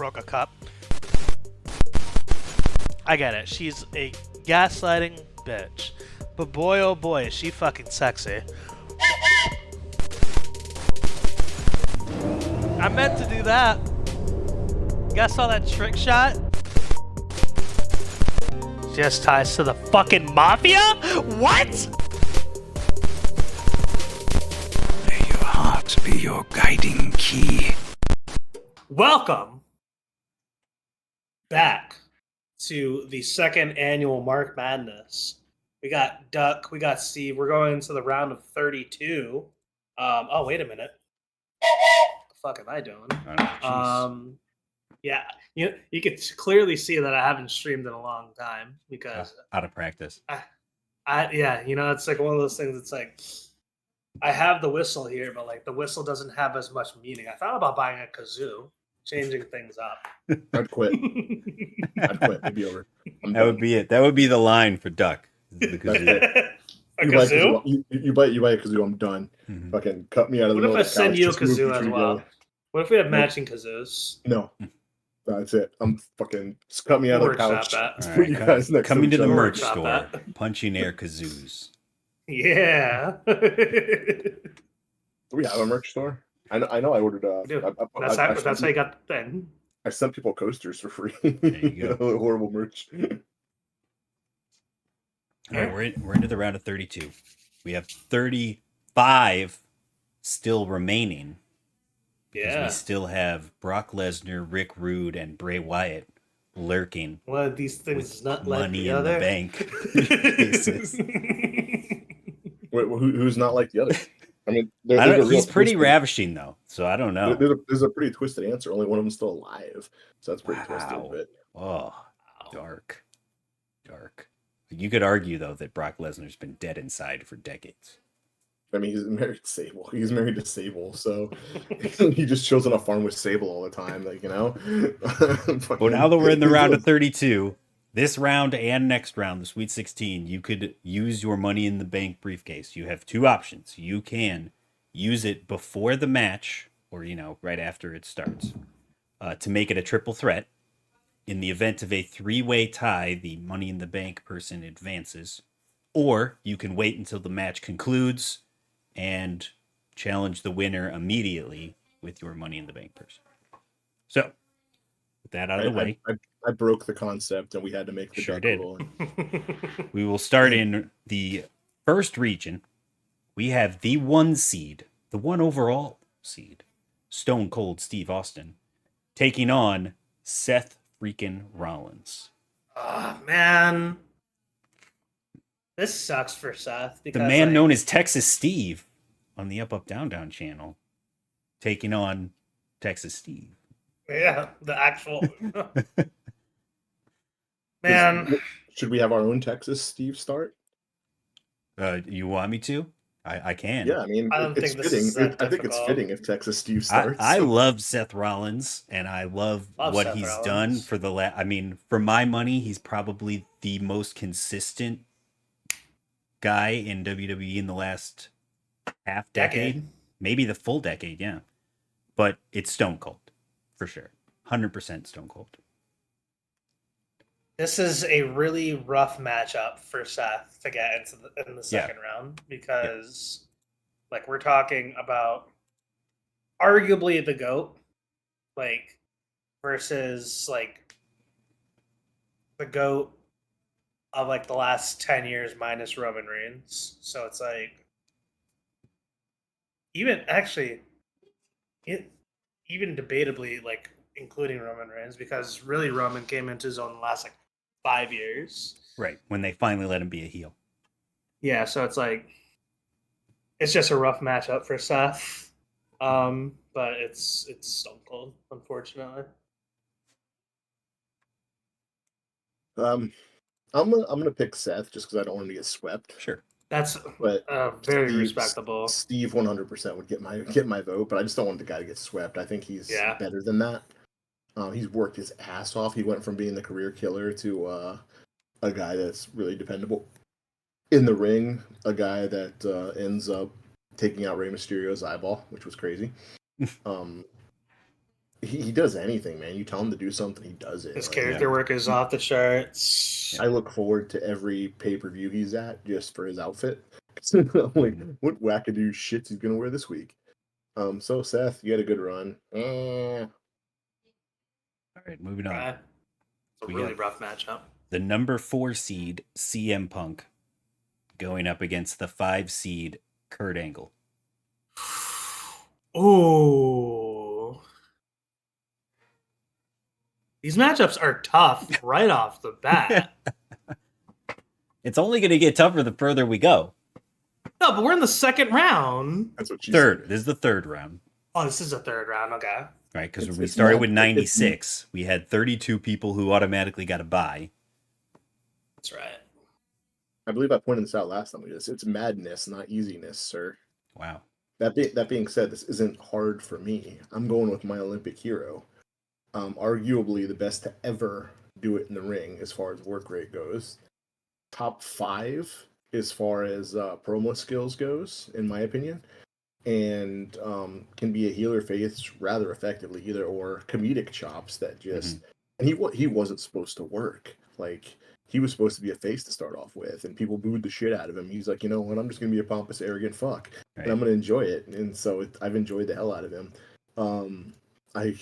broke a cup. I get it. She's a gaslighting bitch. But boy, oh boy, is she fucking sexy. I meant to do that. You guys saw that trick shot? She has ties to the fucking mafia? What? May your heart be your guiding key. Welcome back to the second annual Mark Madness. We got Duck, we got Steve. We're going into the round of 32. Oh, wait a minute. What the fuck am I doing? Yeah, you could clearly see that I haven't streamed in a long time because out of practice. Yeah, it's like one of those things. It's like I have the whistle here, but like the whistle doesn't have as much meaning. I thought about buying a kazoo, changing things up. I'd quit. It'd be over. That would be it. That would be the line for Duck. A kazoo? You buy a kazoo. I'm done. Mm-hmm. Fucking cut me out of the middle What of if the I couch. send you a Just move kazoo the as tree well? together. What if we have matching kazoos? No. That's it. I'm fucking just cut me out of the couch. All Put you guys next coming to the each other. merch store. Punching air kazoos. Yeah. Do we have a merch store? I know. I ordered. Dude, that's how you got the thing. I sent people coasters for free. There you go. Horrible merch. All right, we're into the round of 32. We have 35 still remaining. Because we still have Brock Lesnar, Rick Rude, and Bray Wyatt lurking. One of these things is not like money the in other. the bank. Wait, who's not like the other? I mean, he's pretty ravishing though, so I don't know. There's a pretty twisted answer. Only one of them's still alive, so that's pretty twisted. But dark. You could argue though that Brock Lesnar's been dead inside for decades. I mean, he's married to Sable. So he just chills on a farm with Sable all the time, Well, now that we're in the round of 32, this round and next round, the Sweet 16, you could use your Money in the Bank briefcase. You have two options. You can use it before the match, or right after it starts, to make it a triple threat. In the event of a three-way tie, the Money in the Bank person advances, or you can wait until the match concludes and challenge the winner immediately with your Money in the Bank person. So, with that out of the way, I broke the concept, and we had to make the sure duck did. roll. We will start in the first region. We have the one overall seed, Stone Cold Steve Austin, taking on Seth freaking Rollins. Oh man. This sucks for Seth. Because, the man known as Texas Steve on the Up Up Down Down channel, taking on Texas Steve. Yeah, the actual man. Should we have our own Texas Steve start? You want me to? I can. Yeah, I mean, it's fitting. I think it's fitting if Texas Steve starts. I love Seth Rollins, and I love what Seth he's Rollins. Done for the I mean, for my money, he's probably the most consistent guy in WWE in the last half decade. Maybe the full decade, yeah. But it's Stone Cold, for sure. 100% Stone Cold. This is a really rough matchup for Seth to get in the second round because, we're talking about arguably the GOAT, versus the GOAT of the last 10 years minus Roman Reigns. So it's even debatably including Roman Reigns, because really Roman came into his own the last 5 years. Right, when they finally let him be a heel. Yeah, so it's it's just a rough matchup for Seth. But it's Stone Cold, unfortunately. I'm gonna pick Seth just because I don't want him to get swept. Sure. That's very respectable. Steve 100% would get my vote, but I just don't want the guy to get swept. I think he's better than that. He's worked his ass off. He went from being the career killer to a guy that's really dependable in the ring. A guy that ends up taking out Rey Mysterio's eyeball, which was crazy. he does anything, man. You tell him to do something, he does it. His Like, character work is off the charts. I look forward to every pay-per-view he's at just for his outfit. I'm like, what wackadoo shits he's gonna wear this week? So Seth, you had a good run. All right, moving on. It's a really rough matchup. The number 4 seed CM Punk going up against the 5 seed Kurt Angle. Oh, these matchups are tough right off the bat. It's only going to get tougher the further we go. No, but we're in the second round. That's what she said. This is the third round. Oh, this is a third round. Okay. Right, because we started with 96. We had 32 people who automatically got a bye. That's right. I believe I pointed this out last time. It's madness, not easiness, sir. Wow. That being said, this isn't hard for me. I'm going with my Olympic hero. Arguably the best to ever do it in the ring as far as work rate goes. Top 5 as far as promo skills goes, in my opinion. And can be a healer face rather effectively, either or comedic chops that just and he wasn't supposed to work. Like, he was supposed to be a face to start off with, and people booed the shit out of him. He's like, you know what, I'm just gonna be a pompous, arrogant fuck, and I'm gonna enjoy it. And so I've enjoyed the hell out of him. I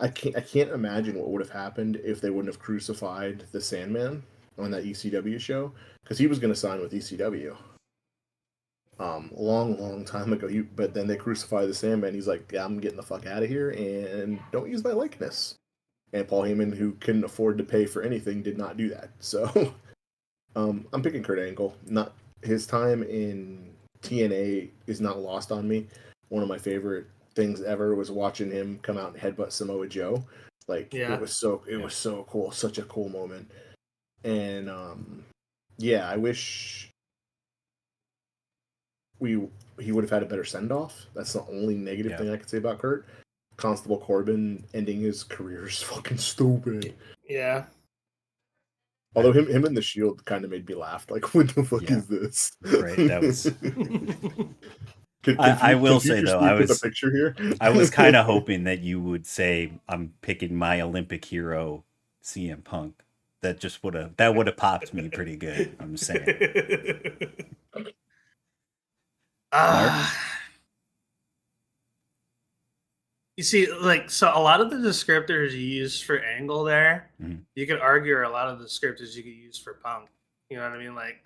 can't imagine what would have happened if they wouldn't have crucified the Sandman on that ECW show, because he was gonna sign with ECW. Long time ago. But then they crucify the Sandman. He's like, yeah, I'm getting the fuck out of here and don't use my likeness. And Paul Heyman, who couldn't afford to pay for anything, did not do that. So I'm picking Kurt Angle. Not his time in TNA is not lost on me. One of my favorite things ever was watching him come out and headbutt Samoa Joe. Like, it was so cool, such a cool moment. And I wish he would have had a better send off. That's the only negative thing I could say about Kurt. Constable Corbin ending his career is fucking stupid. Yeah. Although him and the Shield kind of made me laugh. Like, what the fuck is this? Right, that was. I will say though, I was the picture here. I was kind of hoping that you would say I'm picking my Olympic hero, CM Punk. That would have popped me pretty good. I'm saying. You see, like, so a lot of the descriptors you use for Angle there, you could argue are a lot of the descriptors you could use for Punk. You know what I mean? Like,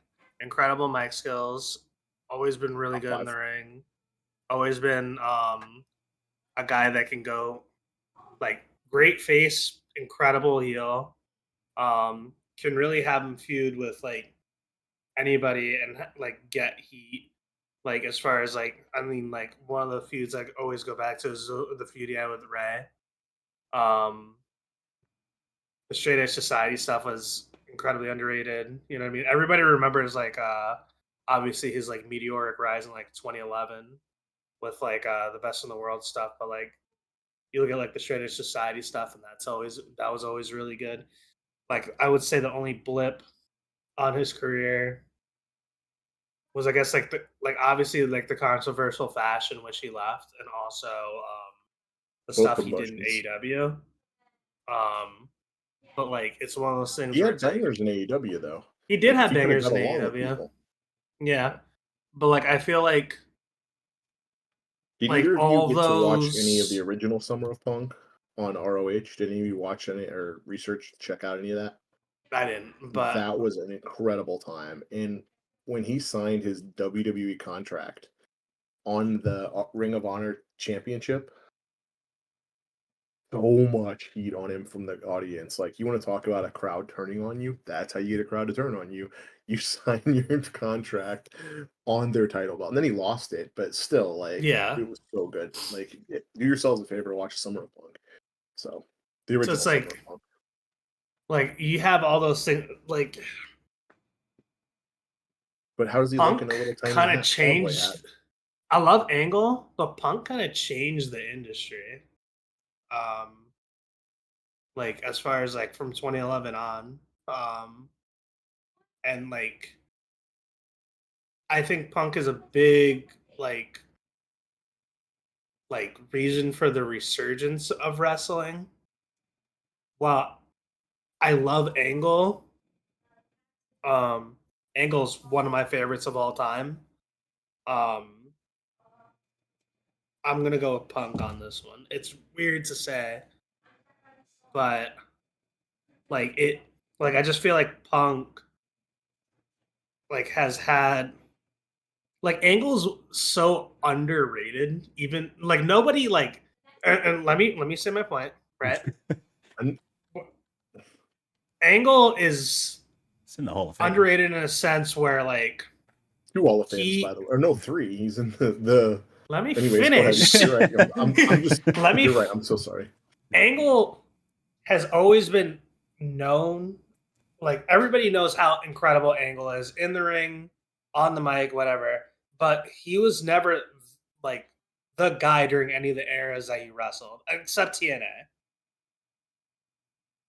incredible mic skills, always been really good in the ring, always been a guy that can go, like, great face, incredible heel, can really have him feud with, like, anybody and, like, get heat. Like, as far as, like, I mean, like, one of the feuds I always go back to is the feud he had with Ray. The Straight Edge Society stuff was incredibly underrated. You know what I mean? Everybody remembers, like, obviously his, like, meteoric rise in, like, 2011 with, like, the Best in the World stuff. But, like, you look at, like, the Straight Edge Society stuff, and that was always really good. Like, I would say the only blip on his career was, I guess, like, obviously, like, the controversial fashion in which he left, and also the stuff he did in AEW. But, like, it's one of those things. He had bangers in AEW, though. He did have bangers in AEW. Yeah, but, like, I feel like did either of you get to watch any of the original Summer of Punk on ROH? Did any of you watch any or research, check out any of that? I didn't, but that was an incredible time. And when he signed his WWE contract on the Ring of Honor Championship, so much heat on him from the audience. Like, you want to talk about a crowd turning on you? That's how you get a crowd to turn on you. You sign your contract on their title belt. And then he lost it, but still, like, it was so good. Like, do yourselves a favor, watch Summer of Punk. So, the original so it's Summer of Punk. Like, you have all those things, like, but how does he Punk look in a little tiny kind of changed? I love Angle, but Punk kind of changed the industry. Like, as far as, like, from 2011 on, and, like, I think Punk is a big, like, like reason for the resurgence of wrestling. Well, I love Angle. Um, Angle's one of my favorites of all time. Um, I'm gonna go with Punk on this one. It's weird to say, but like it, like I just feel like Punk like has had like Angle's so underrated. Even like nobody like, and let me say my point, Brett. Angle is It's in the Hall of Fame. underrated in a sense where like 2 Hall of Fames, by the way, or no, 3. He's in the. Let me Anyways, finish. Go ahead. You're right. I'm just. You're right. I'm so sorry. Angle has always been known, like everybody knows how incredible Angle is in the ring, on the mic, whatever. But he was never like the guy during any of the eras that he wrestled, except TNA.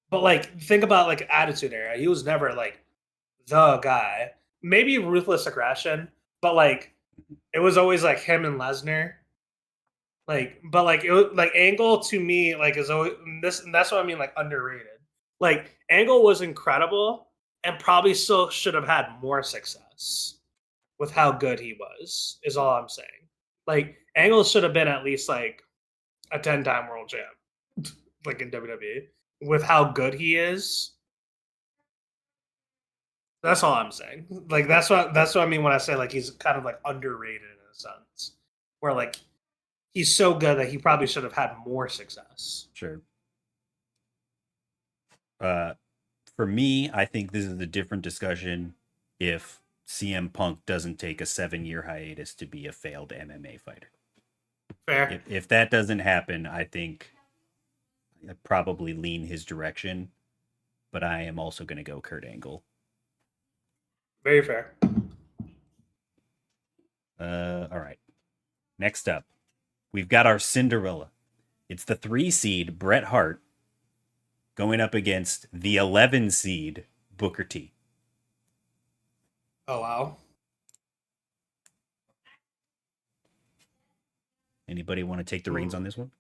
But like, think about like Attitude Era. He was never like the guy. Maybe Ruthless Aggression, but like it was always like him and Lesnar. Like, but like it was like Angle to me like is always this. And that's what I mean like underrated. Like Angle was incredible and probably still should have had more success with how good he was. Is all I'm saying. Like Angle should have been at least like a 10-time world champ, like in WWE, with how good he is. That's all I'm saying. Like that's what I mean when I say like he's kind of like underrated in a sense, where like he's so good that he probably should have had more success. Sure. For me, I think this is a different discussion if CM Punk doesn't take a 7-year hiatus to be a failed MMA fighter. Fair. If that doesn't happen, I think I'd probably lean his direction, but I am also going to go Kurt Angle. Very fair. All right. Next up, we've got our Cinderella. It's the 3 seed Bret Hart going up against the 11 seed Booker T. Oh wow. Anybody want to take the reins on this one?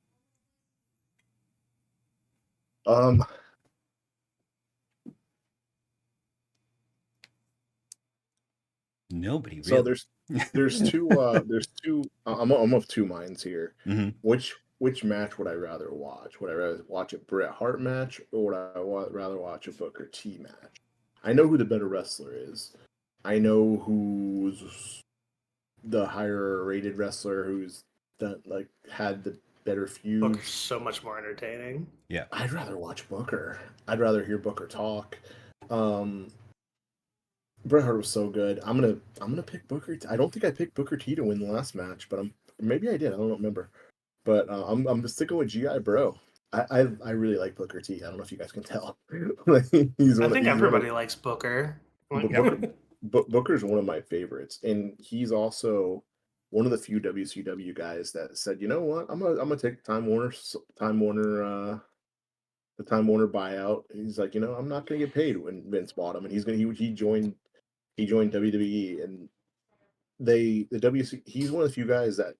Nobody really. So there's two I'm of 2 minds here. Mm-hmm. Which match would I rather watch? Would I rather watch a Bret Hart match, or would I rather watch a Booker T match? I know who the better wrestler is. I know who's the higher rated wrestler, who's done like had the better feud. Booker's so much more entertaining. Yeah, I'd rather watch Booker. I'd rather hear Booker talk. Bret Hart was so good. I'm gonna pick Booker. I don't think I picked Booker T to win the last match, but maybe I did. I don't remember. But I'm sticking with GI Bro. I really like Booker T. I don't know if you guys can tell. I think everybody likes Booker. Booker's one of my favorites, and he's also one of the few WCW guys that said, you know what, I'm gonna take the Time Warner buyout. He's like, you know, I'm not gonna get paid when Vince bought him, and he joined WWE, and he's one of the few guys that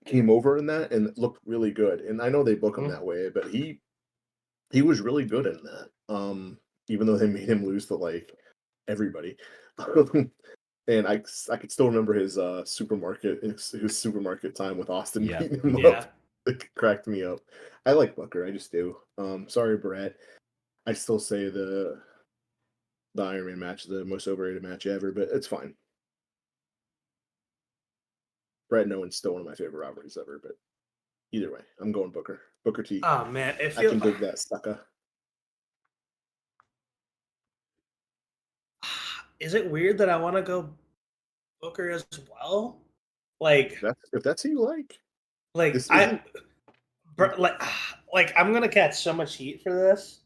came over in that and looked really good. And I know they book him that way, but he was really good in that. Even though they made him lose to like everybody. And I could still remember his supermarket time with Austin beating him up. It cracked me up. I like Booker, I just do. Sorry, Bret. I still say the Iron Man match is the most overrated match ever, but it's fine. Bret and Owen's still one of my favorite rivalries ever, but either way, I'm going Booker. Booker T. Oh man, I can dig that sucker. Is it weird that I want to go Booker as well? Like, if that's who you like. Like I'm gonna catch so much heat for this.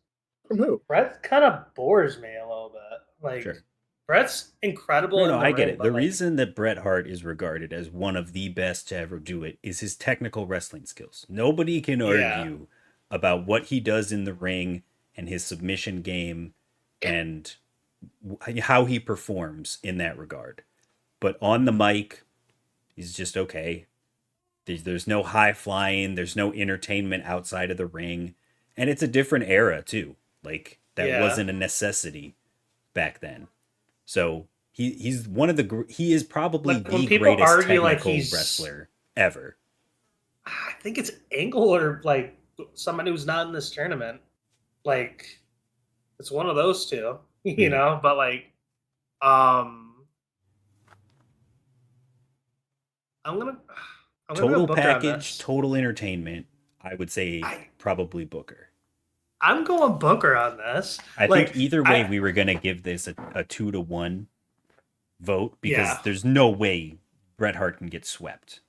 From who? Bret kind of bores me a little bit. Like, sure. Bret's incredible. No, I get it. The reason that Bret Hart is regarded as one of the best to ever do it is his technical wrestling skills. Nobody can argue about what he does in the ring and his submission game and how he performs in that regard. But on the mic, he's just okay. There's no high flying. There's no entertainment outside of the ring, and it's a different era too. Like that wasn't a necessity back then. So he's one of the he is probably like, when the people greatest argue like technical he's wrestler ever. I think it's Angle or like somebody who's not in this tournament. Like it's one of those two, you know. But like, I'm gonna Total go Booker on package, this. total entertainment. I would say probably Booker. I'm going Booker on this. I think either way, we were gonna give this a 2-1 vote because there's no way Bret Hart can get swept.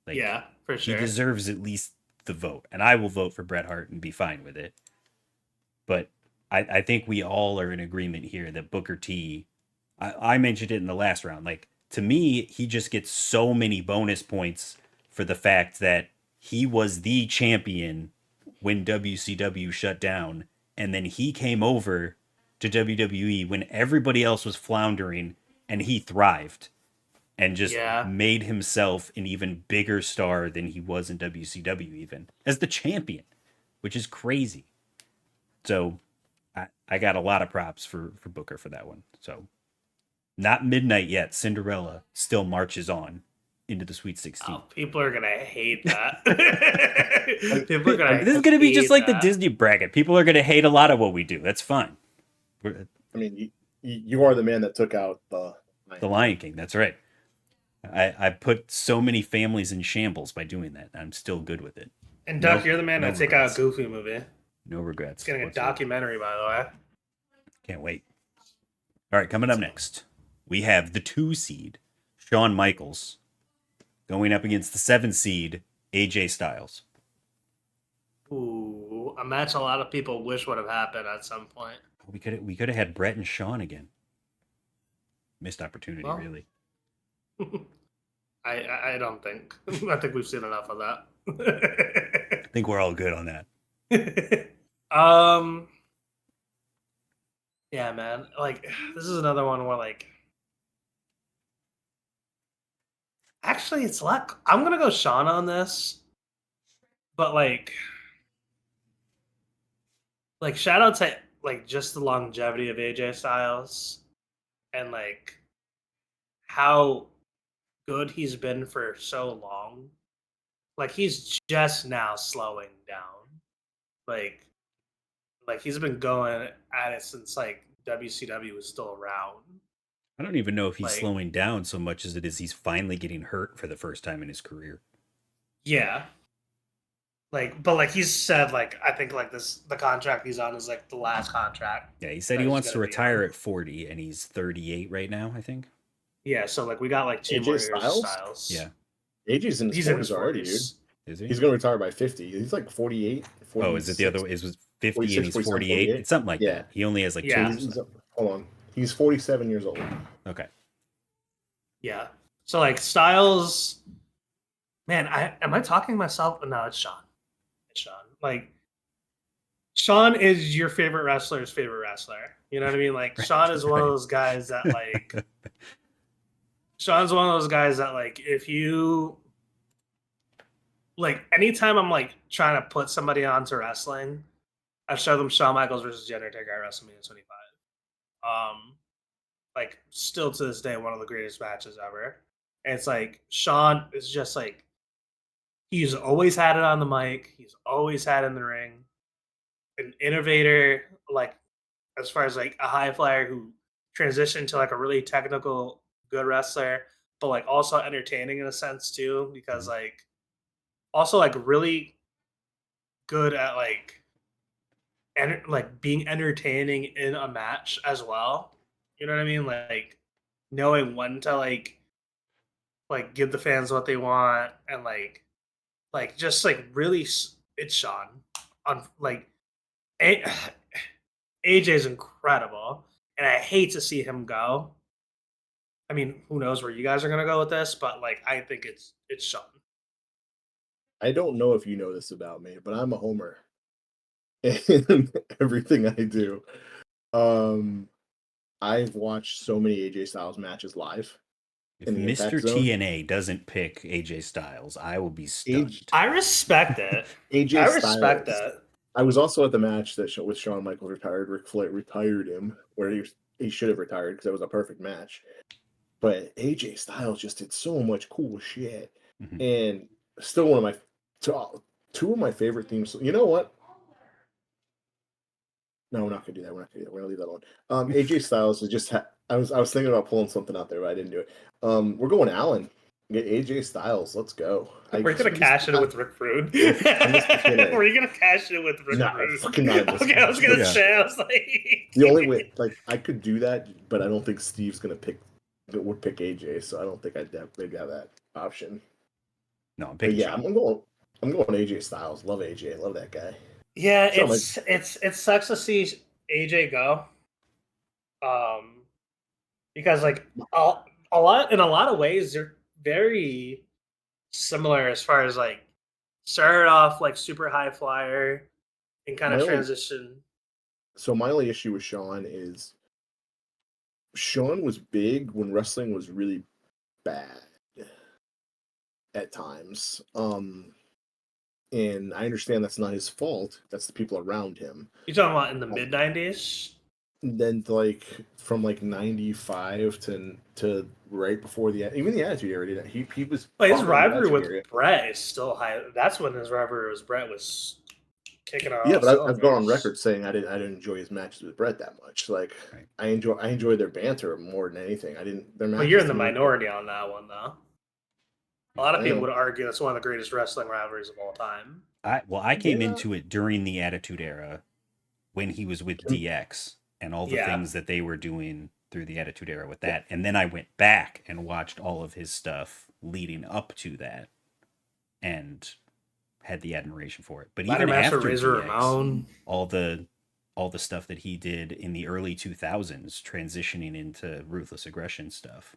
Like, for sure. He deserves at least the vote, and I will vote for Bret Hart and be fine with it. But I think we all are in agreement here that Booker T. I mentioned it in the last round. Like, to me, he just gets so many bonus points for the fact that he was the champion when WCW shut down, and then he came over to WWE when everybody else was floundering, and he thrived and just made himself an even bigger star than he was in WCW, even as the champion, which is crazy. So I got a lot of props for Booker for that one. So not midnight yet. Cinderella still marches on into the Sweet 16. Oh, people are gonna hate that. People are gonna. This is gonna be just like the Disney bracket. People are gonna hate a lot of what we do. That's fine. I mean, you are the man that took out the Lion King. That's right. I put so many families in shambles by doing that. I'm still good with it. And Duck, you're the man that took out a Goofy movie. No regrets. It's getting a documentary, by the way. Can't wait. All right, coming up next, we have the 2 seed, Shawn Michaels, going up against the 7 seed, AJ Styles. Ooh, a match a lot of people wish would have happened at some point. We could have had Bret and Shawn again. Missed opportunity, really. I don't think. I think we've seen enough of that. I think we're all good on that. Yeah, man. Like, this is another one where, like, actually, it's a lot. I'm gonna go Shawn on this, but like shout out to like just the longevity of AJ Styles and like how good he's been for so long. Like, he's just now slowing down. Like he's been going at it since like WCW was still around. I don't even know if he's slowing down so much as it is he's finally getting hurt for the first time in his career. Yeah. But like he's said, like, I think like the contract he's on is like the last contract. Yeah, he said he wants to retire at 40 and he's 38 right now, I think. Yeah, so like we got like 2 more years of Styles. Yeah. AJ's in his 40s already, dude. Is he? He's going to retire by 50. He's like 48. 46, oh, is it the other way? It was 50 and he's 48? It's something like that. He only has like 2 years. Hold on. He's 47 years old. Okay. Yeah. So like Styles, man, am I talking myself? No, it's Shawn. It's Shawn. Like, Shawn is your favorite wrestler's favorite wrestler. You know what I mean? Like, Shawn is one of those guys that like Shawn's one of those guys that like if you like anytime I'm like trying to put somebody onto wrestling, I show them Shawn Michaels versus The Undertaker at WrestleMania 25. Like still to this day, one of the greatest matches ever. And it's like Shawn is just like he's always had it on the mic, he's always had it in the ring. An innovator, like as far as like a high flyer who transitioned to like a really technical, good wrestler, but like also entertaining in a sense too, because like also like really good at like being entertaining in a match as well. You know what I mean? Like knowing when to like give the fans what they want and like just like really it's Shawn on like AJ's incredible and I hate to see him go. I mean, who knows where you guys are gonna go with this, but like I think it's Shawn. I don't know if you know this about me, but I'm a homer in everything I do. I've watched so many AJ Styles matches live. If in the Mr. Impact Zone. TNA doesn't pick AJ Styles, I will be stunned. I respect it. AJ I Styles. respect that. I was also at the match that with Shawn Michaels retired. Ric Flair retired him, where he should have retired because it was a perfect match. But AJ Styles just did so much cool shit, and still one of my two of my favorite themes. You know what? No, we're not gonna do that. We're gonna leave that alone. AJ Styles is just. I was thinking about pulling something out there, but I didn't do it. We're going Allen. Get AJ Styles. Let's go. We're gonna cash it with Rick Rude. Were you gonna cash it with Rick Rude? Fucking not. Okay, I was gonna say. I was like, the only way, like, I could do that, but I don't think Steve's gonna would pick AJ, so I don't think I'd maybe have that option. No, I'm picking. I'm going AJ Styles. Love AJ. Love that guy. Yeah, it sucks to see AJ go. Because like a lot of ways they're very similar as far as like started off like super high flyer and kind of transition. So my only issue with Shawn is Shawn was big when wrestling was really bad at times. And I understand that's not his fault. That's the people around him. You talking about in the mid '90s? Then like from like '95 to right before the Attitude Era, he was. But his rivalry with Bret is still high. That's when his rivalry with Bret was kicking off. Yeah, but I've gone on record saying I didn't enjoy his matches with Bret that much. Like right. I enjoy their banter more than anything. I didn't. Their matches. Well, you're in the minority on that one though. A lot of people would argue that's one of the greatest wrestling rivalries of all time. I came into it during the Attitude Era when he was with DX and all the things that they were doing through the Attitude Era with that. And then I went back and watched all of his stuff leading up to that and had the admiration for it. But even after DX, all the stuff that he did in the early 2000s transitioning into Ruthless Aggression stuff.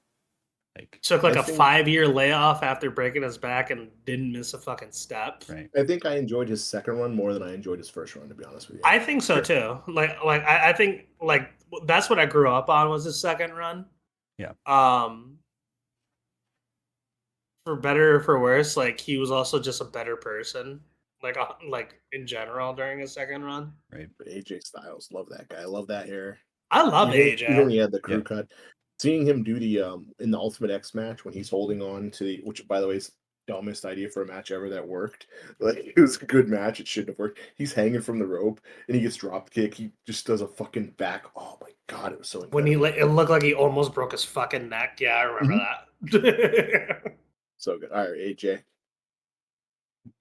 Took like a 5-year layoff after breaking his back and didn't miss a fucking step. Right. I think I enjoyed his second run more than I enjoyed his first run, to be honest with you. I think so too. I think like that's what I grew up on was his second run. Yeah. For better or for worse, like he was also just a better person. Like in general during his second run. Right. But AJ Styles, love that guy. I love that hair. I love AJ. Even when he had the crew cut. Seeing him do the in the Ultimate X match when he's holding on to which by the way is the dumbest idea for a match ever that worked. Like it was a good match, it shouldn't have worked. He's hanging from the rope and he gets drop kick. He just does a fucking back. Oh my god, it was so incredible. When it looked like he almost broke his fucking neck. Yeah, I remember that. So good. All right, AJ.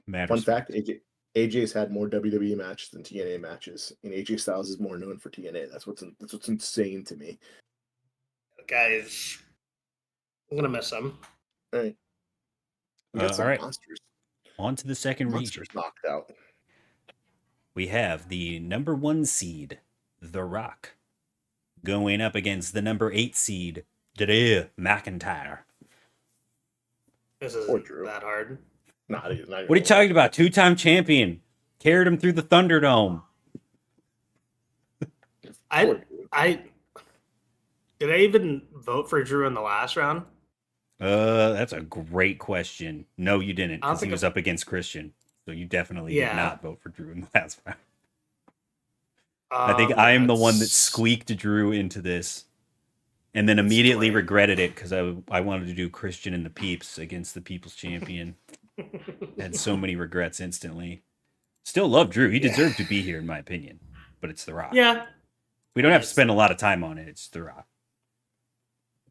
Matters. Fun fact: AJ's had more WWE matches than TNA matches, and AJ Styles is more known for TNA. That's what's insane to me. Guys, I'm gonna miss him. All right. All right. Monsters. On to the second region. Knocked out. We have the number 1 seed, The Rock, going up against the number 8 seed, Drew McIntyre. This isn't that hard. Not what are you talking about? 2-time champion. Carried him through the Thunderdome. Did I even vote for Drew in the last round? That's a great question. No, you didn't, because he was up against Christian. So you definitely did not vote for Drew in the last round. I think I am the one that squeaked Drew into this and then immediately regretted it because I wanted to do Christian and the Peeps against the People's Champion. Had so many regrets instantly. Still love Drew. He deserved to be here, in my opinion. But it's The Rock. Yeah. We don't have to spend a lot of time on it. It's The Rock.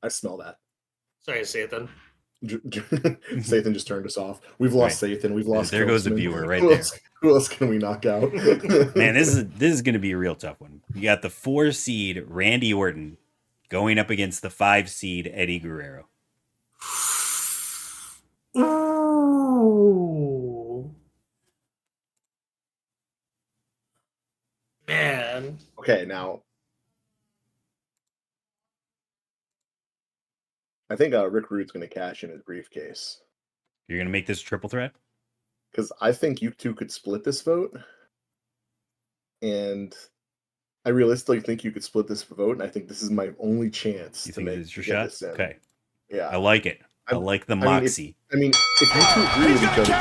I smell that. Sorry, Sathan. Sathan just turned us off. We've lost Sathan. We've lost. There goes a viewer right there. Who else can we knock out? Man, this is going to be a real tough one. You got the 4 seed Randy Orton going up against the 5 seed Eddie Guerrero. Ooh. Man. Okay, now I think Rick Rude's going to cash in his briefcase. You're going to make this a triple threat? Because I think you two could split this vote. And I realistically think you could split this vote. And I think this is my only chance to make this your shot. This in. Okay. Yeah, I like it. I like the moxie. If you two agree with each other,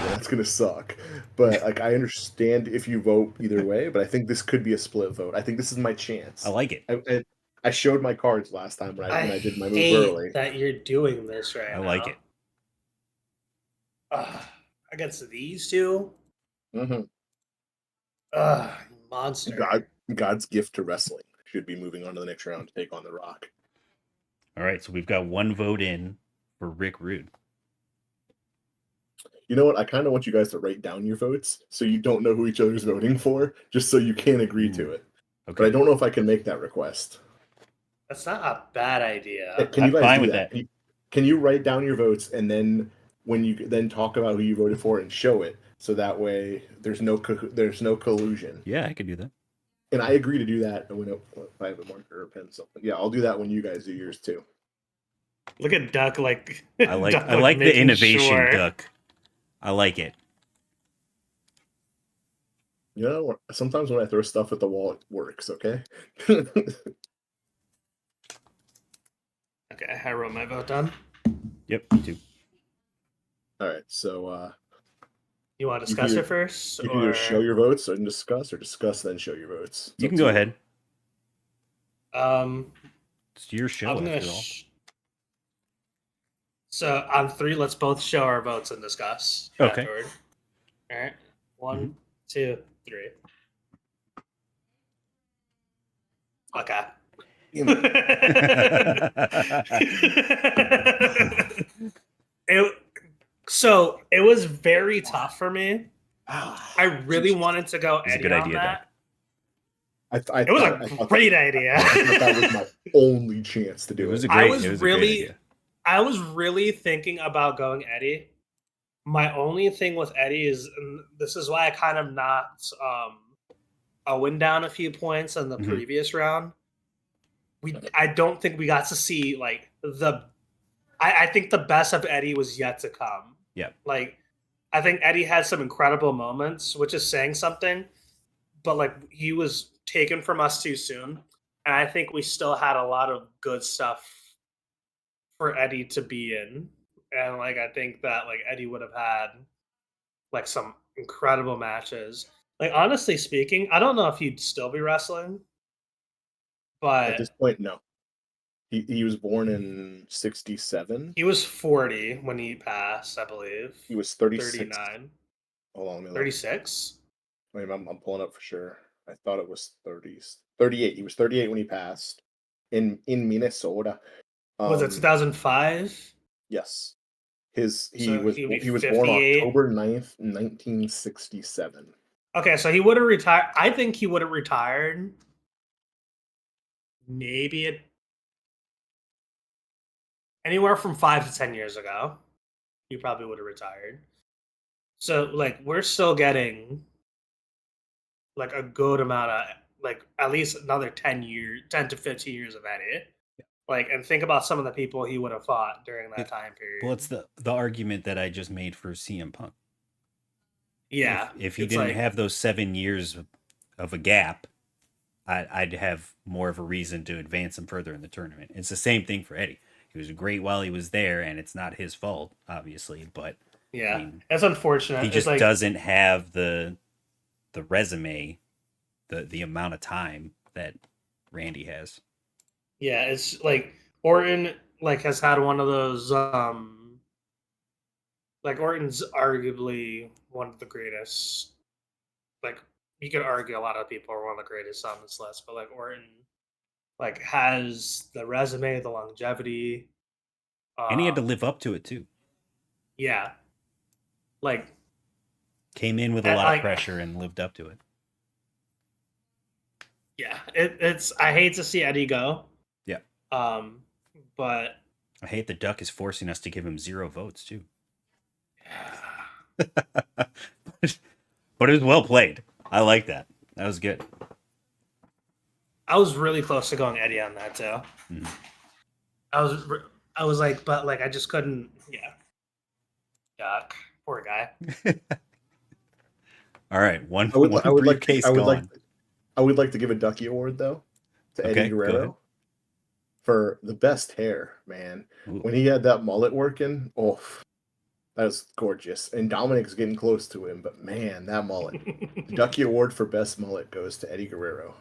that's gonna suck. But like, I understand if you vote either way. But I think this could be a split vote. I think this is my chance. I like it. I showed my cards last time when I did my move early. That you're doing this right now. I like it. Against these two. Mm-hmm. Monster. God's gift to wrestling. Should be moving on to the next round to take on The Rock. All right, so we've got one vote in for Rick Rude. You know what? I kind of want you guys to write down your votes so you don't know who each other's voting for, just so you can agree to it. Okay. But I don't know if I can make that request. That's not a bad idea. Can you guys do that? Can you write down your votes and then when you then talk about who you voted for and show it, so that way there's no collusion. Yeah, I could do that. And I agree to do that. If I have a marker or a pen, something. Yeah, I'll do that when you guys do yours too. Look at Duck like. I like the innovation, Duck. I like it. You know, sometimes when I throw stuff at the wall, it works. Okay. Okay, I wrote my vote down. Yep, me too. All right, so you want to discuss it first? You can either show your votes and discuss, or discuss then show your votes. You can go ahead. It's your show. So on 3, let's both show our votes and discuss. Okay. Afterward. All right. 1, 2, 3. Okay. It was very tough for me. I really wanted to go Eddie on that. It was a great idea. That was my only chance to do it. I was really thinking about going Eddie. My only thing with Eddie is, and this is why I kind of knocked Owen down a few points in the previous round. I don't think we got to see like I think the best of Eddie was yet to come. Yeah. Like, I think Eddie had some incredible moments, which is saying something, but like he was taken from us too soon. And I think we still had a lot of good stuff for Eddie to be in. And like, I think that like Eddie would have had like some incredible matches. Like, honestly speaking, I don't know if he'd still be wrestling, but at this point, no. He was born in 1967. He was 40 when he passed, I believe. He was 36. 39. Hold on, 36? Wait, I'm pulling up for sure. I thought it was 30s. 38. He was 38 when he passed in Minnesota. Was it 2005? Yes. He was born October 9th, 1967. Okay, so he would have retired. I think he would have retired maybe anywhere from 5 to 10 years ago. He probably would have retired. So, like, we're still getting like a good amount of, like, at least another 10 to 15 years of Eddie. Like, and think about some of the people he would have fought during that time period. Well, it's the argument that I just made for CM Punk. Yeah. If he didn't have those 7 years of a gap, I'd have more of a reason to advance him further in the tournament. It's the same thing for Eddie. He was great while he was there, and it's not his fault, obviously. But yeah, I mean, it's unfortunate. He just doesn't have the resume, the amount of time that Randy has. Yeah, it's like Orton has had one of those Orton's arguably one of the greatest. Like, you could argue a lot of people are one of the greatest on this list, but like Orton has the resume, the longevity. And he had to live up to it too. Yeah. Like, came in with a lot of pressure and lived up to it. Yeah, it's I hate to see Eddie go. Yeah. But I hate the Duck is forcing us to give him 0 votes too. Yeah. But it was well played. I like that. That was good. I was really close to going Eddie on that too. Mm-hmm. I was like, but like I just couldn't. Yeah. Duck, poor guy. All right, I would like to give a Ducky award though to Eddie Guerrero for the best hair, man. Ooh. When he had that mullet working, oh, that was gorgeous. And Dominic's getting close to him, but man, that mullet. The Ducky Award for best mullet goes to Eddie Guerrero.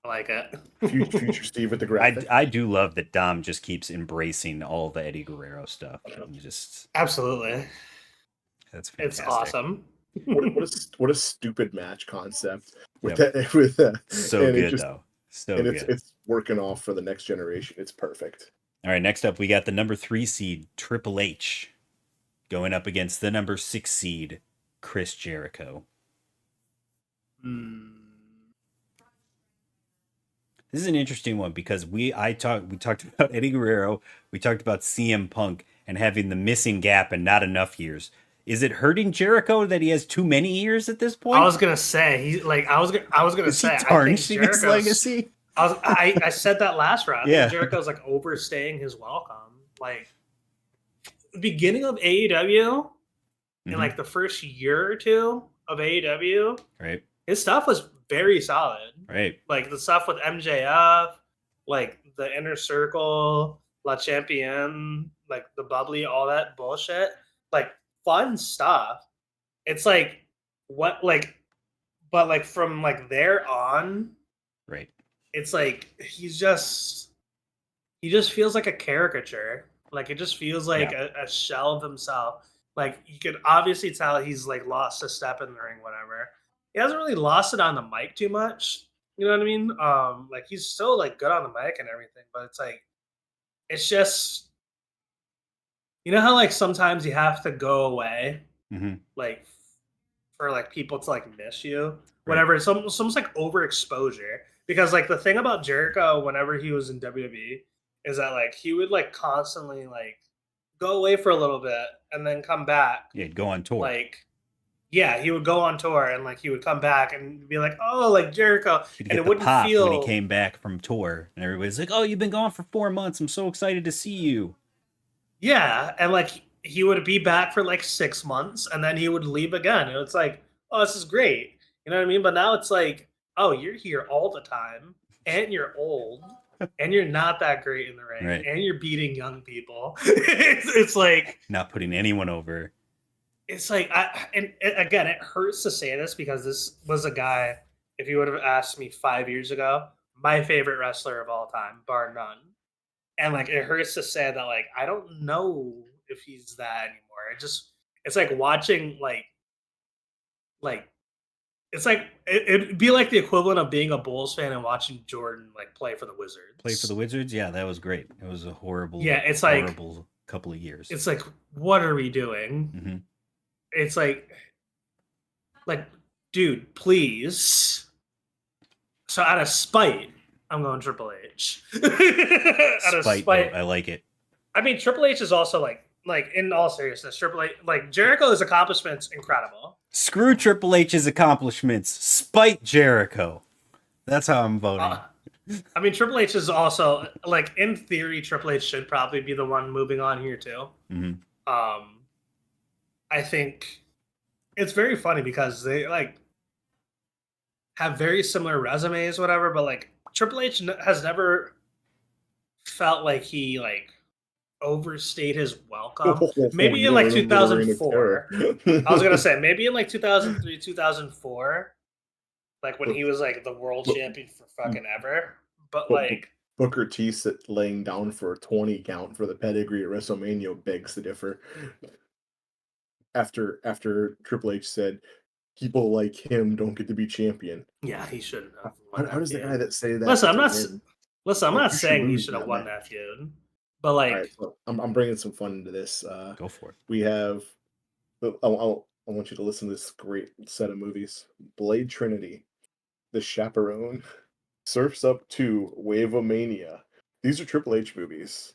I like it. Future Steve with the graphic. I do love that Dom just keeps embracing all the Eddie Guerrero stuff. Just absolutely, that's fantastic. It's awesome. what a stupid match concept with Yep. that with that. So good though. So and good. It's working off for the next generation. It's perfect. All right, next up we got the number 3 seed Triple H going up against the number 6 seed Chris Jericho. This is an interesting one because we talked about Eddie Guerrero, we talked about CM Punk and having the missing gap and not enough years. Is it hurting Jericho that he has too many years at this point? I was gonna say I was gonna say tarnishing his legacy. I said that last round. Yeah. Jericho's like overstaying his welcome. Like the beginning of AEW, in like the first year or two of AEW, right? His stuff was very solid. Right. Like the stuff with MJF, like the Inner Circle, La Champion, like the Bubbly, all that bullshit. Like fun stuff. It's like what but like from like there on, right. It's like he just feels like a caricature. Like it just feels like a shell of himself. Like you could obviously tell he's like lost a step in the ring, whatever. He hasn't really lost it on the mic too much. You know what I mean? Like he's still like good on the mic and everything, but it's like it's just you know how like sometimes you have to go away, like for like people to like miss you, whatever. It's almost like overexposure because like the thing about Jericho whenever he was in WWE is that like he would like constantly like go away for a little bit and then come back. Yeah, go on tour. Like, yeah, he would go on tour and like he would come back and be like, "Oh, like Jericho," and it wouldn't feel when he came back from tour, and everybody's like, "Oh, you've been gone for 4 months. I'm so excited to see you." Yeah, and like he would be back for like 6 months and then he would leave again. And it's like, "Oh, this is great." You know what I mean? But now it's like, "Oh, you're here all the time and you're old." And you're not that great in the ring, and you're beating young people. it's like not putting anyone over. It's like, again, it hurts to say this because this was a guy. If you would have asked me 5 years ago, my favorite wrestler of all time, bar none. And like, it hurts to say that, like, I don't know if he's that anymore. It's like watching it's like it'd be like the equivalent of being a Bulls fan and watching Jordan like play for the Wizards. Play for the Wizards? Yeah, that was great. It was a horrible, it's horrible like, couple of years. It's like, what are we doing? Mm-hmm. It's like, dude, please. So out of spite, I'm going Triple H. Out of spite, I like it. I mean, Triple H is also like in all seriousness, Triple H, like Jericho's accomplishments, incredible. Screw Triple H's accomplishments. Spite Jericho. That's how I'm voting. I mean, Triple H is also like, in theory, Triple H should probably be the one moving on here too. Mm-hmm. I think it's very funny because they like have very similar resumes, whatever. But like Triple H has never felt like he like overstayed his welcome. Maybe in like 2004. I was gonna say maybe in like 2003, 2004, like when he was like the world champion for fucking ever. But like Booker T laying down for a 20 count for the pedigree at WrestleMania begs to differ. After Triple H said, "People like him don't get to be champion." Yeah, he shouldn't have. How does the guy that say that? Listen, I'm not saying he should have won that feud, but like, right, so I'm bringing some fun into this. Go for it. We have. I want you to listen to this great set of movies: Blade Trinity, The Chaperone, Surf's Up 2, Wave of Mania. These are Triple H movies,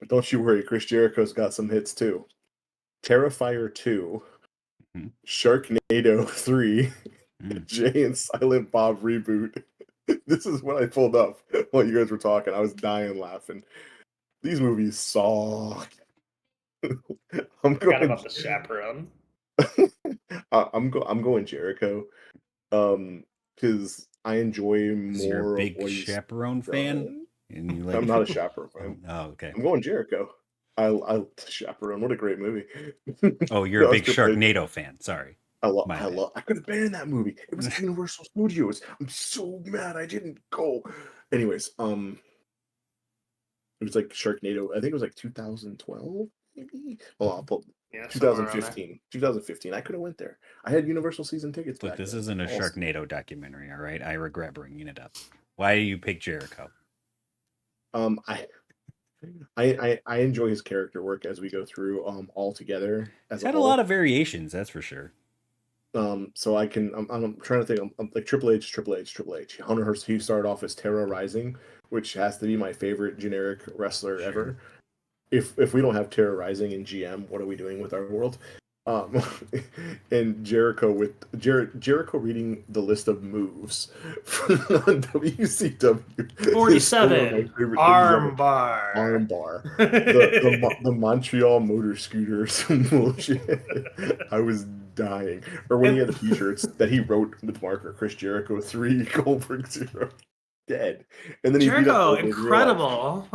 but don't you worry, Chris Jericho's got some hits too. Terrifier 2, Sharknado 3, Jay and Silent Bob reboot. This is what I pulled up while you guys were talking. I was dying laughing. These movies suck. I'm going about The Chaperone. I'm going Jericho, because I enjoy more. You're a big Chaperone fan. And you like... I'm not a chaperone fan. Oh, okay. I'm going Jericho. I Chaperone. What a great movie. Oh, you're a big Sharknado fan. Sorry. I could have been in that movie. It was at Universal Studios. I'm so mad I didn't go. Anyways, it was like Sharknado. I think it was like 2012, maybe. Well, 2015. 2015. I could have went there. I had Universal season tickets. Look, this isn't a Sharknado documentary, all right? I regret bringing it up. Why do you pick Jericho? I enjoy his character work as we go through all together. He's had a lot of variations, that's for sure. So I'm trying to think. I'm like Triple H. Hunter Hearst. He started off as Terra Rising, which has to be my favorite generic wrestler ever. If we don't have Terra Rising in GM, what are we doing with our world? And Jericho Jericho reading the list of moves on WCW. 47 armbar. The Montreal motor scooters bullshit. I was dying. Or when he had the t-shirts that he wrote with marker, Chris Jericho 3, Goldberg 0, dead. And then Jericho, incredible.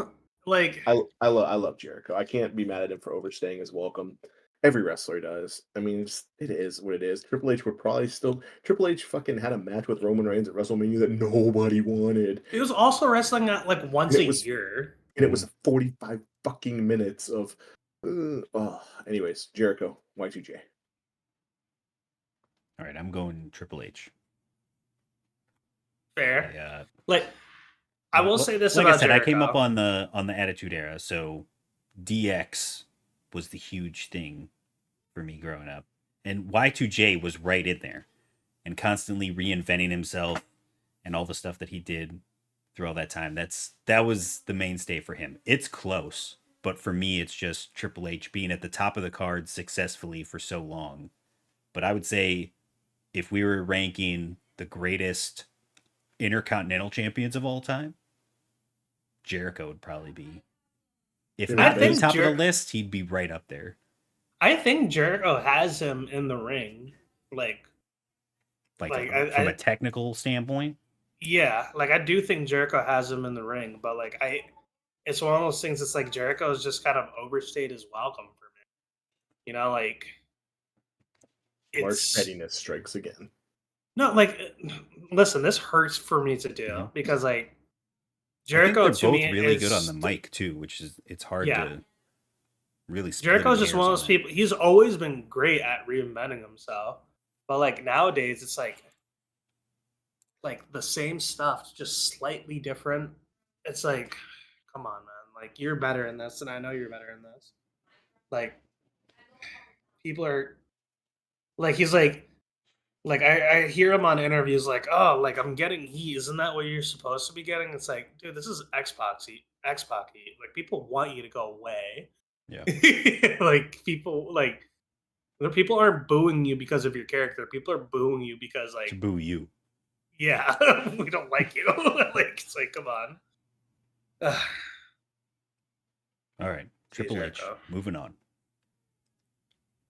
Like I love Jericho. I can't be mad at him for overstaying his welcome. Every wrestler does. I mean, it is what it is. Triple H would probably still. Triple H fucking had a match with Roman Reigns at WrestleMania that nobody wanted. He was also wrestling at like once a year, and it was 45 fucking minutes of. Anyways, Jericho, Y2J. All right, I'm going Triple H. Fair. I will say this about Jericho. I came up on the Attitude Era, so DX was the huge thing for me growing up, and Y2J was right in there, and constantly reinventing himself and all the stuff that he did through all that time. That was the mainstay for him. It's close, but for me, it's just Triple H being at the top of the card successfully for so long. But I would say, if we were ranking the greatest Intercontinental champions of all time, Jericho would probably be. If not the top of the list, he'd be right up there. I think Jericho has him in the ring, from a technical standpoint. Yeah, I do think Jericho has him in the ring, but it's one of those things. It's like Jericho has just kind of overstayed his welcome for me. You know, Mark's pettiness strikes again. No, listen, this hurts for me to do because Jericho to me really good on the mic too, which is it's hard to really. Jericho's just one of those people. He's always been great at reinventing himself, but nowadays it's like the same stuff, just slightly different. It's like, come on, man! You're better in this, and I know you're better in this. People are he's I hear him on interviews I'm getting heat. Isn't that what you're supposed to be getting? It's like, dude, this is X-Pac heat. People want you to go away. Yeah. People aren't booing you because of your character. People are booing you because to boo you. Yeah, we don't like you. It's come on. All right, Triple H. Moving on.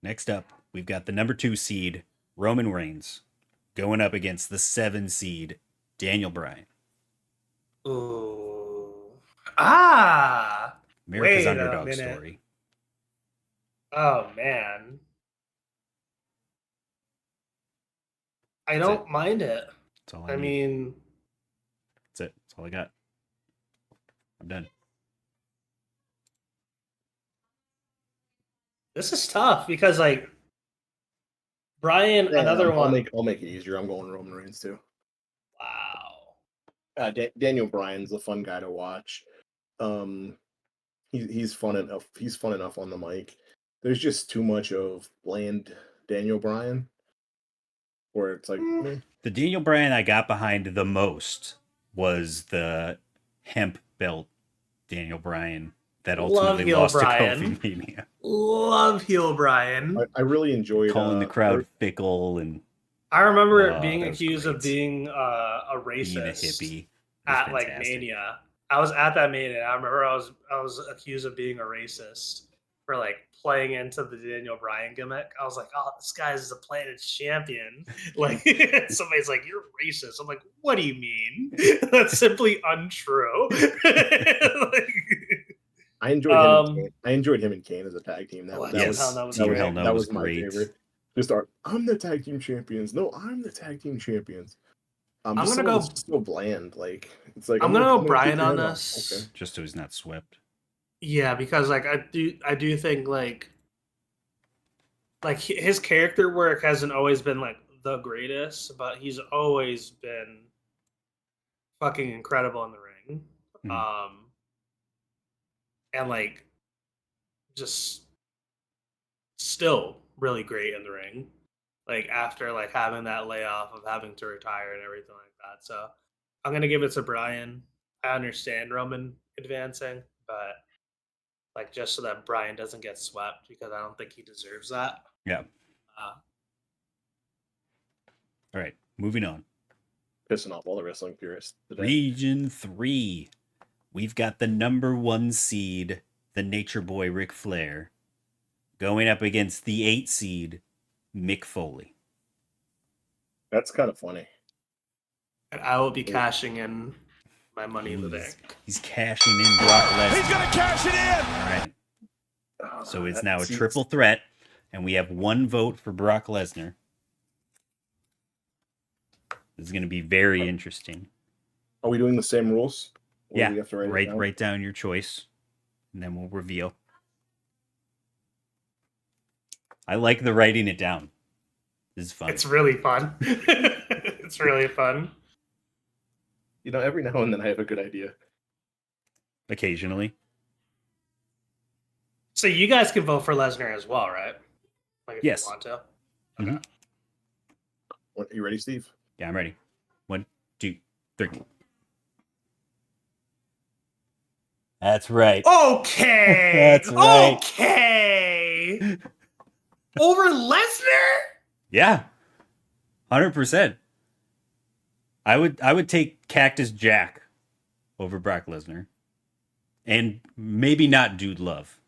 Next up, we've got the number 2 seed. Roman Reigns going up against the 7 seed Daniel Bryan. Ooh. America's underdog story. Oh man. I don't mind it. That's all I mean. That's it. That's all I got. I'm done. This is tough because Brian, another one. I'll make it easier. I'm going Roman Reigns too. Wow. Daniel Bryan's a fun guy to watch. He's fun enough. He's fun enough on the mic. There's just too much of bland Daniel Bryan, where it's like the Daniel Bryan I got behind the most was the hemp belt Daniel Bryan that ultimately lost to Kofi Mania. Love heel Bryan. I really enjoyed calling the crowd fickle, and I remember being accused of being a racist, being a hippie at Mania. I was at that Mania. I remember I was accused of being a racist for like playing into the Daniel Bryan gimmick. I was like, oh, this guy's the planet's champion. Like somebody's like, you're racist. I'm like, what do you mean? That's simply untrue. Like, I enjoyed him. And Kane. I enjoyed him and Kane as a tag team. That was my great. favorite. Just I'm the tag team champions. No, I'm the tag team champions. I'm gonna go so bland. Like it's like I'm gonna go Bryan on this. Okay. Just so he's not swept. Yeah, because like I do think like his character work hasn't always been like the greatest, but he's always been fucking incredible in the ring. Mm-hmm. And like just still really great in the ring. Like after like having that layoff of having to retire and everything like that. So I'm gonna give it to Bryan. I understand Roman advancing, but like just so that Bryan doesn't get swept because I don't think he deserves that. Yeah. All right, moving on. Pissing off all the wrestling purists today. Region 3. We've got the number 1 seed, the Nature Boy Ric Flair, going up against the 8 seed, Mick Foley. That's kind of funny. And I will be cashing in my money in the bank. He's cashing in Brock Lesnar. He's going to cash it in! All right. So it's now a triple threat, and we have 1 vote for Brock Lesnar. This is going to be very interesting. Are we doing the same rules? Or yeah, write down your choice, and then we'll reveal. I like the writing it down. This is fun. It's really fun. It's really fun. You know, every now and then I have a good idea. Occasionally. So you guys can vote for Lesnar as well, right? Like if yes. you want to. Okay. Mm-hmm. Are you ready, Steve? Yeah, I'm ready. 1, 2, 3. That's right. Okay. That's right. Okay. Over Lesnar? Yeah. 100%. I would take Cactus Jack over Brock Lesnar. And maybe not Dude Love.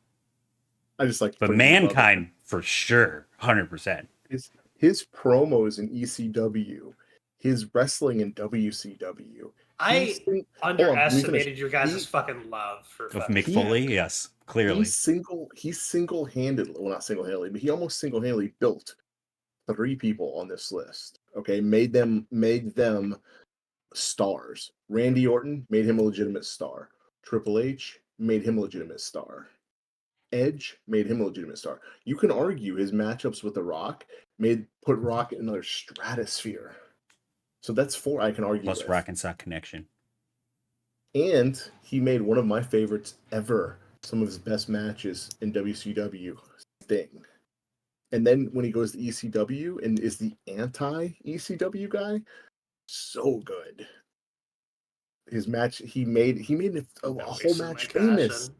I just like but Mankind for sure. 100%. His promos in ECW, his wrestling in WCW. I underestimated your guys' fucking love for Mick Foley. Yes, clearly. He single-handedly, well, not single-handedly, but he almost single-handedly built 3 people on this list. Okay, made them stars. Randy Orton made him a legitimate star. Triple H made him a legitimate star. Edge made him a legitimate star. You can argue his matchups with The Rock put Rock in another stratosphere. So that's 4 I can argue. Plus Rock and Sock Connection. And he made one of my favorites ever, some of his best matches in WCW, Sting. And then when he goes to ECW and is the anti-ECW guy, so good. His match, he made a whole match famous.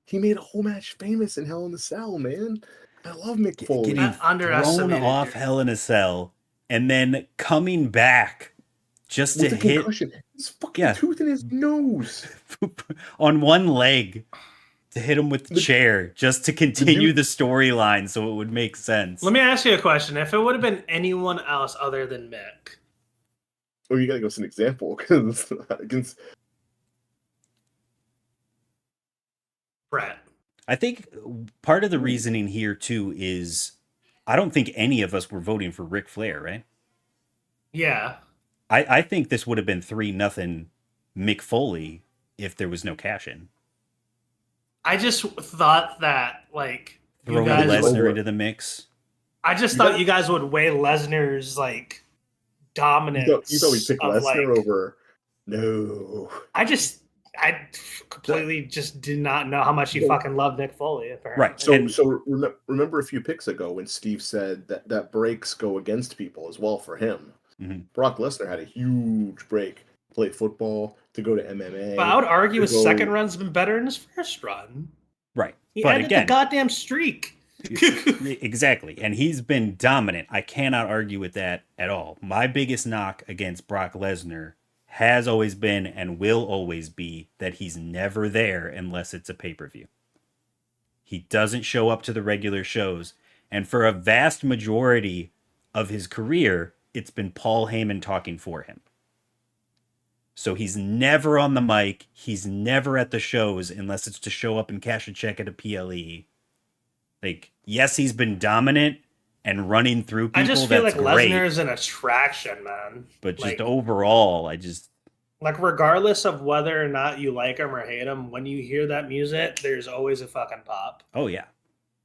He made a whole match famous in Hell in a Cell, man. I love Mick Foley. Getting thrown off Hell in a Cell and then coming back just to hit his fucking tooth in his nose on one leg to hit him with the chair just to continue the storyline so it would make sense. Let me ask you a question. If it would have been anyone else other than Mick, oh, you gotta go as an example because against Bret. I think part of the reasoning here too is I don't think any of us were voting for Ric Flair, right? Yeah. I think this would have been 3-0 Mick Foley if there was no cash in. I just thought that like throwing Lesnar into the mix. I just thought you guys would weigh Lesnar's like dominance. You thought we picked Lesnar over? No. I completely just did not know how much you fucking love Mick Foley. Apparently. Right. So remember a few picks ago when Steve said that breaks go against people as well for him. Mm-hmm. Brock Lesnar had a huge break to play football, to go to MMA. But I would argue his second run's been better than his first run. Right. He ended the goddamn streak. Exactly. And he's been dominant. I cannot argue with that at all. My biggest knock against Brock Lesnar has always been and will always be that he's never there unless it's a pay-per-view. He doesn't show up to the regular shows. And for a vast majority of his career, it's been Paul Heyman talking for him. So he's never on the mic. He's never at the shows unless it's to show up and cash a check at a PLE. Like, yes, he's been dominant and running through people. I just feel that's like great. Lesnar's an attraction, man. But just overall, like, regardless of whether or not you like him or hate him, when you hear that music, there's always a fucking pop. Oh, yeah.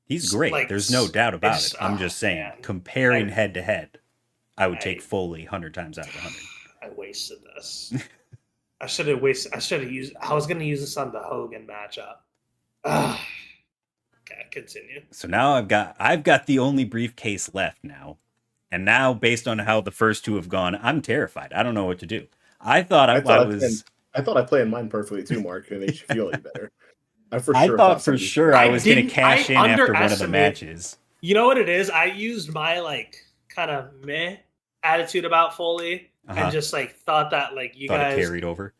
He's great. Like, there's no doubt about it. I'm just saying, man. comparing head to head, I would take Foley 100 times out of 100. I wasted this. I should have used. I was going to use this on the Hogan matchup. Okay, continue. So now I've got the only briefcase left now. And now, based on how the first two have gone, I'm terrified. I don't know what to do. I thought I played mine perfectly too, Mark, and it makes you feel any better. I thought for sure I was going to cash in after one of the matches. You know what it is? I used my like kind of meh attitude about Foley and just like thought that like you guys it carried over.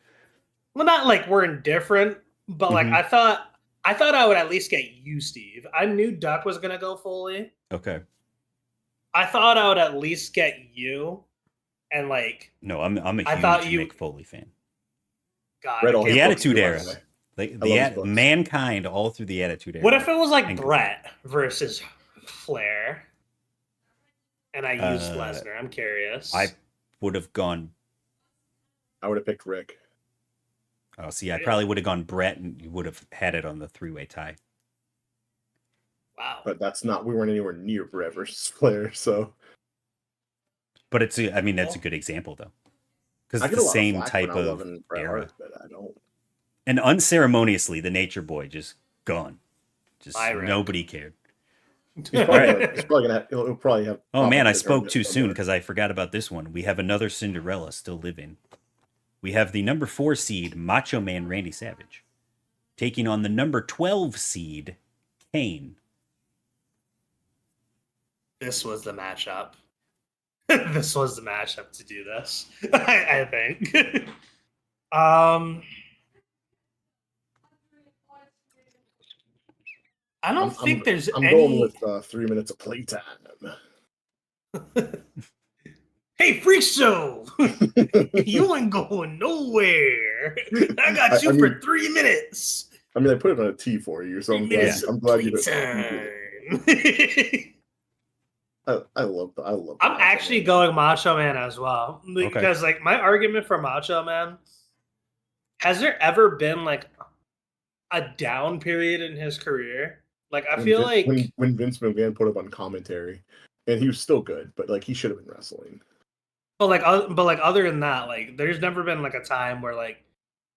Well, not like we're indifferent, but like I thought I would at least get you, Steve. I knew Duck was going to go Foley. Okay. I thought I would at least get you, and like no, I'm a huge Mick Foley fan. God, the Attitude Era. Like the Mankind all through the Attitude Era. What if it was like Bret versus Flair, and I used Lesnar? I'm curious. I would have gone. I would have picked Rick. Oh, see, I probably would have gone Bret, and you would have had it on the 3-way tie. Wow, but that's not. We weren't anywhere near Bret versus Flair, so. But that's a good example though, because it's the same type of era. Hart, but I don't. And unceremoniously, the Nature Boy just gone. Just nobody cared. He's probably gonna. He'll probably have. Oh man, I spoke too soon because I forgot about this one. We have another Cinderella still living. We have the number 4 seed Macho Man Randy Savage taking on the number 12 seed Kane. This was the matchup. This was the matchup to do this. I think. I don't think there's I'm any... going with 3 minutes of playtime. Hey, Freak Show! You ain't going nowhere. I got you for 3 minutes. I mean, I put it on a T for you, so I'm glad you did. I love. I'm actually going Macho Man as well because, like, my argument for Macho Man. Has there ever been like a down period in his career? Like, I feel like when Vince McMahon put him on commentary, and he was still good, but like he should have been wrestling. But other than that, like, there's never been like a time where like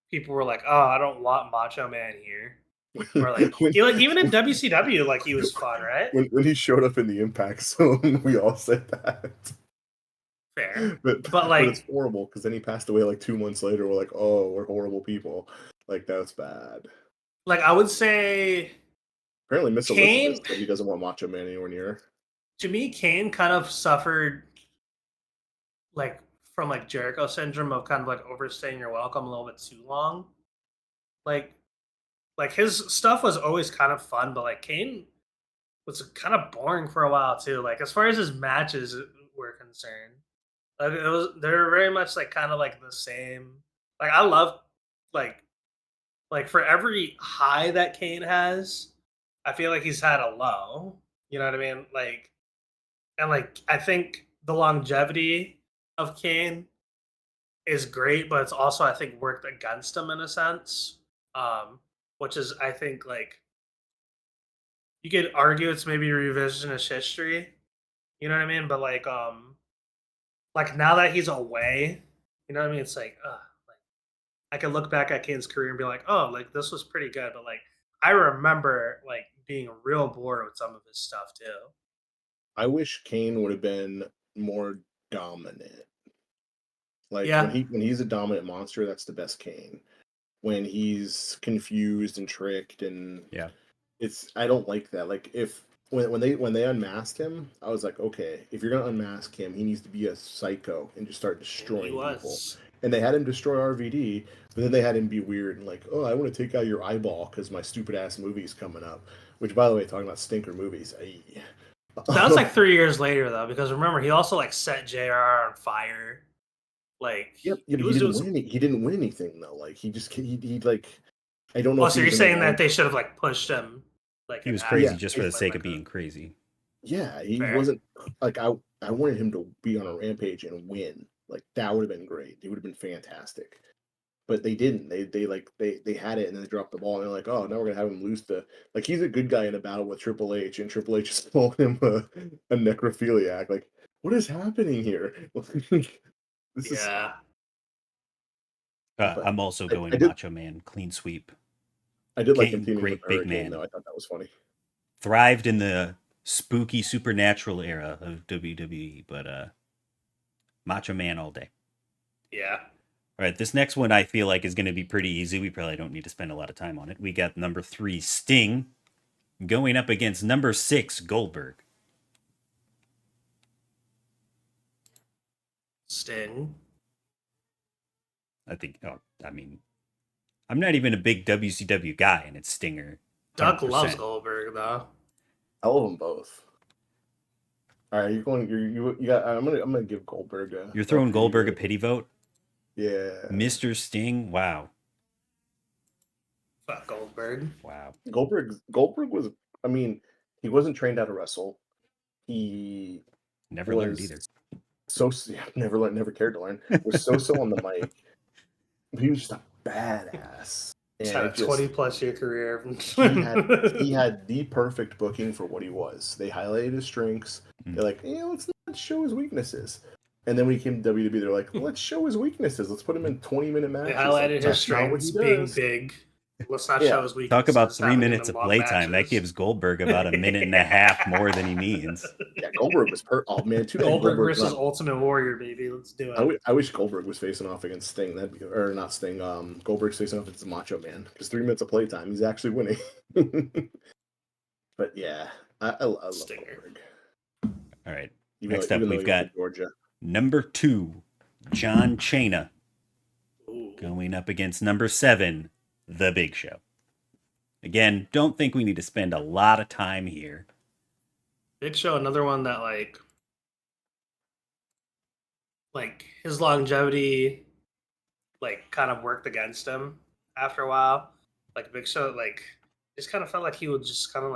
people were like, "Oh, I don't want Macho Man here," or like, even in WCW, like he was fun, right? When he showed up in the Impact Zone, we all said that. Fair, but it's horrible because then he passed away like 2 months later. We're like, "Oh, we're horrible people." Like that's bad. Like I would say, apparently Miss Elizabeth said he doesn't want Macho Man anywhere near. To me, Kane kind of suffered like from like Jericho syndrome of kind of like overstaying your welcome a little bit too long. Like his stuff was always kind of fun, but like Kane was kind of boring for a while too. Like as far as his matches were concerned, like they're very much like kind of like the same. Like I love like for every high that Kane has, I feel like he's had a low. You know what I mean? Like, and like I think the longevity of Kane is great, but it's also I think worked against him in a sense. Which is I think like you could argue it's maybe revisionist history. You know what I mean? But like now that he's away, you know what I mean? It's like I could look back at Kane's career and be like, oh, like this was pretty good, but like I remember like being real bored with some of his stuff too. I wish Kane would have been more dominant. Like when he's a dominant monster, that's the best Kane. When he's confused and tricked and I don't like that. Like when they unmasked him, I was like, okay, if you're gonna unmask him, he needs to be a psycho and just start destroying people. And they had him destroy RVD, but then they had him be weird and like, oh, I want to take out your eyeball because my stupid ass movie's coming up. Which, by the way, talking about stinker movies, that was like 3 years later though, because remember he also like set JR on fire. Like yeah, but he didn't win any. He didn't win anything though. Like he like I don't know. Oh, so you're saying that they should have like pushed him? Like he was crazy just for the sake of being crazy. Yeah, he wasn't like I wanted him to be on a rampage and win. Like that would have been great. It would have been fantastic. But they didn't. They had it and then they dropped the ball and they're like, oh, now we're gonna have him lose to like he's a good guy in a battle with Triple H and Triple H is calling him a necrophiliac. Like, what is happening here? This is I'm also going Macho Man clean sweep. I did like him teaming great with big Hurricane, man. though. I thought that was funny. Thrived in the spooky supernatural era of WWE, but Macho Man all day. Yeah. All right, this next one I feel like is going to be pretty easy. We probably don't need to spend a lot of time on it. We got number 3, Sting, going up against number 6, Goldberg. Sting. I think, I'm not even a big WCW guy, and it's Stinger. 100%. Duck loves Goldberg, though. I love them both. All right, you're going. You got. I'm gonna give Goldberg a. You're throwing Goldberg a pity vote. Yeah. Mr. Sting. Wow. Fuck Goldberg. Wow. Goldberg was. I mean, he wasn't trained how to wrestle. He never learned either. Never cared to learn. Was so on the mic. He was just a badass. And had a 20+ year career. he had the perfect booking for what he was. They highlighted his strengths. They're like, let's not show his weaknesses. And then when he came to WWE, they're like, let's show his weaknesses. Let's put him in 20-minute matches. They highlighted his strengths, being big. Let's not show his weaknesses. Talk about 3 minutes of playtime. That gives Goldberg about a minute and a half more than he needs. Yeah, Goldberg was oh man, Goldberg versus Ultimate Warrior, baby. Let's do it. I wish Goldberg was facing off against Sting. Or not Sting. Goldberg's facing off against Macho Man. Because 3 minutes of playtime, he's actually winning. But yeah, I love Goldberg. All right. Next up, we've got Georgia. Number 2, John Cena, going up against number 7, The Big Show. Again, don't think we need to spend a lot of time here. Big Show, another one that like his longevity, kind of worked against him after a while. Like Big Show, just kind of felt like he would just kind of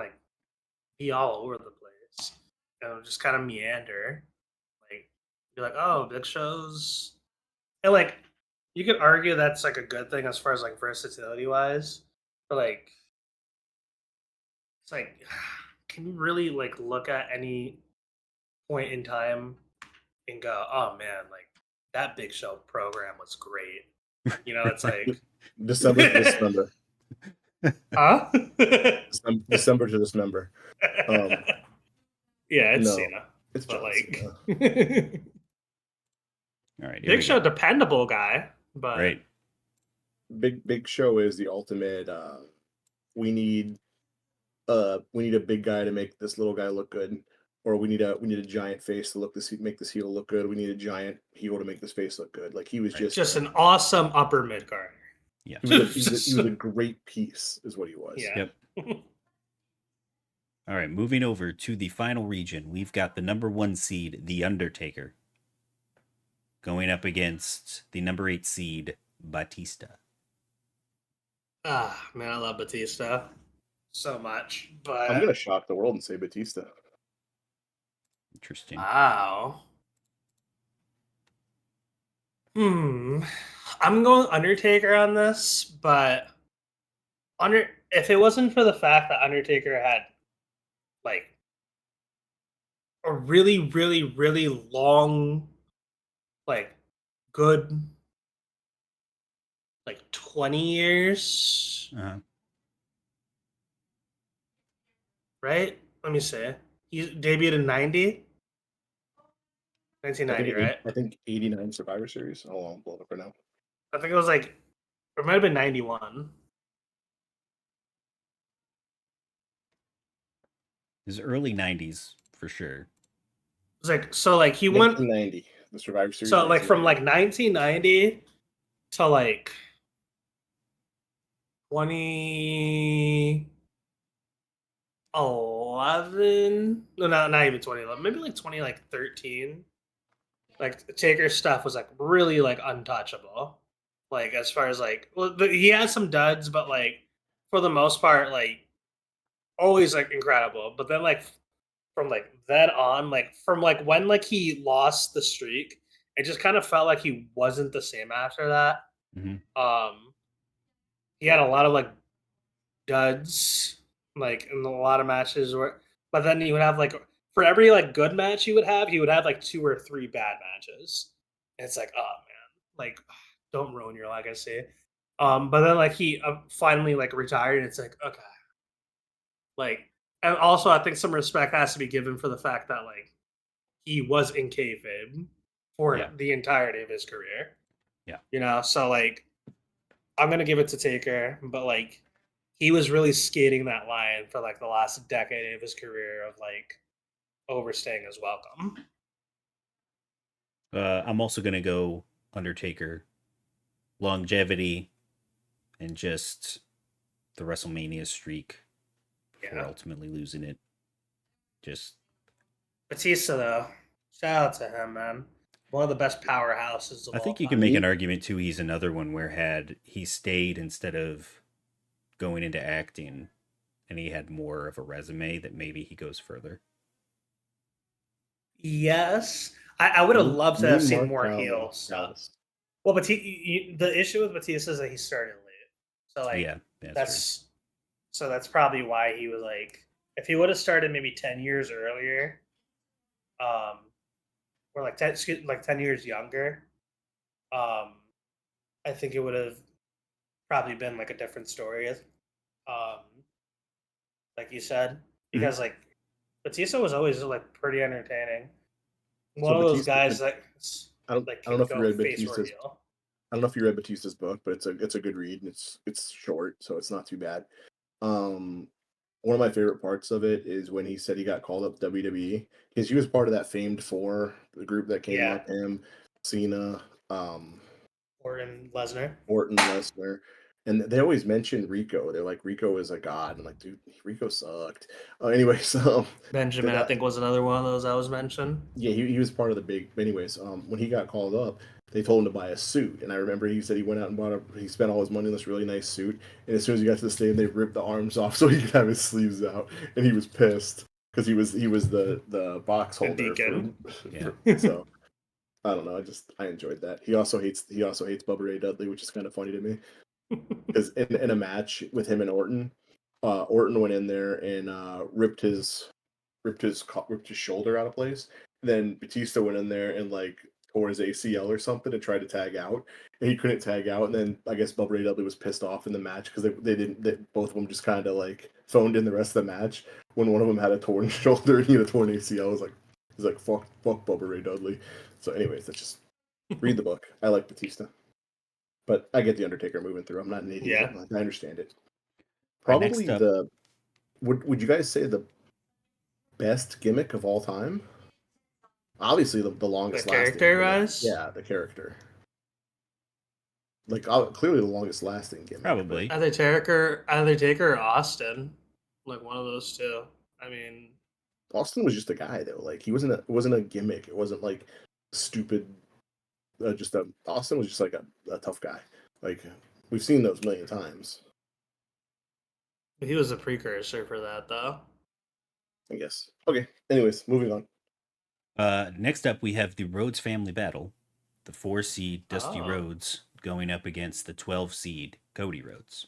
be all over the place, just kind of meander. You're like, oh, Big Show's, and you could argue that's a good thing as far as versatility wise, but it's can you really look at any point in time and go, oh man, that Big Show program was great. It's December to December. Huh? December to December. Yeah, it's Cena. It's but Cena. All right, Big Show, dependable guy, but right. Big Show is the ultimate. We need a big guy to make this little guy look good, or we need a giant face to make this heel look good. We need a giant heel to make this face look good. He was just an awesome upper mid card. Yeah, he was a great piece, is what he was. Yeah. Yep. All right, moving over to the final region, we've got the number 1 seed, The Undertaker, going up against the number 8 seed, Batista. Ah, man, I love Batista so much. But I'm gonna shock the world and say Batista. Interesting. Wow. I'm going Undertaker on this, but if it wasn't for the fact that Undertaker had a really, really, really long, good 20 years. Uh-huh. Right? Let me see. He debuted in 1990, right? I think 89 Survivor Series. Hold on, I'll blow it up right now. I think it was or it might have been 91. His early 90s, for sure. It was he went 1990, the Survivor Series. So from 1990 to 20 2011. No, not even 2011. Maybe like 2013. Like Taker's stuff was like really like untouchable. Like as far as like, well, he had some duds, but like for the most part, like always like incredible. But then like from like then on, like from like when like he lost the streak, it just kind of felt like he wasn't the same after that. Mm-hmm. He had a lot of like duds, like in a lot of matches where, but then he would have like for every like good match he would have like 2 or 3 bad matches. And it's like, oh man, like don't ruin your legacy. But then like he finally like retired, and it's like, okay, like, and also I think some respect has to be given for the fact that like he was in kayfabe for the entirety of his career. Yeah, you know, so like I'm gonna give it to Taker, but like he was really skating that line for like the last decade of his career of like overstaying his welcome. I'm also gonna go Undertaker. Longevity and just the WrestleMania streak before ultimately losing it. Just Batista though, shout out to him, man. One of the best powerhouses of I all think you time. can make an argument too. He's another one where had he stayed instead of going into acting, and he had more of a resume, that maybe he goes further. Yes, I would have loved to have seen more heel stuff. Well, but the issue with Batista is that he started late, so like that's probably why he was like, if he would have started maybe 10 years earlier, or like 10 years younger, I think it would have probably been like a different story. Um, like you said, because like Batista was always like pretty entertaining. One of those guys that I don't know if you read Batista's. I don't know if you read Batista's book, but it's a good read, and it's short, so it's not too bad. One of my favorite parts of it is when he said he got called up to WWE, because he was part of that famed four, the group that came up, him, Cena, Orton, Lesnar, and they always mention Rico. They're like, Rico is a god, and like, dude, Rico sucked. Anyways, Benjamin, I think, was another one of those that was mentioned. Yeah, he was part of the big. Anyways, when he got called up, they told him to buy a suit, and I remember he said he went out and he spent all his money on this really nice suit, and as soon as he got to the stadium, they ripped the arms off so he could have his sleeves out, and he was pissed because he was the box holder. So I don't know. I enjoyed that. He also hates Bubba Ray Dudley, which is kind of funny to me. Because in a match with him and Orton, Orton went in there and ripped his shoulder out of place. Then Batista went in there and like tore his ACL or something and tried to tag out, and he couldn't tag out. And then I guess Bubba Ray Dudley was pissed off in the match because both of them just kind of like phoned in the rest of the match when one of them had a torn shoulder and he had a torn ACL. He's like fuck Bubba Ray Dudley. So anyways, that's just read the book. I like Batista. But I get the Undertaker moving through. I'm not an idiot. I understand it. Probably would you guys say the best gimmick of all time? Obviously, the longest lasting. Character-wise? Yeah, the character. Like clearly the longest lasting gimmick. Probably. Either Taker or Austin. Like one of those two. I mean, Austin was just a guy though. Like it wasn't a gimmick. It wasn't like stupid. Austin was just like a tough guy. Like we've seen those a million times. He was a precursor for that, though. I guess. Okay. Anyways, moving on. Next up, we have the Rhodes family battle. The 4 seed Dusty Rhodes going up against the 12 seed Cody Rhodes.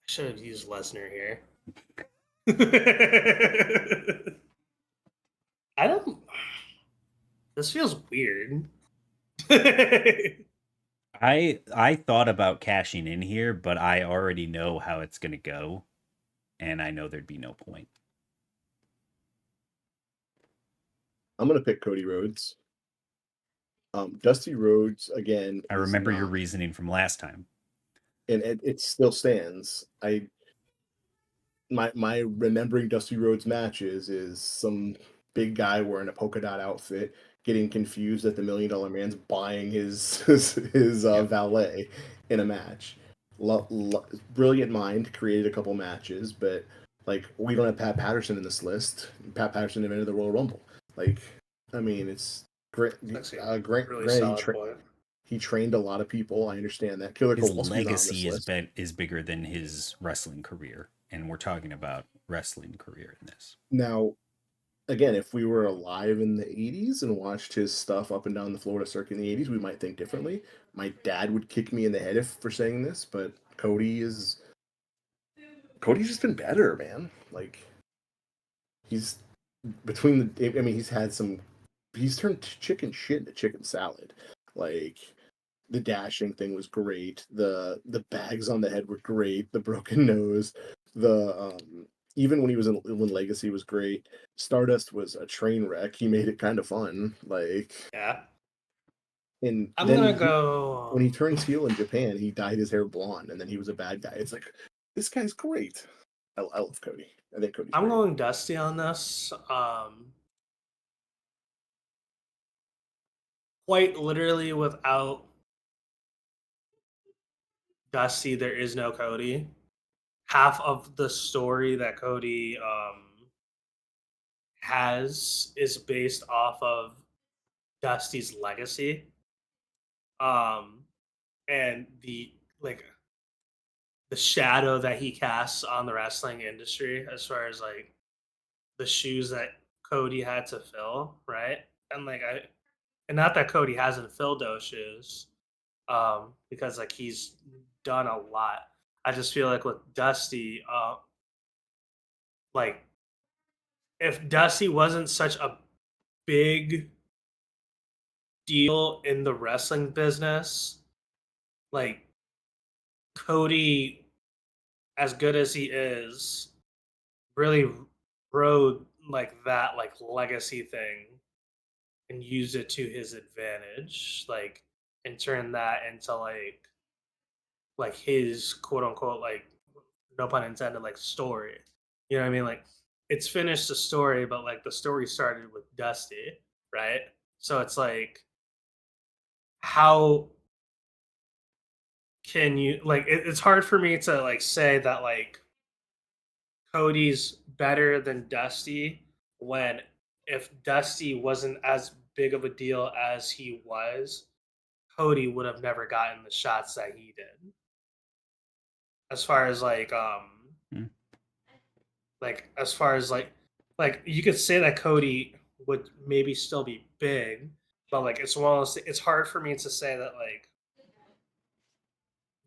I should have used Lesnar here. I don't. This feels weird. I thought about cashing in here, but I already know how it's going to go, and I know there'd be no point. I'm going to pick Cody Rhodes. Dusty Rhodes, again. I remember your reasoning from last time. And it still stands. My remembering Dusty Rhodes matches is some big guy wearing a polka dot outfit getting confused that the $1 Million Man's buying his valet in a match. brilliant mind, created a couple matches, but like we don't have Pat Patterson in this list. Pat Patterson invented the Royal Rumble. Like, I mean, it's great. Really Granted, solid point. he trained a lot of people. I understand that. Killer His Kowalski's not on this legacy list. is bigger than his wrestling career, and we're talking about wrestling career in this. Now, again, if we were alive in the 80s and watched his stuff up and down the Florida circuit in the 80s, we might think differently. My dad would kick me in the head for saying this, but Cody's just been better, man. Like, he's between the, I mean, he's turned chicken shit into chicken salad. Like, the dashing thing was great. The bags on the head were great. The broken nose, the even when he was when Legacy was great. Stardust was a train wreck. He made it kind of fun. Like, yeah. And I'm then gonna go when he turns heel in Japan, he dyed his hair blonde, and then he was a bad guy. It's like, this guy's great. I love Cody. I think Cody's I'm great. going Dusty on this. Quite literally, without Dusty, there is no Cody. Half of the story that Cody has is based off of Dusty's legacy. And like the shadow that he casts on the wrestling industry as far as like the shoes that Cody had to fill, right? And and not that Cody hasn't filled those shoes, because like he's done a lot. I just feel like with Dusty, like if Dusty wasn't such a big deal in the wrestling business, like Cody, as good as he is, really rode like that like legacy thing and used it to his advantage, like and turned that into like his quote unquote like no pun intended like story. You know what I mean? Like it's finished the story, but like the story started with Dusty, right? So it's like how can you like it's hard for me to like say that like Cody's better than Dusty when if Dusty wasn't as big of a deal as he was, Cody would have never gotten the shots that he did. As far as Hmm. like as far as like you could say that Cody would maybe still be big, but like it's one of those, it's hard for me to say that like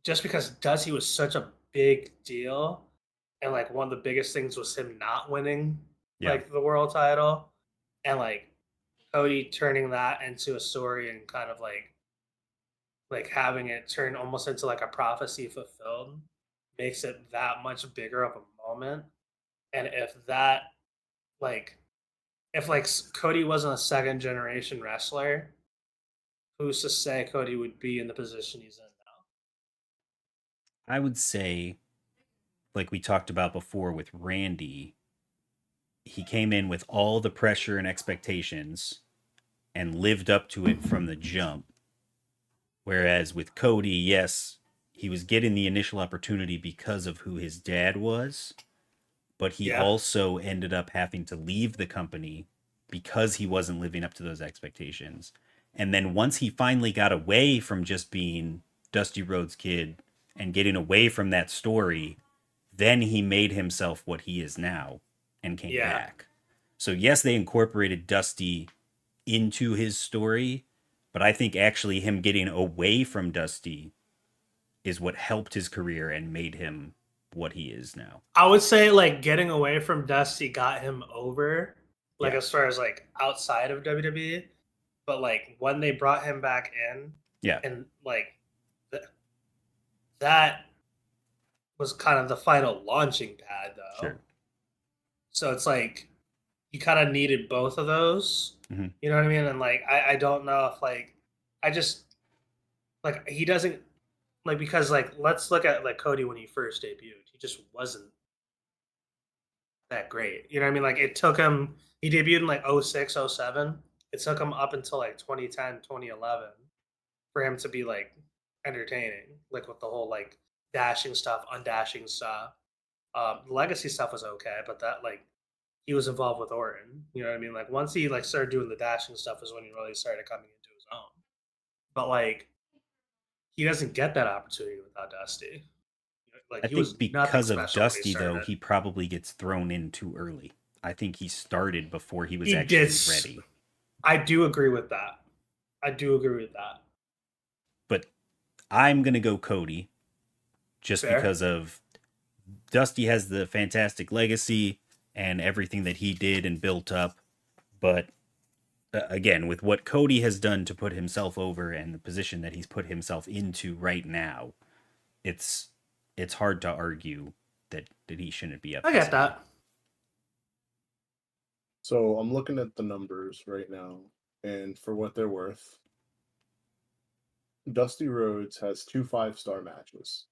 just because Dusty was such a big deal and like one of the biggest things was him not winning Yeah. like the world title and like Cody turning that into a story and kind of like having it turn almost into like a prophecy fulfilled makes it that much bigger of a moment. And if that like if like Cody wasn't a second generation wrestler, who's to say Cody would be in the position he's in now? I would say, like we talked about before with Randy, he came in with all the pressure and expectations and lived up to it from the jump. Whereas with Cody, yes, he was getting the initial opportunity because of who his dad was, but he Yeah. also ended up having to leave the company because he wasn't living up to those expectations. And then once he finally got away from just being Dusty Rhodes' kid and getting away from that story, then he made himself what he is now and came Yeah. back. So yes, they incorporated Dusty into his story, but I think actually him getting away from Dusty is what helped his career and made him what he is now. I would say like getting away from Dusty got him over, like Yeah. as far as like outside of WWE. But like when they brought him back in, Yeah. and like that was kind of the final launching pad, though. Sure. So it's like you kind of needed both of those. Mm-hmm. You know what I mean? And like I don't know if like I just like he doesn't like because like let's look at like Cody when he first debuted. He just wasn't that great. You know what I mean? Like it took him he debuted in like 06, 07. It took him up until like 2010, 2011 for him to be like entertaining, like with the whole like dashing stuff, undashing stuff. The legacy stuff was okay, but that like he was involved with Orton. You know what I mean? Like once he like started doing the dashing stuff is when he really started coming into his own. But like he doesn't get that opportunity without Dusty. Like I he was think nothing because of special when he Dusty, though, started. he probably gets thrown in too early. I think he started before he was He actually did. ready. I do agree with that. I do agree with that. But I'm going to go Cody just Fair. because of Dusty has the fantastic legacy and everything that he did and built up. But again, with what Cody has done to put himself over and the position that he's put himself into right now, it's hard to argue that he shouldn't be up. I get that. So I'm looking at the numbers right now, and for what they're worth, Dusty Rhodes has 2 5-star matches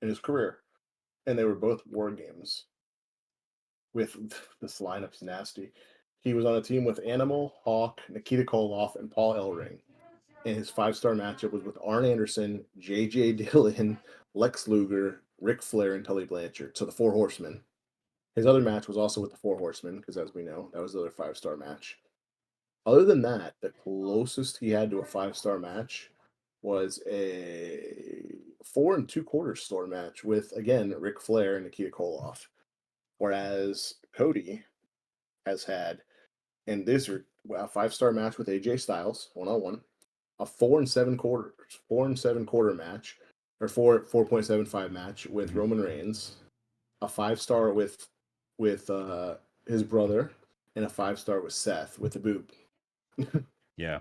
in his career, and they were both war games. With this lineup's nasty. He was on a team with Animal, Hawk, Nikita Koloff, and Paul Ellering. And his 5-star matchup was with Arn Anderson, J.J. Dillon, Lex Luger, Ric Flair, and Tully Blanchard. So the Four Horsemen. His other match was also with the Four Horsemen, because as we know, that was the other 5-star match. Other than that, the closest he had to a 5-star match was a 4 2/4 star match with, again, Ric Flair and Nikita Koloff. Whereas Cody has had, and these are a 5-star match with AJ Styles 1-on-1, a 4 7/4 match, or 4.75 match with Roman Reigns, a 5-star with his brother, and a 5-star with Seth with the boob. Yeah.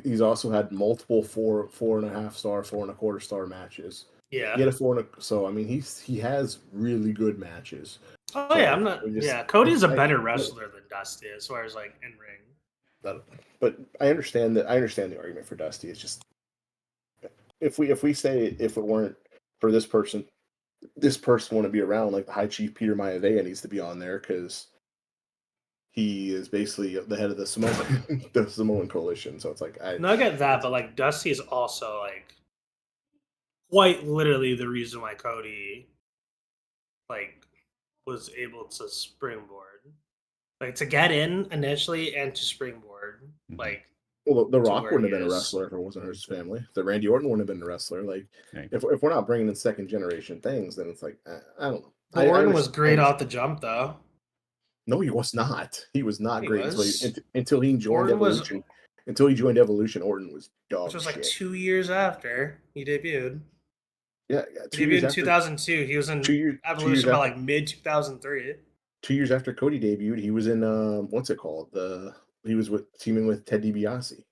He's also had multiple 4.5-star, 4.25-star matches. Yeah. He had a 4 so I mean he has really good matches. Oh So yeah, I'm not. Yeah, Cody's a better wrestler than Dusty as far as like in ring. But I understand that. I understand the argument for Dusty. It's just if we say if it weren't for this person want to be around, like the High Chief Peter Maivia needs to be on there because he is basically the head of the Samoan coalition. So it's like I get that, but like Dusty is also like quite literally the reason why Cody like was able to springboard, like to get in initially and to springboard, like. Well, The Rock wouldn't have been a wrestler if it wasn't his family. The Randy Orton wouldn't have been a wrestler. Like, right. if we're not bringing in second generation things, then it's like I don't know. But Orton was great off the jump, though. No, he was not. He was not great until he joined Orton Evolution. Until he joined Evolution, Orton was dog which was shit. like 2 years after he debuted. Yeah, he debuted in 2002. He was in Evolution by like mid 2003. 2 years after Cody debuted, he was in what's it called? He was teaming with Ted DiBiase.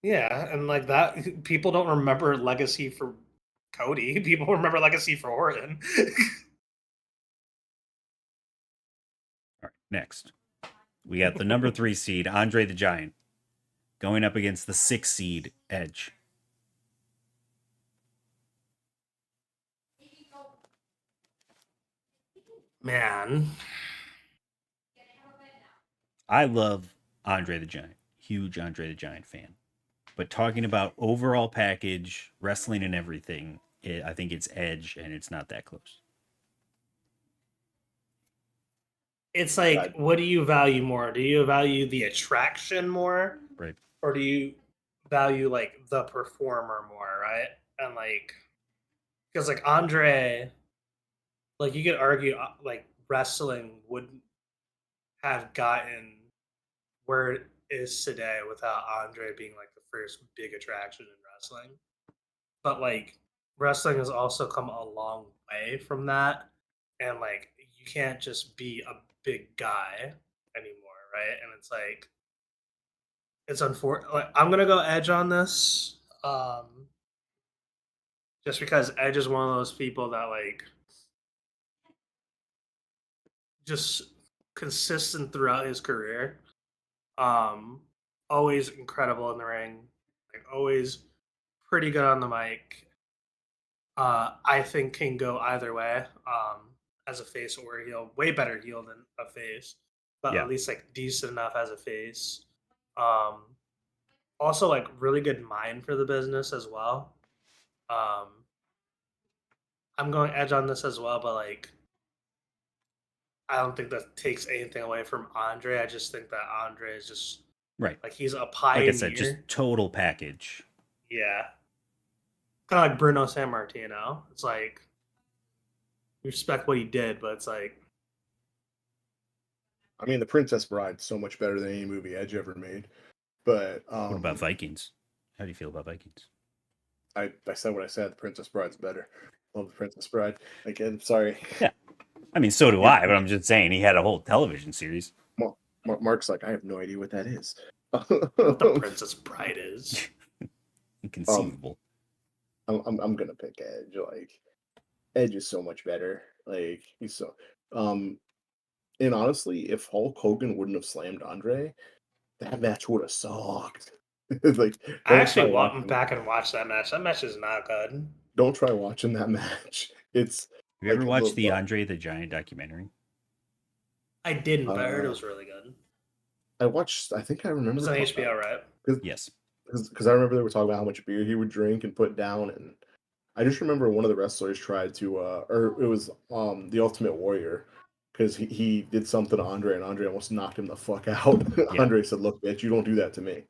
Yeah, and like that, people don't remember legacy for Cody. People remember legacy for Orton. All right, next we got the number 3 seed Andre the Giant going up against the 6 seed Edge. Man, I love Andre the Giant. Huge Andre the Giant fan. But talking about overall package, wrestling and everything, I think it's Edge, and it's not that close. It's like, what do you value more? Do you value the attraction more? Right. Or do you value like the performer more, right? And like, because like Andre, like you could argue like wrestling wouldn't have gotten where it is today without Andre being like the first big attraction in wrestling. But like wrestling has also come a long way from that. And like you can't just be a big guy anymore, right? And it's like it's unfortunate. Like, I'm gonna go Edge on this, just because Edge is one of those people that like just consistent throughout his career. Always incredible in the ring, like always pretty good on the mic. I think can go either way. As a face or a heel, way better heel than a face, but at least like decent enough as a face. Also like really good mind for the business as well. I'm going Edge on this as well, but like, I don't think that takes anything away from Andre. I just think that Andre is just Right. like he's a Like pioneer. I said, just total package. Yeah. Kind of like Bruno Sammartino. It's like we respect what he did, but it's like I mean, The Princess Bride's so much better than any movie Edge ever made. But What about Vikings? How do you feel about Vikings? I said what I said. The Princess Bride's better. Love The Princess Bride. Again, sorry. Yeah. I mean, so do I, but I'm just saying he had a whole television series. Mark's like, I have no idea what that is. what the Princess Bride is. Inconceivable. I'm gonna pick Edge. Like, Edge is so much better. Like, he's so and honestly, if Hulk Hogan wouldn't have slammed Andre, that match would have sucked. Like, I actually went back and watched that match. That match is not good. Don't try watching that match. It's Have you ever watched the Andre the Giant documentary? I didn't, but I heard it was really good. I watched. I think I remember. It's on HBO, right? Yes. Because I remember they were talking about how much beer he would drink and put down, and I just remember one of the wrestlers tried to, or it was the Ultimate Warrior, because he did something to Andre, and Andre almost knocked him the fuck out. Yeah. Andre said, "Look, bitch, you don't do that to me."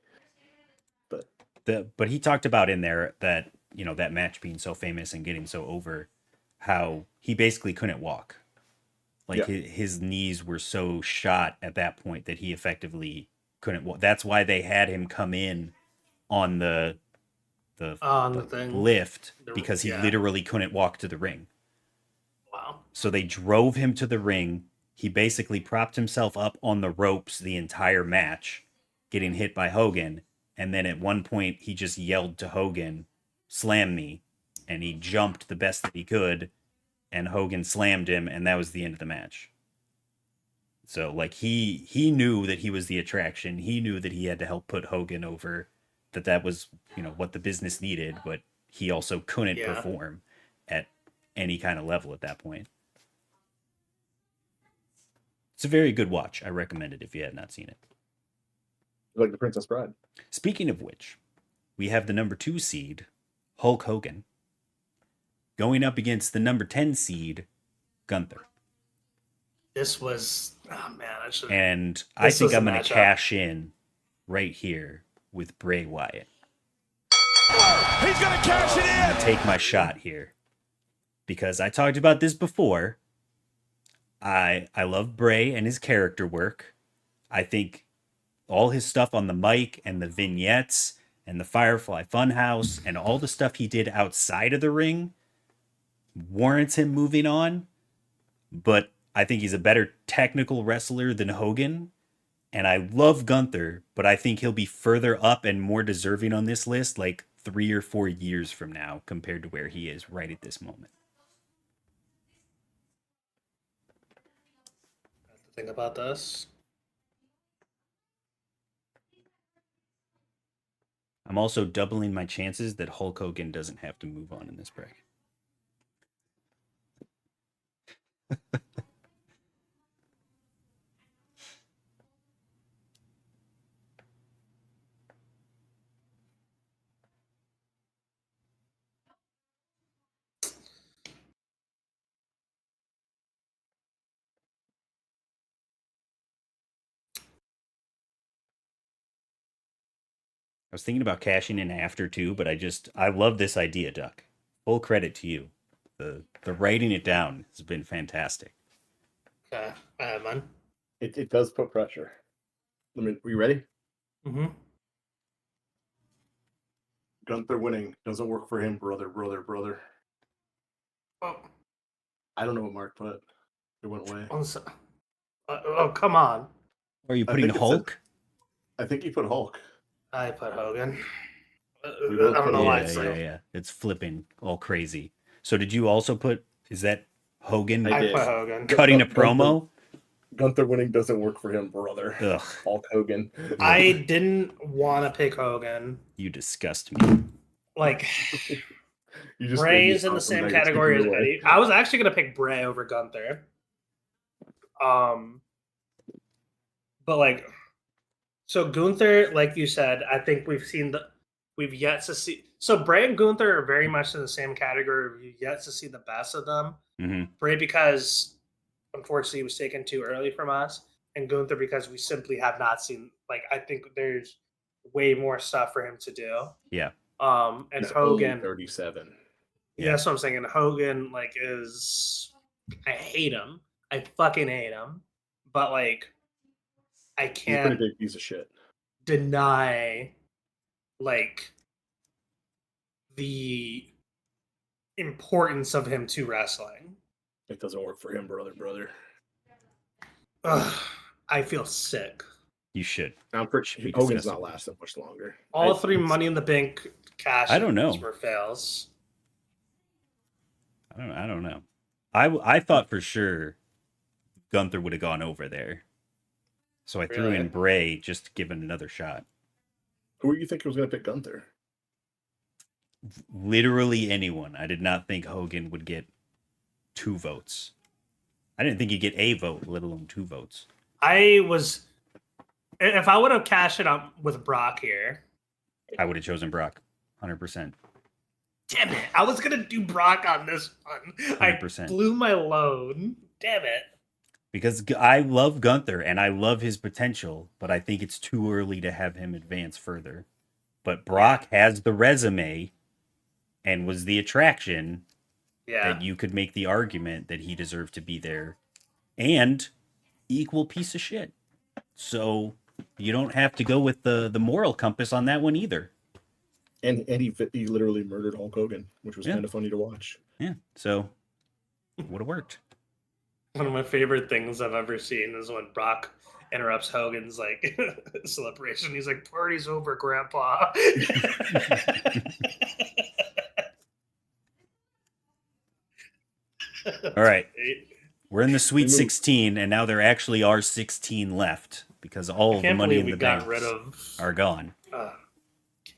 But he talked about in there that, you know, that match being so famous and getting so over, how he basically couldn't walk. Like his knees were so shot at that point that he effectively couldn't walk. That's why they had him come in on the lift, because he literally couldn't walk to the ring. Wow. So they drove him to the ring. He basically propped himself up on the ropes the entire match, getting hit by Hogan. And then at one point, he just yelled to Hogan, "Slam me." And he jumped the best that he could. And Hogan slammed him. And that was the end of the match. So, like, he knew that he was the attraction. He knew that he had to help put Hogan over. That was, you know, what the business needed. But he also couldn't perform at any kind of level at that point. It's a very good watch. I recommend it if you have not seen it. Like The Princess Bride. Speaking of which, we have the number 2 seed, Hulk Hogan, going up against the number 10 seed, Gunther. This was, oh man, I think I'm going to cash in right here with Bray Wyatt. He's going to cash it in! Take my shot here. Because I talked about this before. I love Bray and his character work. I think all his stuff on the mic and the vignettes and the Firefly Funhouse and all the stuff he did outside of the ring warrants him moving on. But I think he's a better technical wrestler than Hogan. And I love Gunther, but I think he'll be further up and more deserving on this list like 3 or 4 years from now compared to where he is right at this moment. I have to think about this. I'm also doubling my chances that Hulk Hogan doesn't have to move on in this bracket. I was thinking about cashing in after too, but I love this idea, Duck. Full credit to you. The writing it down has been fantastic. Okay, man. It does put pressure. Are you ready? Mm-hmm. Gunther winning doesn't work for him, brother. Oh. I don't know what Mark put. It went away. Oh, come on. Are you putting Hulk? I think you put Hulk. I put Hogan. I don't know why it's yeah. It's flipping all crazy. So did you also put, is that Hogan? I put Hogan. Cutting a promo? Gunther winning doesn't work for him, brother. Ugh. Hulk Hogan. I didn't want to pick Hogan. You disgust me. Like, Bray's in the same category as Eddie. I was actually going to pick Bray over Gunther. But so Gunther, like you said, I think we've yet to see. So Bray and Gunther are very much in the same category. You've yet to see the best of them. Mm-hmm. Bray because unfortunately he was taken too early from us, and Gunther because we simply have not seen. Like I think there's way more stuff for him to do. Yeah. And He's Hogan, only 37. yeah, that's what I'm saying. And Hogan like is, I hate him. I fucking hate him. But like, I He's a pretty can't big piece of shit. deny like the importance of him to wrestling. It doesn't work for him, brother. Ugh, I feel sick. You should. I'm pretty sure Hogan's not lasting much longer. All three Money in the Bank cash I don't know. were fails. I don't know. I thought for sure Gunther would have gone over there. So I threw in Bray just to give it another shot. Who do you think was going to pick Gunther? Literally anyone. I did not think Hogan would get 2 votes. I didn't think he'd get a vote, let alone 2 votes. If I would have cashed it up with Brock here, I would have chosen Brock, 100%. Damn it! I was gonna do Brock on this one. 100%. I blew my load. Damn it! Because I love Gunther and I love his potential, but I think it's too early to have him advance further. But Brock has the resume and was the attraction that you could make the argument that he deserved to be there, and equal piece of shit. So you don't have to go with the moral compass on that one either. And he literally murdered Hulk Hogan, which was kind of funny to watch. Yeah, so would have worked. One of my favorite things I've ever seen is when Brock interrupts Hogan's like celebration. He's like, "Party's over, Grandpa." All right. We're in the Sweet 16, and now there actually are 16 left because all of the money in the bank are gone.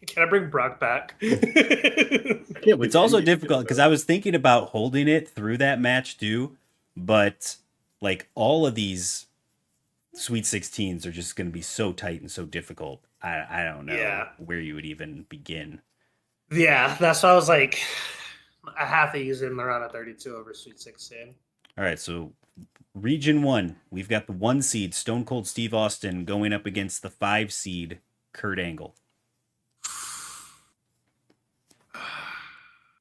Can I bring Brock back? It's also difficult because I was thinking about holding it through that match too, but like all of these Sweet 16s are just going to be so tight and so difficult. I don't know where you would even begin. Yeah, that's why I was like, I have to use it in the round of 32 over Sweet 16. All right, so Region 1, we've got the 1 seed Stone Cold Steve Austin going up against the 5 seed Kurt Angle.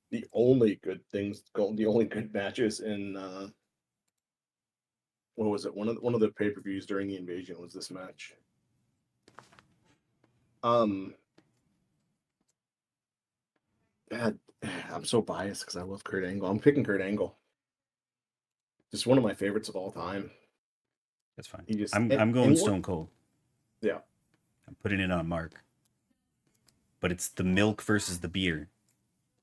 The only good matches in what was it? One of the pay-per-views during the invasion was this match. God, I'm so biased because I love Kurt Angle. I'm picking Kurt Angle. Just one of my favorites of all time. That's fine. I'm going Stone Cold. Yeah. I'm putting it on Mark. But it's the milk versus the beer.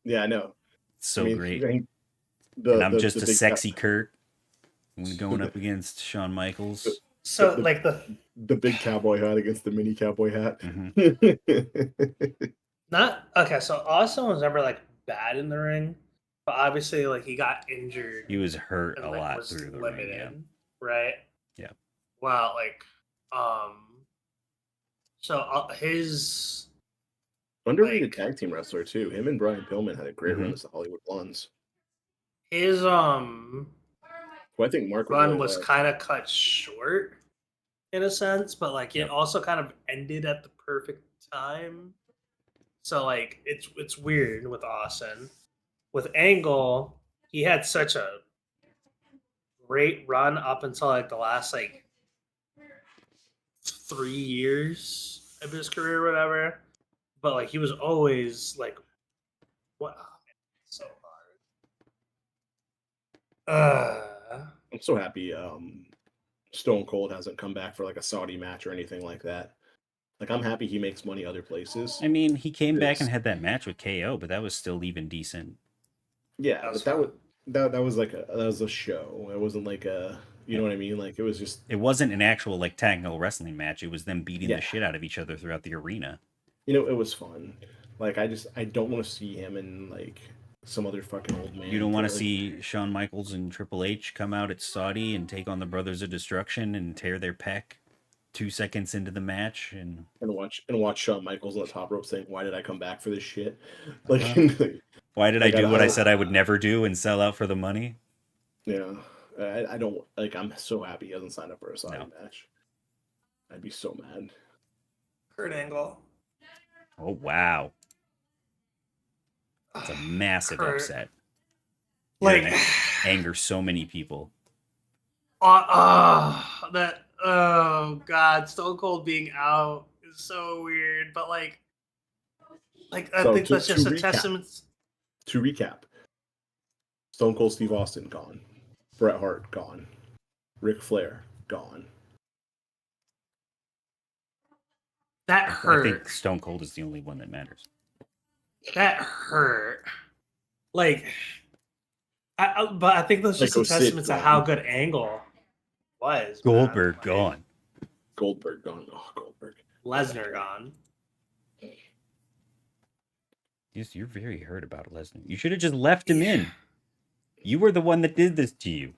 Yeah, I know. It's so great. And I'm just a sexy Kurt. I'm going up against Shawn Michaels. So like the big cowboy hat against the mini cowboy hat. Mm-hmm. Not okay. So Austin was never like bad in the ring, but obviously like he got injured. He was hurt and, a like, lot was through the limited, ring, right? Yeah. Well, like, so his underrated tag team wrestler too. Him and Brian Pillman had a great run as the Hollywood Blondes. His I think Mark run was kind of cut short in a sense, but like it also kind of ended at the perfect time. So like it's weird with Austin. With Angle, he had such a great run up until like the last like 3 years of his career, or whatever. But like he was always like, what? Oh, man, so hard. I'm so happy Stone Cold hasn't come back for like a Saudi match or anything like that. Like I'm happy he makes money other places. I mean, he came back and had that match with KO, but that was still even decent. Yeah, but that was a show. It wasn't like a, you know what I mean? Like it was just, it wasn't an actual like technical wrestling match. It was them beating the shit out of each other throughout the arena. You know, it was fun. Like I don't want to see him in like some other fucking old man. You don't want to see Shawn Michaels and Triple H come out at Saudi and take on the Brothers of Destruction and tear their pec? 2 seconds into the match and watch Shawn Michaels on the top rope saying, "Why did I come back for this shit?" Like, why did I do what I said I would never do and sell out for the money? Yeah, I don't like. I'm so happy he hasn't signed up for a Saudi match. I'd be so mad. Kurt Angle. Oh wow, it's a massive upset. You're Like, gonna anger so many people. Oh god, Stone Cold being out is so weird. But I think that's just a testament. To recap, Stone Cold Steve Austin gone, Bret Hart gone, Ric Flair gone. That hurt. I think Stone Cold is the only one that matters. That hurt. But I think that's just a testament to how good Angle was. Goldberg gone. Goldberg gone. Oh, Goldberg. Lesnar gone. You're very hurt about Lesnar. You should have just left him in. You were the one that did this to you.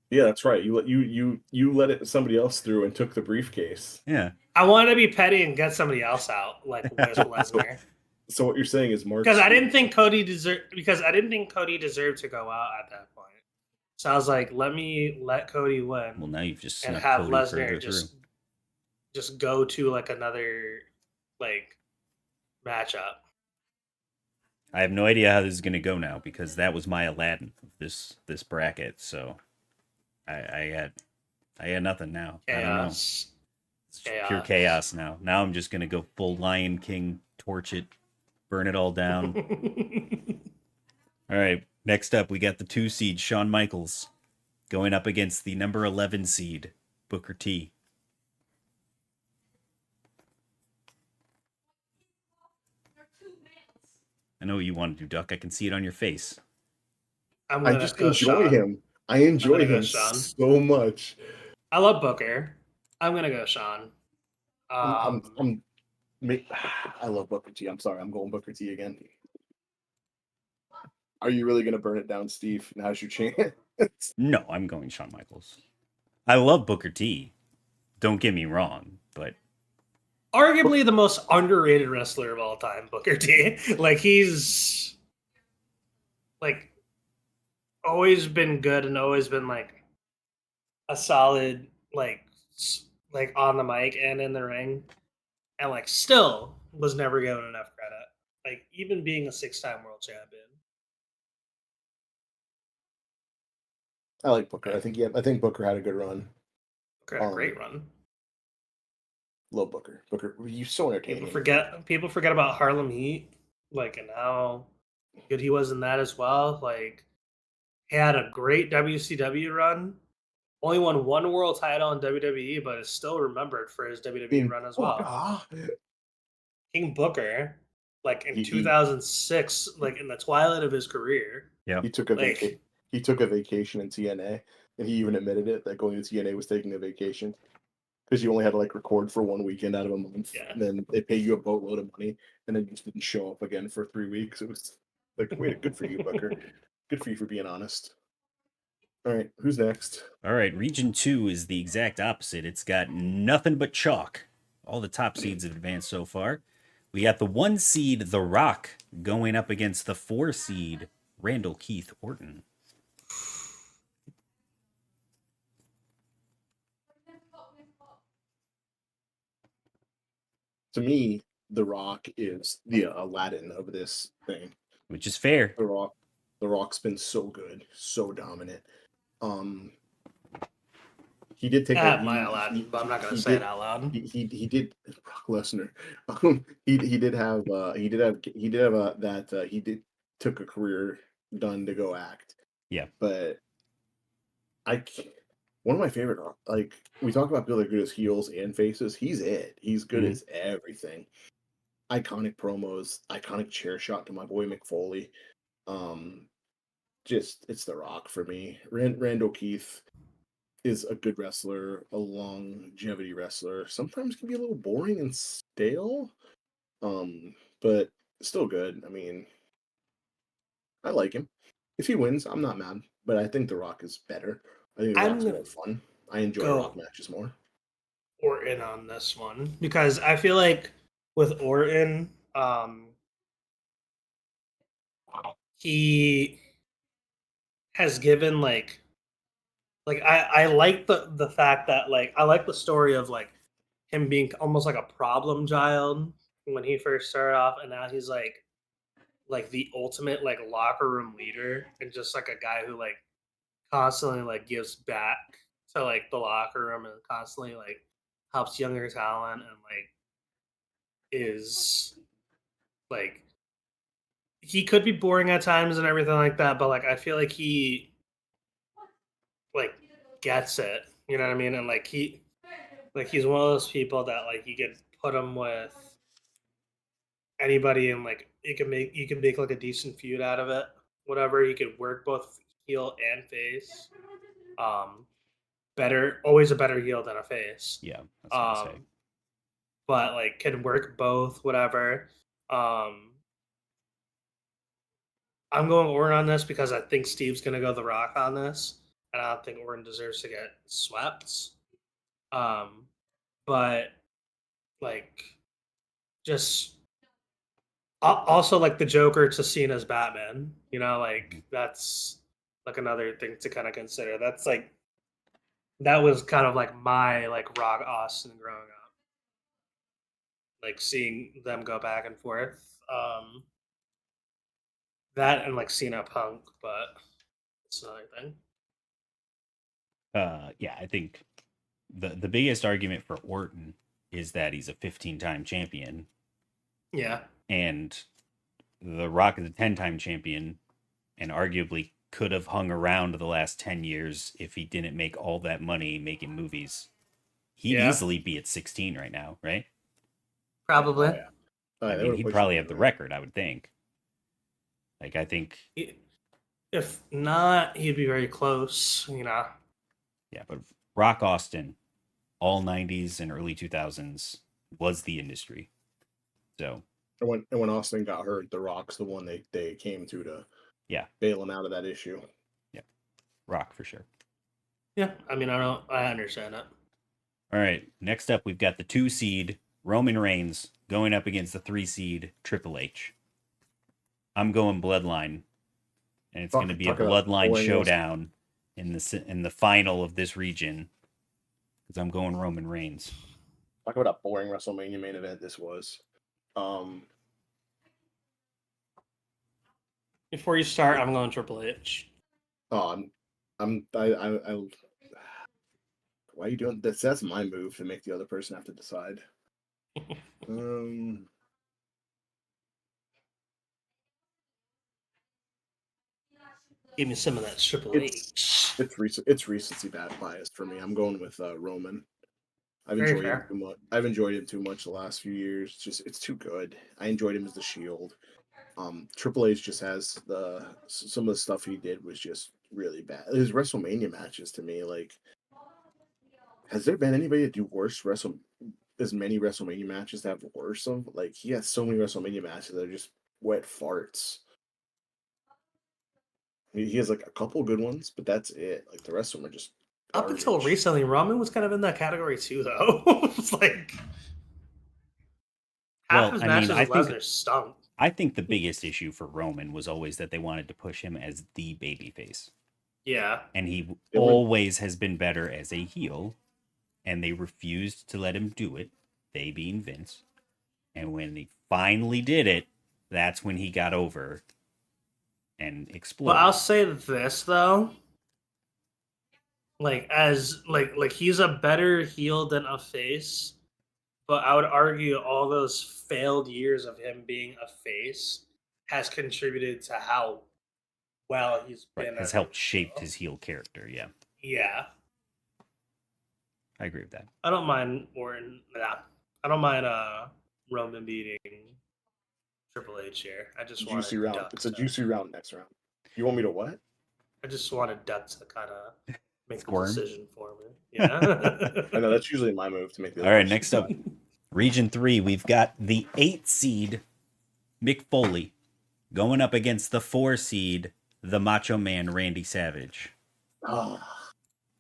Yeah, that's right. You let somebody else through and took the briefcase. Yeah. I wanted to be petty and get somebody else out, like with Lesnar. So what you're saying is Mark? Because I didn't think Cody deserved to go out at that point. So I was like, let Cody win. Well, now you've just and have Cody Lesnar just go to another matchup. I have no idea how this is going to go now because that was my Aladdin of this bracket. So I had nothing now. Chaos. I don't know. It's pure chaos now. Now I'm just going to go full Lion King, torch it, burn it all down. All right. Next up, we got the 2 seed Shawn Michaels going up against the number 11 seed Booker T. I know what you want to do, Duck. I can see it on your face. I just enjoy him. I enjoy him so much. I love Booker. I'm gonna go Shawn. I love Booker T. I'm sorry, I'm going Booker T again. Are you really gonna burn it down, Steve? And how's your chance? No, I'm going Shawn Michaels. I love Booker T. Don't get me wrong, but arguably the most underrated wrestler of all time, Booker T. He's always been good and always been a solid on the mic and in the ring, and still was never given enough credit. Even being a 6-time world champion. I like Booker. I think Booker had a good run. Booker had a great run. Love Booker. Booker, you're so entertaining. People forget about Harlem Heat, and how good he was in that as well. He had a great WCW run. Only won 1 world title in WWE, but is still remembered for his WWE run as well. King Booker, in 2006, in the twilight of his career. Yeah, he took a vacation in TNA, and he even admitted it that going to TNA was taking a vacation. Because you only had to record for 1 weekend out of a month, and then they pay you a boatload of money, and then you just didn't show up again for 3 weeks. It was good for you, Booker. Good for you for being honest. All right, who's next? All right, Region 2 is the exact opposite. It's got nothing but chalk. All the top seeds have advanced so far. We got the 1 seed, The Rock, going up against the 4 seed, Randall Keith Orton. To me, The Rock is the Aladdin of this thing. Which is fair. The Rock's been so good, so dominant. He did take my Aladdin, but I'm not going to say it out loud. He did Brock Lesnar. He took a career done to go act. Yeah, but one of my favorite, we talk about Billy Good as heels and faces. He's it. He's good as everything. Iconic promos, iconic chair shot to my boy McFoley. It's The Rock for me. Randall Keith is a good wrestler, a longevity wrestler. Sometimes can be a little boring and stale, but still good. I mean, I like him. If he wins, I'm not mad. But I think The Rock is better. I think The Rock's more fun. I enjoy Rock matches more. Orton on this one because I feel like with Orton, he has given like I like the fact that like I like the story of like him being almost like a problem child when he first started off, and now he's like the ultimate like locker room leader and just like a guy who like constantly like gives back to like the locker room and constantly like helps younger talent and like is like he could be boring at times and everything like that, but like I feel like he like gets it. You know what I mean? And like he's one of those people that like you could put him with anybody and like you can make like a decent feud out of it. Whatever, you could work both heel and face. Um better always a better heel than a face. Yeah, that's what I say. But like can work both, whatever. Um I'm going Orton on this because I think Steve's gonna go the Rock on this. And I don't think Orton deserves to get swept. Um but like just also like the Joker to Cena's Batman, you know, like that's like another thing to kind of consider. That's like that was kind of like my like Rock Austin growing up, like seeing them go back and forth. That and like Cena Punk, but it's another thing. Yeah, I think the biggest argument for Orton is that he's a 15-time champion. Yeah. And The Rock is a 10-time champion and arguably could have hung around the last 10 years if he didn't make all that money making movies. He'd easily be at 16 right now, right? Probably. Oh, yeah. I mean, he'd probably have the record, I would think. Like, I think... If not, he'd be very close, you know? Yeah, but Rock Austin, all 90s and early 2000s, was the industry. So... And when Austin got hurt, The Rock's the one they came to bail him out of that issue. Yeah, Rock for sure. Yeah, I mean, I understand it. All right, next up, we've got the 2 seed Roman Reigns going up against the 3 seed Triple H. I'm going Bloodline, and it's going to be a Bloodline showdown in the final of this region because I'm going Roman Reigns. Talk about a boring WrestleMania main event this was. Before you start, I'm going Triple H. Oh, I why are you doing this? That's my move to make the other person have to decide. Give me some of that Triple H. It's recency bias for me. I'm going with Roman. I've enjoyed him too much. I've enjoyed him too much the last few years. It's too good. I enjoyed him as the Shield. Triple H just has some of the stuff he did was just really bad. His WrestleMania matches to me, like, has there been anybody to do worse as many WrestleMania matches to have worse of? Like, he has so many WrestleMania matches that are just wet farts. He has like a couple good ones, but that's it. Like the rest of them are just garbage. Up until recently, Roman was kind of in that category too, though. It's like half his matches with Lesnar stunk. I think the biggest issue for Roman was always that they wanted to push him as the babyface. Yeah. And he always has been better as a heel, and they refused to let him do it, they being Vince. And when he finally did it, that's when he got over and exploded. But I'll say this though, like he's a better heel than a face. But I would argue all those failed years of him being a face has contributed to how well he's been. Has helped shape his heel character, yeah. Yeah. I agree with that. I don't mind Orton. Nah, I don't mind Roman beating Triple H here. I just want juicy round. It's a juicy round next round. You want me to what? I just wanted Duck to kind of make Squirm. the decision for me. Yeah. I know that's usually my move to make the. All right, next up, Region 3, we've got the 8 seed Mick Foley going up against the 4 seed the Macho Man Randy Savage. Oh,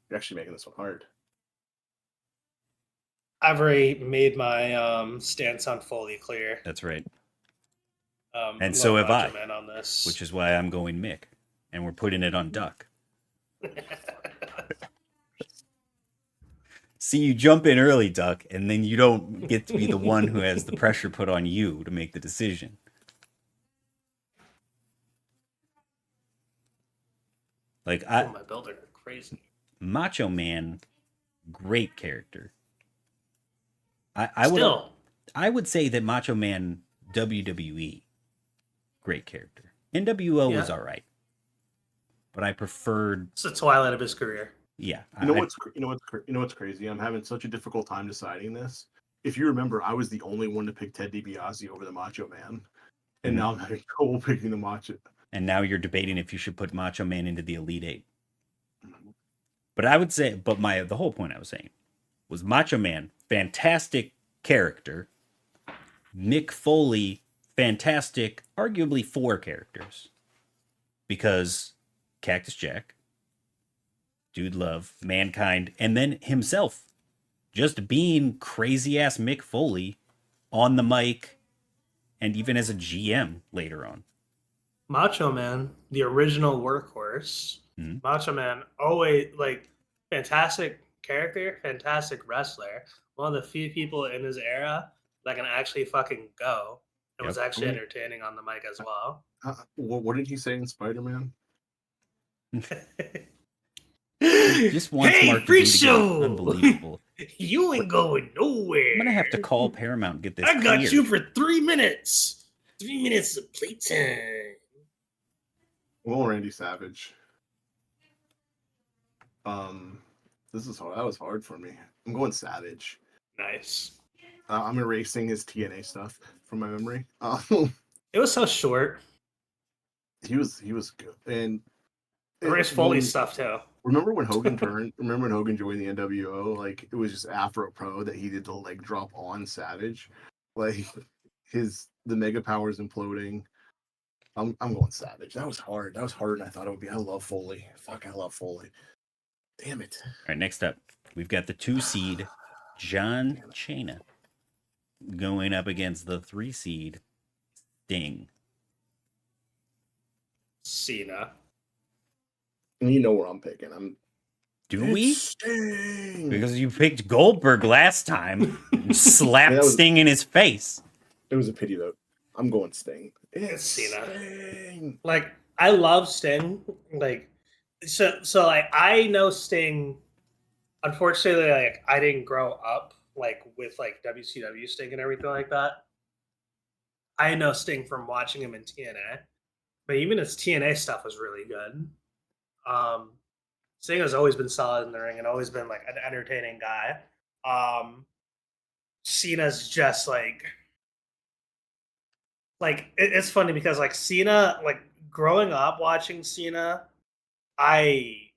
you're actually making this one hard. I've already made my stance on Foley clear. That's right. And so have I, Man on this. which is why I'm going Mick, and we're putting it on Duck. See, you jump in early, Duck, and then you don't get to be the one who has the pressure put on you to make the decision. Like my builder crazy. Macho Man, great character. I would say that Macho Man WWE, great character. NWO was all right, but I preferred. It's the twilight of his career. Yeah. You know what's crazy? I'm having such a difficult time deciding this. If you remember, I was the only one to pick Ted DiBiase over the Macho Man, and now I'm having trouble picking the Macho. And now you're debating if you should put Macho Man into the Elite Eight. But I would say, the whole point I was saying was Macho Man, fantastic character. Mick Foley, fantastic, arguably 4 characters. Because Cactus Jack, Dude Love, Mankind, and then himself. Just being crazy ass Mick Foley on the mic and even as a GM later on. Macho Man, the original workhorse. Mm-hmm. Macho Man, always fantastic character, fantastic wrestler. One of the few people in his era that can actually fucking go and was actually entertaining on the mic as well. What did he say in Spider-Man? Just wants Mark to show. Unbelievable. You ain't going nowhere. I'm gonna have to call Paramount and get this. I got you for 3 minutes. 3 minutes of playtime. Well, Randy Savage. This is hard. That was hard for me. I'm going Savage. Nice. I'm erasing his TNA stuff from my memory. It was so short. He was good, and erase Foley stuff too. Remember when Hogan turned? Remember when Hogan joined the NWO? Like it was just Afro Pro that he did to drop on Savage, the Mega Powers imploding. I'm going Savage. That was hard. That was harder than I thought it would be. I love Foley. Fuck, I love Foley. Damn it. All right, next up, we've got the 2 seed, John Cena, going up against the 3 seed, Sting. Cena. And you know where I'm picking. Do we? Sting. Because you picked Goldberg last time and slapped Sting in his face. It was a pity though. I'm going Sting. It's Cena. Sting. I love Sting. So I know Sting. Unfortunately, I didn't grow up with WCW Sting and everything like that. I know Sting from watching him in TNA, but even his TNA stuff was really good. Sting has always been solid in the ring and always been an entertaining guy. Cena's just it's funny because Cena, growing up watching Cena, I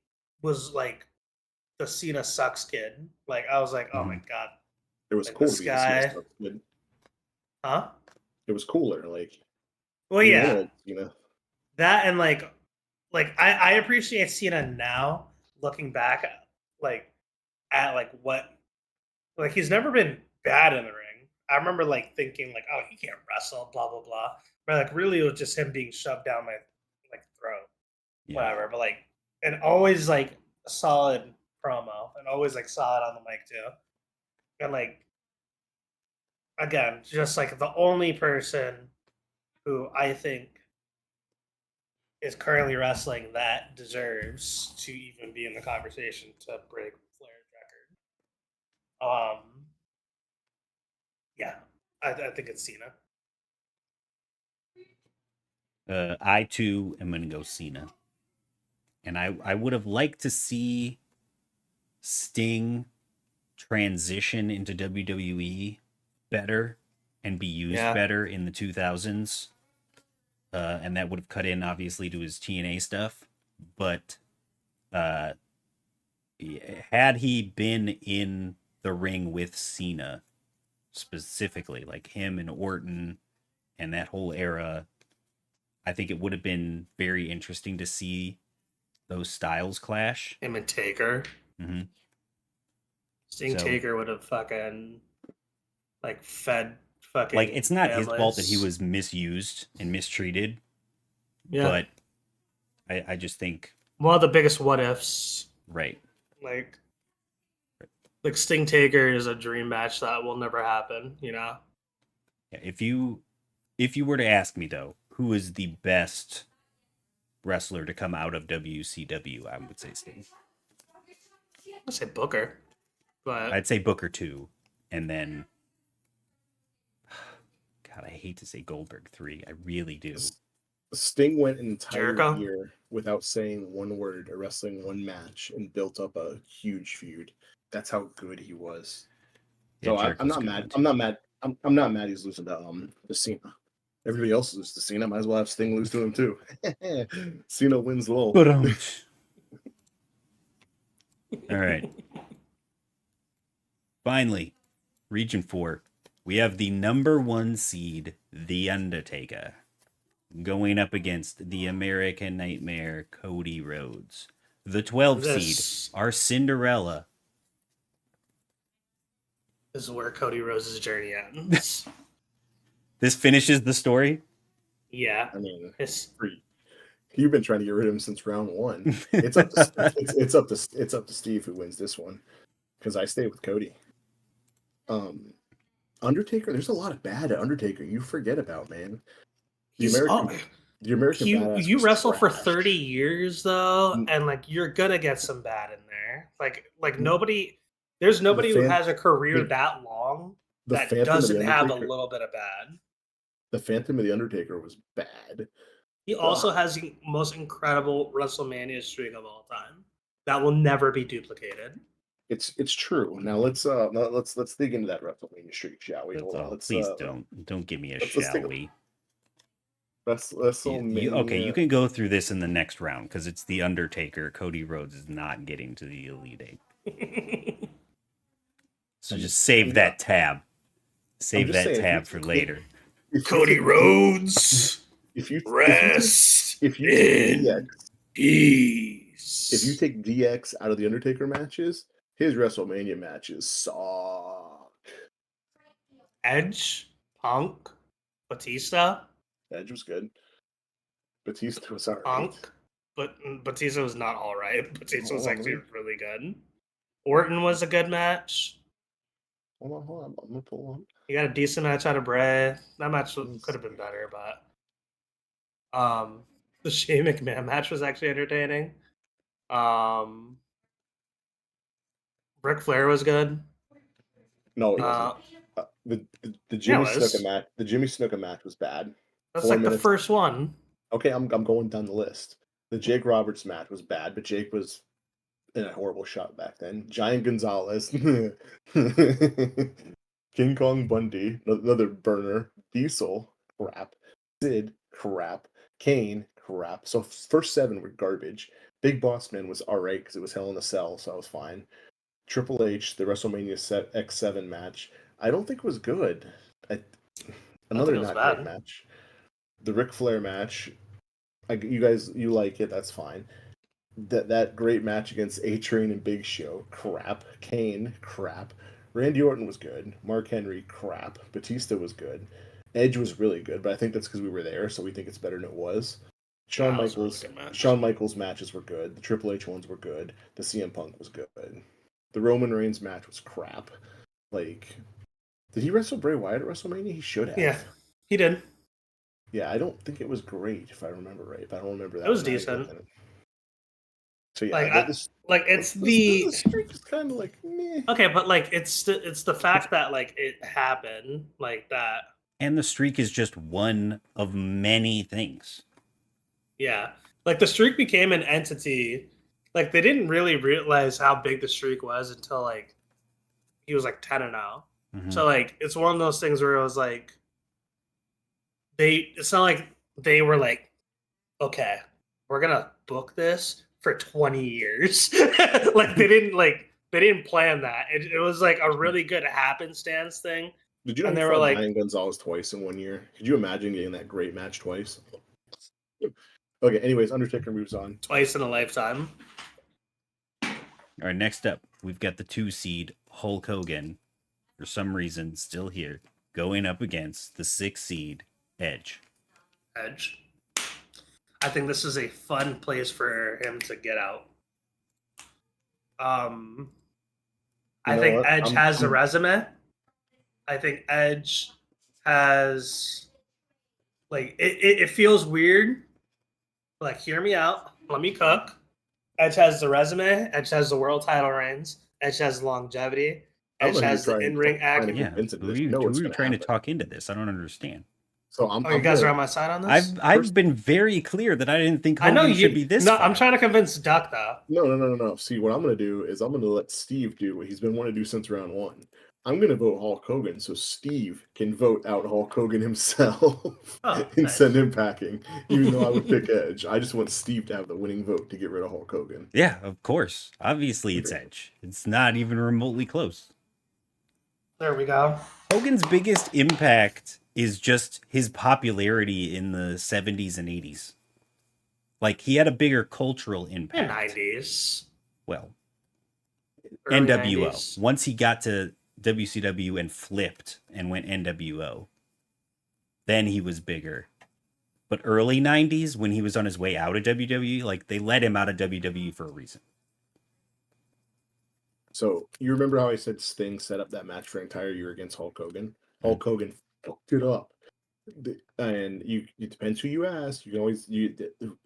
was the Cena sucks kid. I was oh my god. It was cool. This guy. Huh? It was cooler. Well, yeah. That and I appreciate Cena now, looking back at what he's never been bad in the ring. I remember thinking oh, he can't wrestle, blah blah blah. But really it was just him being shoved down my throat. Yeah. Whatever. But and always a solid promo and always solid on the mic too. And again, just the only person who I think is currently wrestling that deserves to even be in the conversation to break Flair's record. Yeah, I think it's Cena. I too am gonna go Cena, and I would have liked to see Sting transition into WWE better and be used better in the 2000s. And that would have cut in, obviously, to his TNA stuff. But had he been in the ring with Cena, specifically, him and Orton and that whole era, I think it would have been very interesting to see those styles clash. Him and Taker. Mm-hmm. Sting Taker would have fucking fed fucking like it's not families. his fault that he was misused and mistreated. Yeah. But I just think one of the biggest what ifs. Right. Like Sting Taker is a dream match that will never happen, you know? Yeah, if you were to ask me though, who is the best wrestler to come out of WCW, I would say Sting. I'd say Booker. But I'd say Booker too. And then God, I hate to say Goldberg 3. I really do. Sting went an entire Jericho? year without saying one word or wrestling one match and built up a huge feud. That's how good he was. So I'm not mad. I'm not mad. I'm not mad he's losing to Cena. Everybody else loses to Cena. Might as well have Sting lose to him too. Cena wins the All right. Finally, Region 4. We have the number 1 seed, The Undertaker, going up against the American Nightmare, Cody Rhodes. The 12 seed, our Cinderella. This is where Cody Rhodes' journey ends. This finishes the story? Yeah. I mean, you've been trying to get rid of him since round 1. It's up to Steve who wins this one, because I stay with Cody. Undertaker, there's a lot of bad at Undertaker you forget about, man. The American badass. You wrestle for 30 years though, and you're gonna get some bad in there. There's nobody who has a career that long that doesn't have a little bit of bad. The Phantom of the Undertaker was bad. He also has the most incredible WrestleMania streak of all time that will never be duplicated. It's true. Now let's dig into that WrestleMania streak, shall we? Please don't give me a shall we. WrestleMania. Okay, you can go through this in the next round because it's the Undertaker. Cody Rhodes is not getting to the Elite 8. So just save that tab. Save that tab for later. Cody Rhodes. If you take DX out of the Undertaker matches, his WrestleMania matches suck. Edge, Punk, Batista. Edge was good. Batista was alright. Punk, but Batista was not alright. Batista was actually really good. Orton was a good match. Hold on. I'm gonna pull on. You got a decent match out of Bret. That match could have been better, but the Shane McMahon match was actually entertaining. Ric Flair was good. No, it wasn't. The Jimmy Snuka match. The Jimmy Snuka match was bad. That's the first one. Okay, I'm going down the list. The Jake Roberts match was bad, but Jake was in a horrible shot back then. Giant Gonzalez, King Kong Bundy, another burner. Diesel, crap. Sid, crap. Kane, crap. So first 7 were garbage. Big Boss Man was alright because it was Hell in a Cell, so I was fine. Triple H, the WrestleMania X7 match, I don't think was good. Another not great match. The Ric Flair match, you like it, that's fine. That great match against A-Train and Big Show, crap. Kane, crap. Randy Orton was good. Mark Henry, crap. Batista was good. Edge was really good, but I think that's because we were there, so we think it's better than it was. Shawn Michaels matches were good. The Triple H ones were good. The CM Punk was good. The Roman Reigns match was crap. Did he wrestle Bray Wyatt at WrestleMania? He should have. Yeah, he did. Yeah, I don't think it was great, if I remember right. But I don't remember that. It was decent. So yeah, it's the streak is kind of meh. Okay, but it's the fact that it happened like that. And the streak is just one of many things. Yeah, the streak became an entity. They didn't really realize how big the streak was until he was 10-0. Mm-hmm. So it's one of those things where it was it's not like they were okay, we're gonna book this for 20 years. They didn't plan that. It was a really good happenstance thing. Did you know they were Giant Gonzalez twice in 1 year? Could you imagine getting that great match twice? Okay, anyways, Undertaker moves on. Twice in a lifetime. All right, next up, we've got the 2 seed, Hulk Hogan, for some reason, still here, going up against the 6 seed Edge. Edge. I think this is a fun place for him to get out. I think Edge has a resume. I think Edge has, like, it feels weird. Like, hear me out. Let me cook. Edge has the resume. Edge has the world title reigns. Edge has longevity. Edge has the in-ring acumen. Yeah, who are you trying to talk into this? I don't understand. So you guys are on my side on this? I've been very clear that I didn't think Hogan should be this far. I'm trying to convince Duck, though. No. See, what I'm going to do is I'm going to let Steve do what he's been wanting to do since round 1. I'm going to vote Hulk Hogan so Steve can vote out Hulk Hogan himself and send him packing, even though I would pick Edge. I just want Steve to have the winning vote to get rid of Hulk Hogan. Yeah, of course. Obviously, it's Edge. It's not even remotely close. There we go. Hogan's biggest impact is just his popularity in the 70s and 80s. Like, he had a bigger cultural impact. In 90s. Well, early NWO. 90s. Once he got to WCW and flipped and went NWO, then he was bigger. But early 90s, when he was on his way out of WWE, like, they let him out of WWE for a reason. So, you remember how I said Sting set up that match for an entire year against Hulk Hogan? Hulk Hogan fucked it up. And it depends who you ask. You can always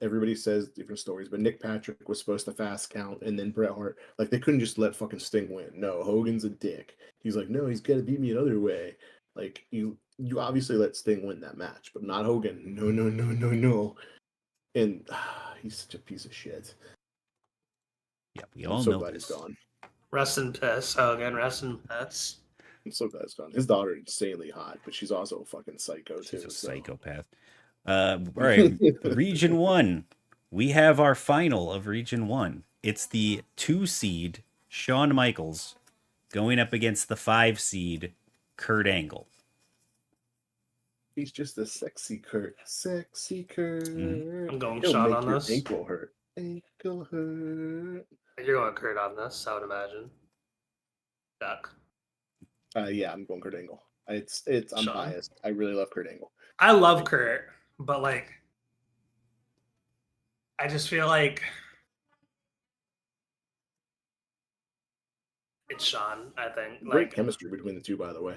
everybody says different stories, but Nick Patrick was supposed to fast count, and then Bret Hart, like, they couldn't just let fucking Sting win. No, Hogan's a dick. He's like, no, he's gotta beat me another way. Like, you obviously let Sting win that match, but not Hogan. No. And he's such a piece of shit. Yeah, we all know glad this. He's gone. Rest in piss, Hogan. Rest in piss. I'm so glad it's gone. His daughter is insanely hot, but she's also a fucking psycho too. She's a psychopath. All right, Region 1. We have our final of Region 1. It's the 2 seed Shawn Michaels going up against the 5 seed Kurt Angle. He's just a sexy Kurt. Sexy Kurt. Mm-hmm. I'm going He'll Shawn make on your this. Ankle hurt. Ankle hurt. You're going Kurt on this, I would imagine. Duck. Yeah, I'm going Kurt Angle. I'm Shawn. biased. I really love Kurt Angle. I love Kurt, but, like, I just feel like it's Shawn, I think. Great chemistry between the two, by the way.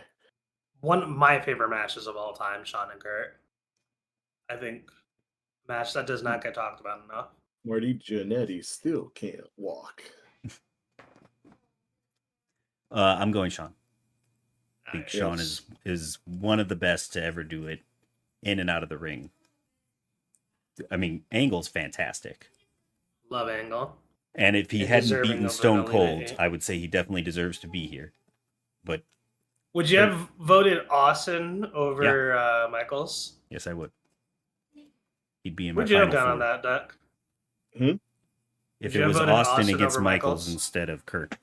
One of my favorite matches of all time, Shawn and Kurt. I think match that does not get talked about enough. Marty Jannetty still can't walk. I'm going Shawn. I think Shawn is one of the best to ever do it in and out of the ring. I mean, Angle's fantastic. Love Angle. And if he hadn't beaten Stone Cold, I would say he definitely deserves to be here. But would you have voted Austin over Michaels? Yes, I would. He'd be in my final four. Would you have gone on that, Duck? If it was Austin against Michaels instead of Kurt.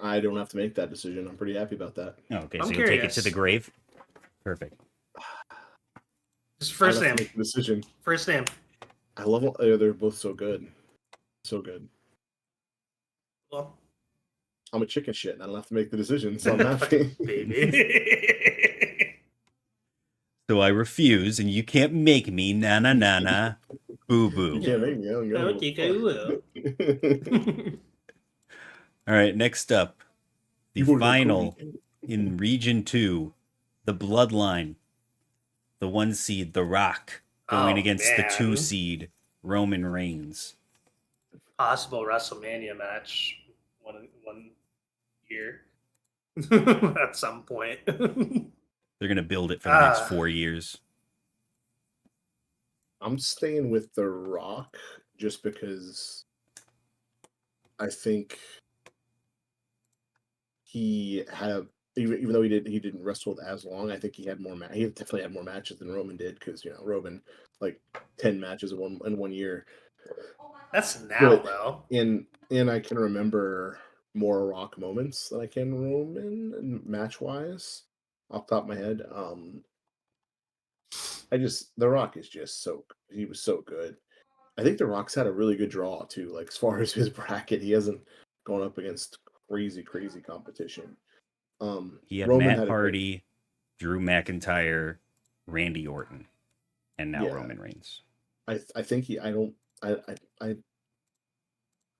I don't have to make that decision. I'm pretty happy about that. Oh, okay, so you'll take it to the grave? Perfect. Just first name. Make the decision. First name. I love them. They're both so good. So good. Well, I'm a chicken shit and I don't have to make the decision, so I'm happy. Baby. So I refuse, and you can't make me. Na na na na. Boo boo. You can't make me. I don't think I will. All right, next up, the final in Region 2, the Bloodline, the 1 seed, The Rock, going against the 2 seed, Roman Reigns. Possible WrestleMania match one year at some point. They're going to build it for the next 4 years. I'm staying with The Rock just because I think he had even though he didn't wrestle as long, I think he had more he definitely had more matches than Roman did, because Roman, like, 10 matches in one year. That's now, though. And I can remember more Rock moments than I can Roman match wise off the top of my head. The Rock is just he was so good. I think The Rock's had a really good draw too. Like as far as his bracket, he hasn't gone up against crazy competition. He had Roman Matt had a great, Hardy, Drew McIntyre, Randy Orton, and now yeah. Roman Reigns. I think he. I don't. I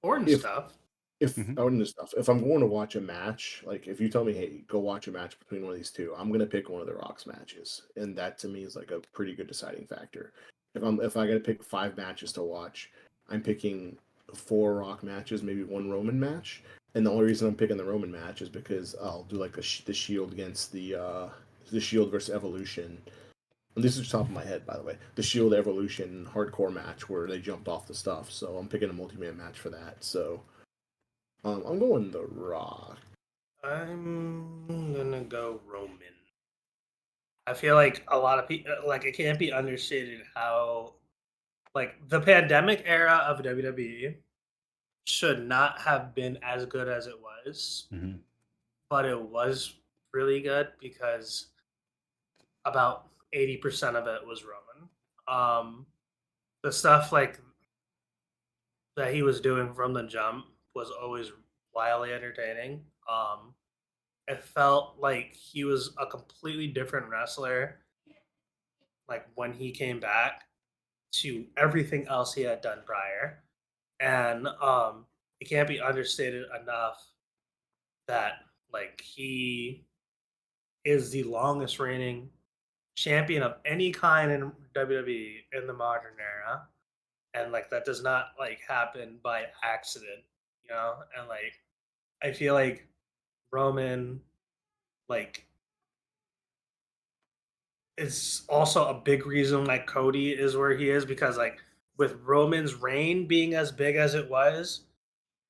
Orton if stuff. Orton and stuff. If I'm going to watch a match, like if you tell me, hey, go watch a match between one of these two, I'm gonna pick one of the Rock's matches, and that to me is like a pretty good deciding factor. If I got to pick 5 matches to watch, I'm picking 4 Rock matches, maybe 1 Roman match. And the only reason I'm picking the Roman match is because I'll do like the Shield against the Shield versus Evolution. And this is top of my head, by the way. The Shield Evolution hardcore match where they jumped off the stuff. So I'm picking a multi-man match for that. So I'm going The Rock. I'm gonna go Roman. I feel like a lot of people, like, it can't be understated how, like, the pandemic era of WWE should not have been as good as it was, but it was really good because about 80% of it was Roman. The stuff like that he was doing from the jump was always wildly entertaining. It felt like he was a completely different wrestler, like when he came back to everything else he had done prior, and it can't be understated enough that like he is the longest reigning champion of any kind in WWE in the modern era, and like that does not like happen by accident, you know. And like I feel like Roman like is also a big reason like Cody is where he is, because like with Roman's reign being as big as it was,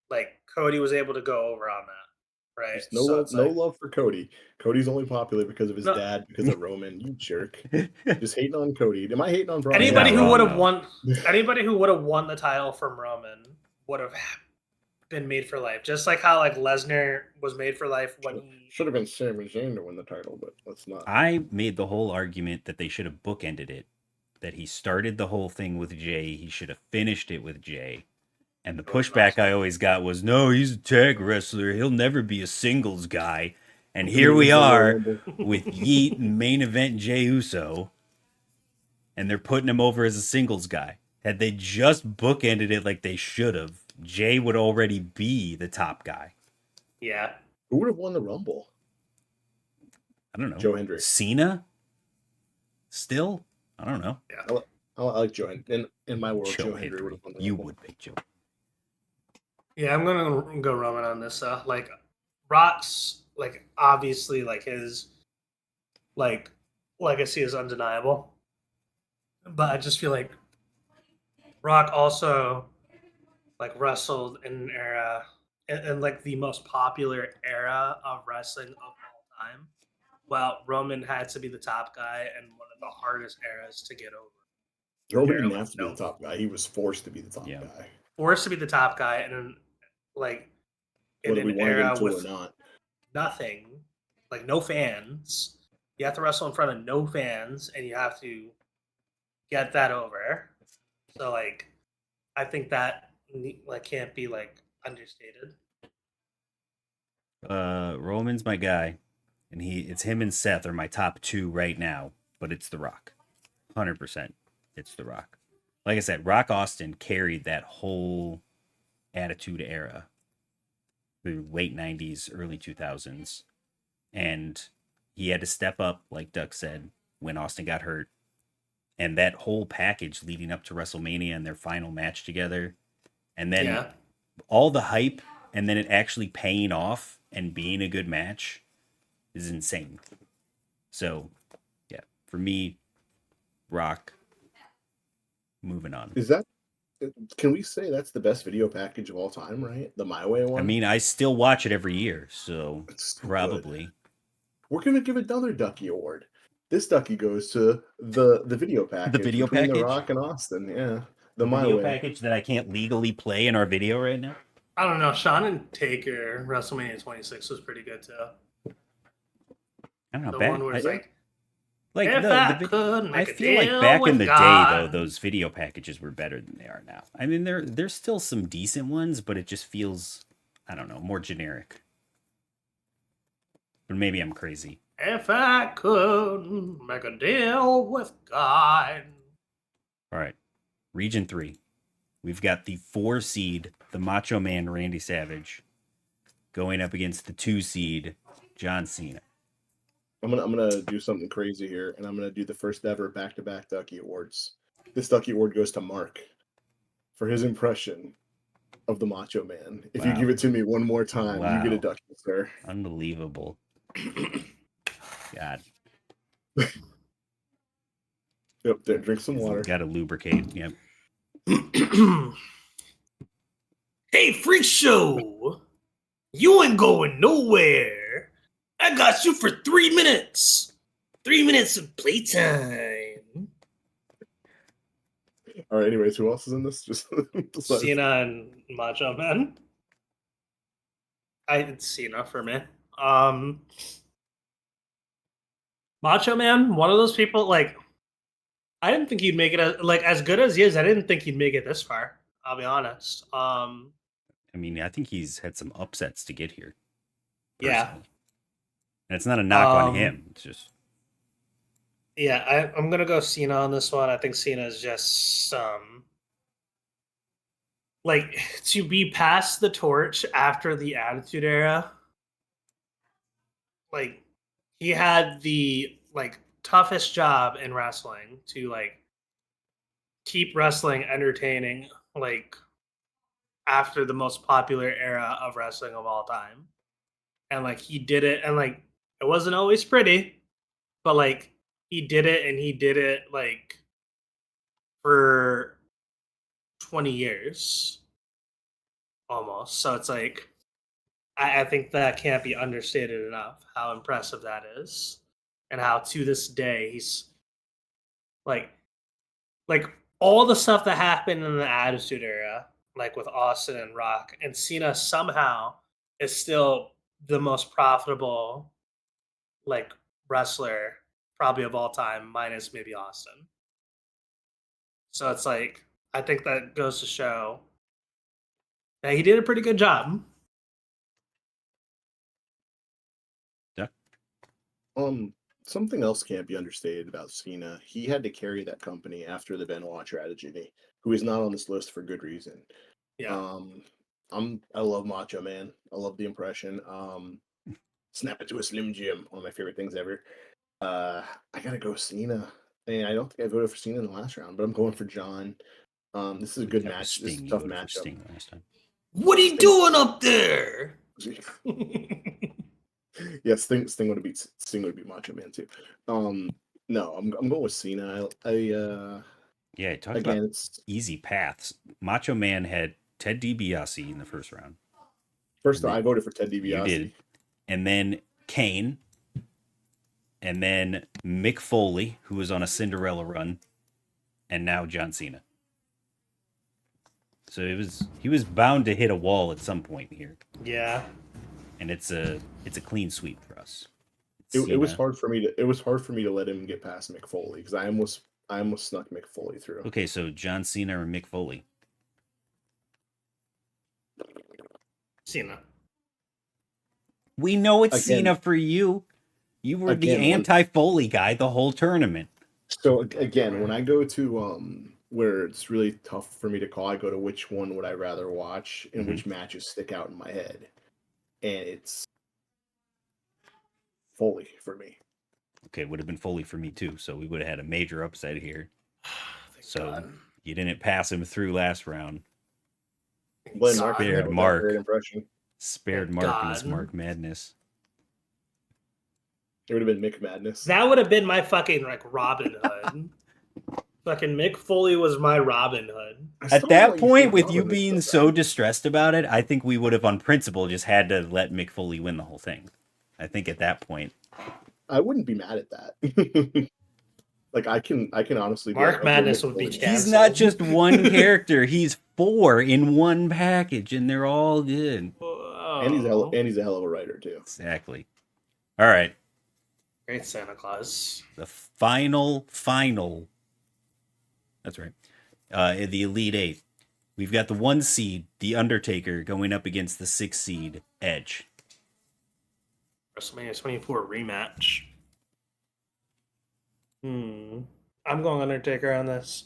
like Cody was able to go over on that, right? Just So it's no like love for Cody. Cody's only popular because of his no, dad, because of Roman. You jerk. Just hating on Cody. Am I hating on Braun? He's not anybody who wrong, would have though. won, anybody who would have won the title from Roman would have been made for life. Just like how like Lesnar was made for life when he Should have been Sami Zayn to win the title, but let's not. I made the whole argument that they should have bookended it. That he started the whole thing with Jay. He should have finished it with Jay. And the pushback I always got was, no, he's a tag wrestler. He'll never be a singles guy. And here we are with Yeet and main event Jey Uso. And they're putting him over as a singles guy. Had they just bookended it like they should have, Jay would already be the top guy. yeah. Who would have won the Rumble? I don't know. Joe Hendry. Cena? Still? I don't know. Yeah. I like Joe Hendry. In my world, Joe Hendry would have won the Rumble. You would pick Joe. Yeah, I'm gonna go Roman on this. Like Rock's like obviously like his like legacy is undeniable, but I just feel like Rock also like wrestled in an era in like the most popular era of wrestling of all time. Well, Roman had to be the top guy and one of the hardest eras to get over. Roman didn't have to be the top guy. He was forced to be the top guy. Forced to be the top guy, and like in whether we an want to get era into it with or not. nothing, like no fans. You have to wrestle in front of no fans, and you have to get that over. So like, I think that like can't be like understated. Roman's my guy, and it's him and Seth are my top 2 right now. But it's The Rock, 100%. It's The Rock. Like I said, Rock Austin carried that whole Attitude Era, the late 90s, early 2000s. And he had to step up, like Duck said, when Austin got hurt. And that whole package leading up to WrestleMania and their final match together. And then all the hype, and then it actually paying off and being a good match is insane. So, yeah, for me, Rock. Moving on. Is that? Can we say that's the best video package of all time? Right, the My Way one. I mean, I still watch it every year, so probably. Good. We're gonna give another Ducky award. This Ducky goes to the video package. The video package. The Rock and Austin. Yeah, the My video Way package that I can't legally play in our video right now. I don't know. Shawn and Taker WrestleMania 26 was pretty good too. I don't know. The one where it's like Like if I feel like back in the day though, those video packages were better than they are now. I mean, there's still some decent ones, but it just feels, I don't know, more generic. But maybe I'm crazy. If I could make a deal with God. All right, Region 3. We've got the 4 seed, the Macho Man Randy Savage, going up against the 2 seed, John Cena. I'm gonna do something crazy here, and I'm gonna do the first ever back-to-back Ducky Awards. This Ducky Award goes to Mark for his impression of the Macho Man. If you give it to me one more time, you get a Ducky, sir. Unbelievable. God. Yep, there, drink some water. Got to lubricate. Yep. Hey, Freak Show! You ain't going nowhere. I got you for 3 minutes. 3 minutes of playtime. All right, anyways, who else is in this? Just Cena and Macho Man. It's Cena for me. Macho Man, one of those people, like, I didn't think he'd make it as good as he is. I didn't think he'd make it this far. I'll be honest. I mean, I think he's had some upsets to get here. Personally. Yeah. And it's not a knock on him. It's just. Yeah, I'm going to go Cena on this one. I think Cena is just, like, to be past the torch after the Attitude Era, like, he had the, like, toughest job in wrestling to, like, keep wrestling entertaining, like, after the most popular era of wrestling of all time. And, like, he did it, and, like, it wasn't always pretty, but, like, he did it, and he did it, like, for 20 years. Almost. So it's like, I think that can't be understated enough, how impressive that is. And how, to this day, he's, like all the stuff that happened in the Attitude Era, like with Austin and Rock, and Cena somehow is still the most profitable, like, wrestler probably of all time, minus maybe Austin. So it's like, I think that goes to show that he did a pretty good job. Yeah. Something else can't be understated about Cena. He had to carry that company after the Benoit tragedy, who is not on this list for good reason. Yeah. I love Macho Man. I love the impression. Snap it to a Slim Jim, one of my favorite things ever. I gotta go Cena. I mean, I don't think I voted for Cena in the last round, but I'm going for John. This is a good match. This is a tough matchup. What are you doing up there? Yes, Sting would beat Macho Man too. No, I'm going with Cena. Yeah, talk about easy paths. Macho Man had Ted DiBiase in the first round. I voted for Ted DiBiase. You did. And then Kane. And then Mick Foley, who was on a Cinderella run. And now John Cena. So he was bound to hit a wall at some point here. Yeah. And it's a clean sweep for us. It was hard for me to let him get past Mick Foley because I almost snuck Mick Foley through. Okay, so John Cena or Mick Foley? Cena. We know it's Cena for you. You were the anti-Foley guy the whole tournament. So again, when I go to where it's really tough for me to call, I go to which one would I rather watch and which matches stick out in my head. And it's Foley for me. Okay, it would have been Foley for me too. So we would have had a major upset here. So God. You didn't pass him through last round. Spared Mark. Spared Mark in his Mark Madness. It would have been Mick Madness. That would have been my fucking Robin Hood. Fucking Mick Foley was my Robin Hood. At that point, with you being so distressed about it, I think we would have, on principle, just had to let Mick Foley win the whole thing. I think at that point, I wouldn't be mad at that. Like I can honestly. Mark Madness would be canceled. He's not just one character; he's 4 in one package, and they're all good. And he's a hell of a writer too. Exactly. All right. Great Santa Claus. The final. That's right. In the Elite Eight, we've got the 1 seed, The Undertaker, going up against the 6 seed, Edge. WrestleMania 24 rematch. I'm going Undertaker on this.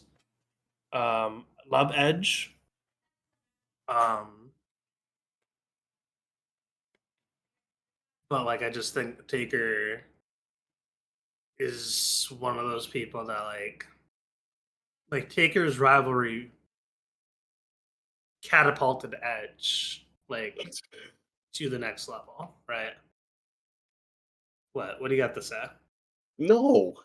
Love Edge. But like I just think Taker is one of those people that like Taker's rivalry catapulted Edge like to the next level, right? What do you got to say? No,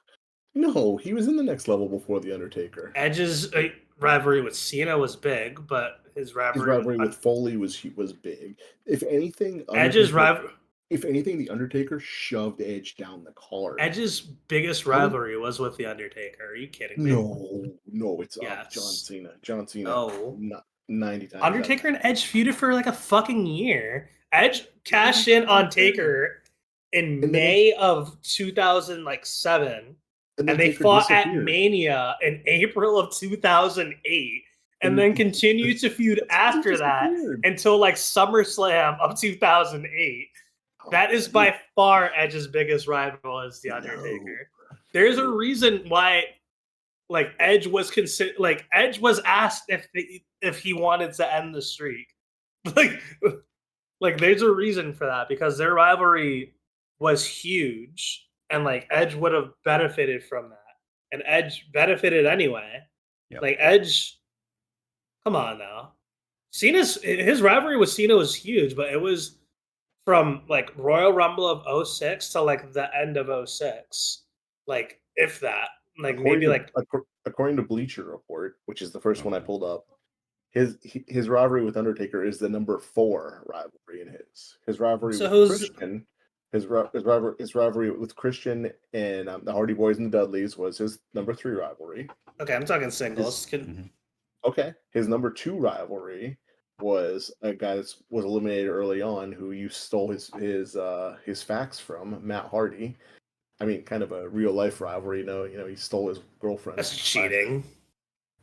he was in the next level before the Undertaker. Edge's rivalry with Cena was big, but his rivalry with Foley was big. If anything, Edge's rivalry. If anything, the Undertaker shoved Edge down the card. Edge's biggest rivalry was with the Undertaker. Are you kidding me? No, it's John Cena. No. 90 times. Undertaker and Edge feuded for like a fucking year. Edge cashed in on Taker in May of 2007, and they fought at Mania in April of 2008, and then continued to feud after that until like SummerSlam of 2008. That is by far Edge's biggest rival is the Undertaker. There's a reason why, like Edge was asked if he wanted to end the streak. Like there's a reason for that because their rivalry was huge, and like Edge would have benefited from that, and Edge benefited anyway. Yep. Like Edge, come on now, his rivalry with Cena was huge, but it was from like Royal Rumble of 06 to like the end of 06, like if that, like according to Bleacher Report, which is the first one I pulled up, his rivalry with Undertaker is the number 4 rivalry in his rivalry with Christian. His rivalry with Christian and the Hardy Boys and the Dudleys was his number 3 rivalry. Okay, I'm talking singles. Okay, his number 2 rivalry was a guy that was eliminated early on who you stole his facts from, Matt Hardy. I mean, kind of a real life rivalry. You know, he stole his girlfriend. That's cheating.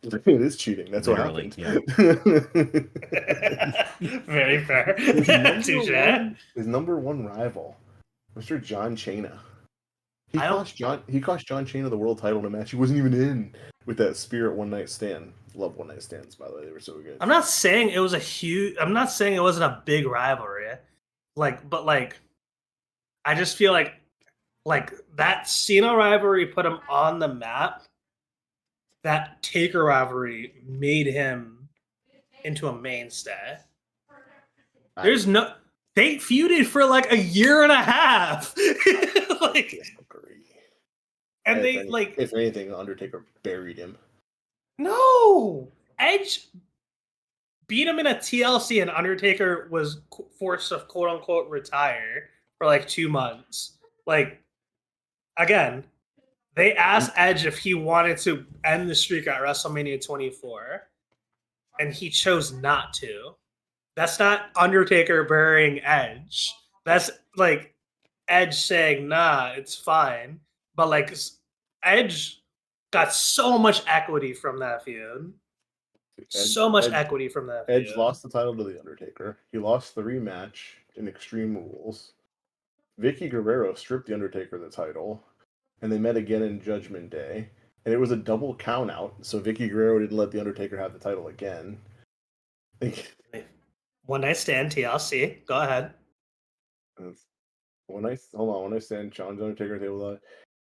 It is cheating. That's what happened. Yeah. Very fair. His number 1 rival, Mr. John Cena. He cost John Cena the world title in a match he wasn't even in with that Spirit one night stand. Love one night stands, by the way. They were so good. I'm not saying it wasn't a big rivalry. But I just feel like that Cena rivalry put him on the map. That Taker rivalry made him into a mainstay. They feuded for like a year and a half. And if anything, Undertaker buried him. No, Edge beat him in a TLC, and Undertaker was forced to quote unquote retire for like 2 months. Like, again, they asked Edge if he wanted to end the streak at WrestleMania 24, and he chose not to. That's not Undertaker burying Edge. That's like Edge saying, nah, it's fine. But like Edge got so much equity from that feud. Edge lost the title to The Undertaker. He lost the rematch in Extreme Rules. Vicky Guerrero stripped The Undertaker the title, and they met again in Judgment Day. And it was a double count out, so Vicky Guerrero didn't let The Undertaker have the title again. One night stand, TLC. Go ahead. One night stand, challenge Undertaker table.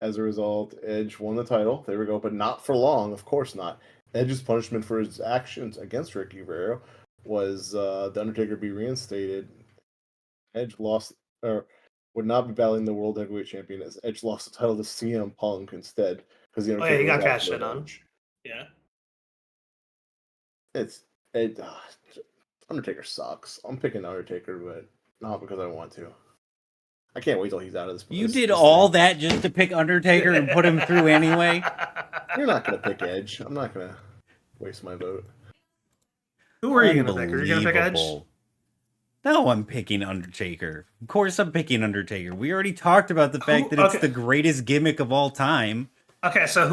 As a result, Edge won the title. There we go, but not for long. Of course not. Edge's punishment for his actions against Vicky Guerrero was the Undertaker be reinstated. Edge lost, or would not be battling the World Heavyweight Champion, as Edge lost the title to CM Punk instead because the Undertaker he got cashed in on. Yeah. Undertaker sucks. I'm picking Undertaker, but not because I want to. I can't wait till he's out of this. You did all that just to pick Undertaker and put him through anyway? You're not going to pick Edge. I'm not going to waste my vote. Who are you going to pick? Are you going to pick Edge? No, I'm picking Undertaker. Of course I'm picking Undertaker. We already talked about the fact that it's the greatest gimmick of all time. Okay, so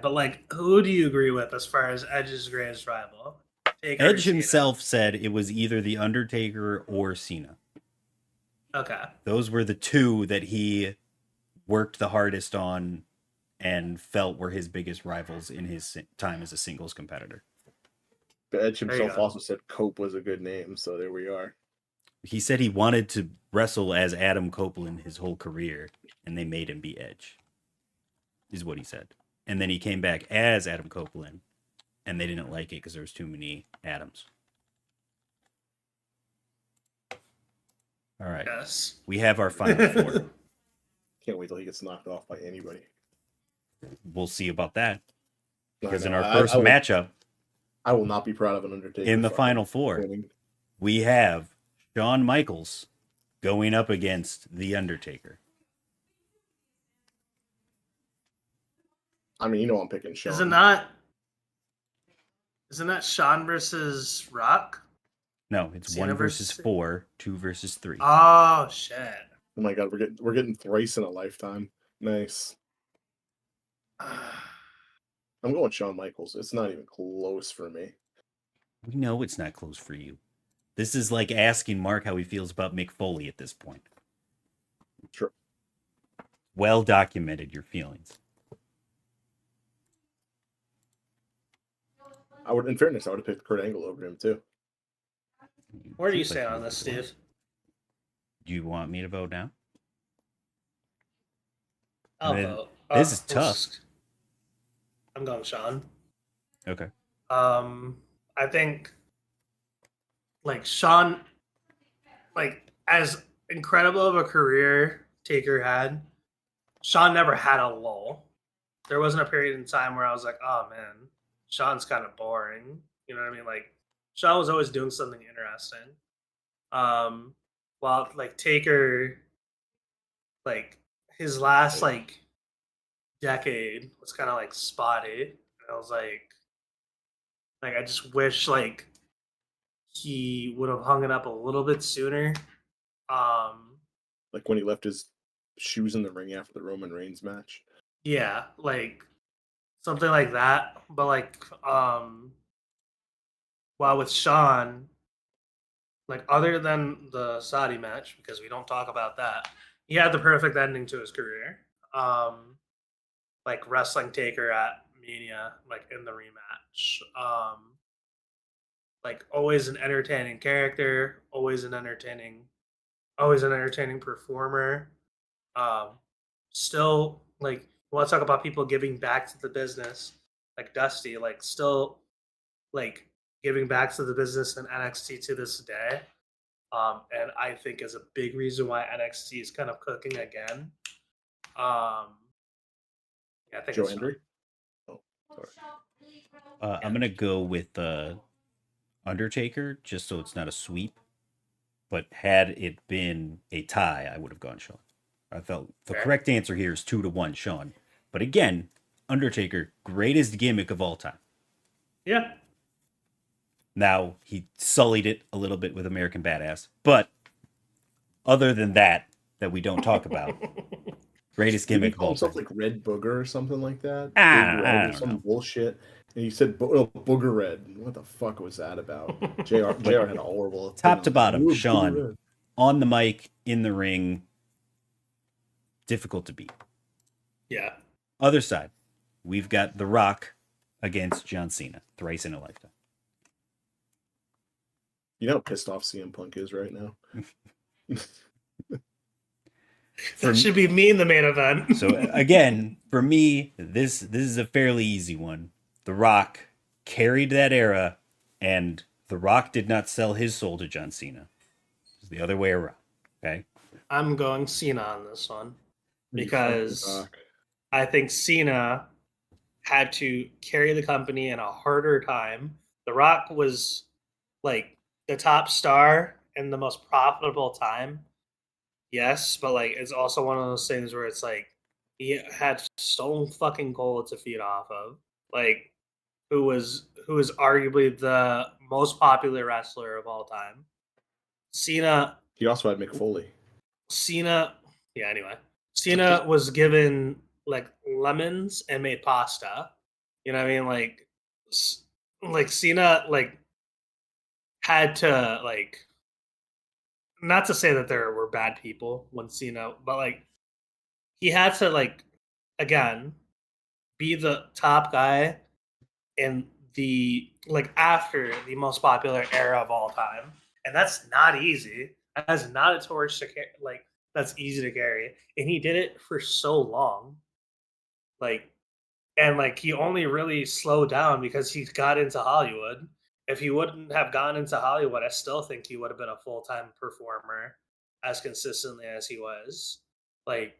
but like, who do you agree with as far as Edge's greatest rival? Taker Edge himself said it was either the Undertaker or Cena. Okay. Those were the two that he worked the hardest on and felt were his biggest rivals in his time as a singles competitor. But Edge himself also said Cope was a good name, so there we are. He said he wanted to wrestle as Adam Copeland his whole career, and they made him be Edge, is what he said. And then he came back as Adam Copeland, and they didn't like it because there was too many Adams. All right. Yes. We have our final four. Can't wait till he gets knocked off by anybody. We'll see about that. Because in our first matchup, I will not be proud of an Undertaker. In the final four, we have Shawn Michaels going up against The Undertaker. I mean, you know I'm picking Shawn. Isn't that Shawn versus Rock? No, it's Cena 1 versus 4, 2 versus 3. Oh shit! Oh my god, we're getting thrice in a lifetime. Nice. I'm going Shawn Michaels. It's not even close for me. We know it's not close for you. This is like asking Mark how he feels about Mick Foley at this point. Sure. Well documented your feelings. In fairness, I would have picked Kurt Angle over him too. Where do you stand on this, Steve? Do you want me to vote now? I'll vote. This is tough. I'm going Shawn. Okay. I think like Shawn, like as incredible of a career Taker had, Shawn never had a lull. There wasn't a period in time where I was like, oh man, Shawn's kind of boring. You know what I mean? Like Shawn was always doing something interesting. While like Taker, like his last like decade was kind of like spotty. And I was like I just wish like he would have hung it up a little bit sooner. Like when he left his shoes in the ring after the Roman Reigns match. Yeah, like something like that. But like while with Shawn, like other than the Saudi match, because we don't talk about that, he had the perfect ending to his career. Like wrestling Taker at Mania, like in the rematch. Like always an entertaining character, always an entertaining performer. Still like we want to talk about people giving back to the business, like Dusty, like still like giving back to the business in NXT to this day. And I think is a big reason why NXT is kind of cooking again. Yeah, I think Joe Hendry. Oh, sorry. I'm gonna go with Undertaker, just so it's not a sweep. But had it been a tie, I would have gone Shawn. I felt the correct answer here is 2-1 Shawn. But again, Undertaker, greatest gimmick of all time. Yeah. Now, he sullied it a little bit with American Badass. But other than that we don't talk about, greatest gimmick of all time. Like Red Booger or something like that? I don't some know. bullshit. And you said Booger Red. What the fuck was that about? JR had a horrible... Top to bottom, Shawn. On the mic, in the ring. Difficult to beat. Yeah. Other side, we've got The Rock against John Cena. Thrice in a lifetime. You know how pissed off CM Punk is right now? That should be me in the main event. So again, for me, this is a fairly easy one. The Rock carried that era, and The Rock did not sell his soul to John Cena. It's the other way around. Okay. I'm going Cena on this one because I think Cena had to carry the company in a harder time. The Rock was like the top star in the most profitable time. Yes, but like it's also one of those things where it's like he had stone fucking cold to feed off of. Like who is arguably the most popular wrestler of all time. Cena. He also had Mick Foley. Cena. Yeah. Anyway, Cena was given like lemons and made pasta. You know what I mean? Like Cena had to not to say that there were bad people when Cena, but he had to again be the top guy in the after the most popular era of all time, and that's not easy. That's not a torch to carry. That's easy to carry, and he did it for so long. And he only really slowed down because he got into Hollywood. If he wouldn't have gone into Hollywood, I still think he would have been a full time performer as consistently as he was. Like,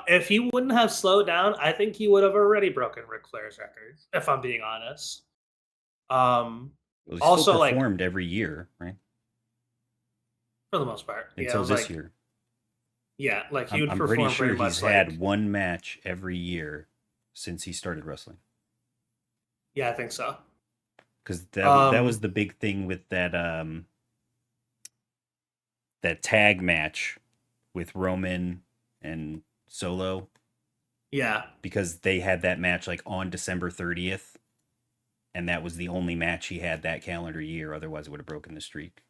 if he wouldn't have slowed down, I think he would have already broken Ric Flair's record. If I'm being honest. Well, he Also, still performed every year, right? For the most part, until this year. Yeah, he would I'm perform pretty sure pretty much he's had one match every year since he started wrestling. Yeah, I think so. Because that was the big thing with that that tag match with Roman and Solo. Yeah. Because they had that match on December 30th, and that was the only match he had that calendar year. Otherwise, it would have broken the streak.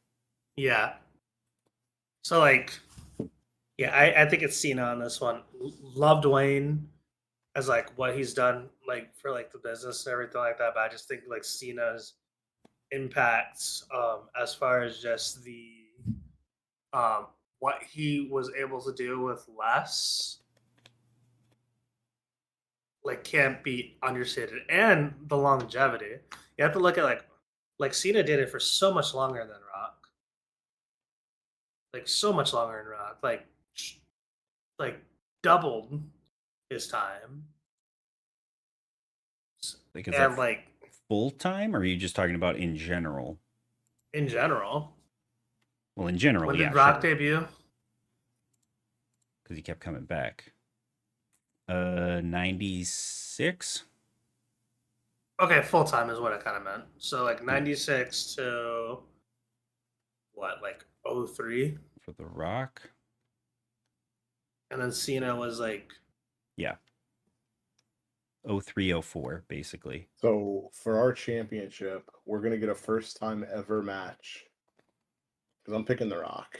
Yeah. So yeah, I think it's Cena on this one. Love Dwayne as what he's done for the business and everything like that, but I just think Cena's impacts as far as just the what he was able to do with less can't be understated, and the longevity. You have to look at Cena did it for so much longer than Rock. So much longer than Rock. Doubled his time. Is that full time, or are you just talking about in general? In general. Well, in general, when did Rock debut? Because he kept coming back. 96. Okay, full time is what I kind of meant. So 96 to what, 03 for The Rock, and then Cena was 03, 04, basically. So for our championship, we're gonna get a first time ever match. Because I'm picking The Rock.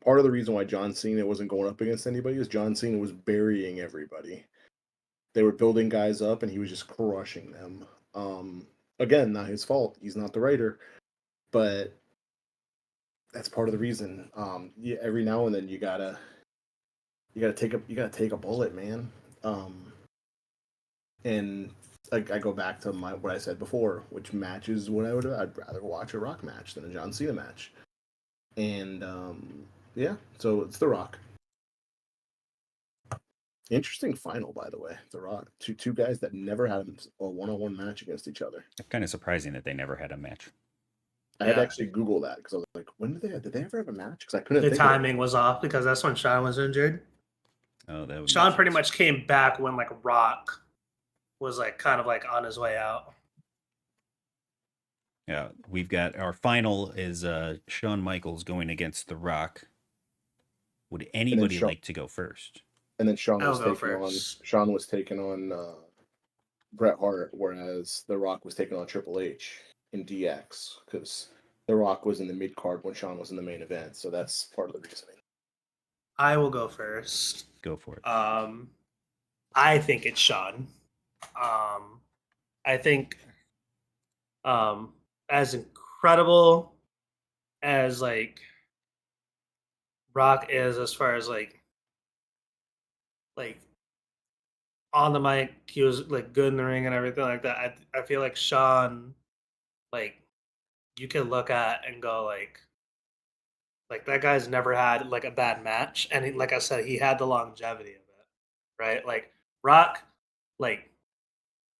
Part of the reason why John Cena wasn't going up against anybody is John Cena was burying everybody. They were building guys up, and he was just crushing them. Again, not his fault. He's not the writer, but that's part of the reason. Yeah, every now and then you gotta take a bullet, man. And I go back to what I said before, which matches what I'd rather watch a Rock match than a John Cena match. And yeah, so it's The Rock. Interesting final, by the way. The Rock, two guys that never had a one-on-one match against each other. Kind of surprising that they never had a match. I had to actually Google that because I was like, when did they ever have a match? Because I couldn't. The timing was off because that's when Shawn was injured. Oh, that was Shawn pretty much came back when Rock was kind of on his way out. Yeah, we've got our final is Shawn Michaels going against The Rock. Would anybody like to go first? And then Shawn was taking on Bret Hart, whereas The Rock was taking on Triple H in DX because The Rock was in the mid card when Shawn was in the main event. So that's part of the reasoning. I will go first. Go for it. I think it's Shawn. I think as incredible as Rock is, as far as on the mic, he was good in the ring and everything like that. I feel like Shawn, you can look at and go that guy's never had a bad match, and like I said, he had the longevity of it, right?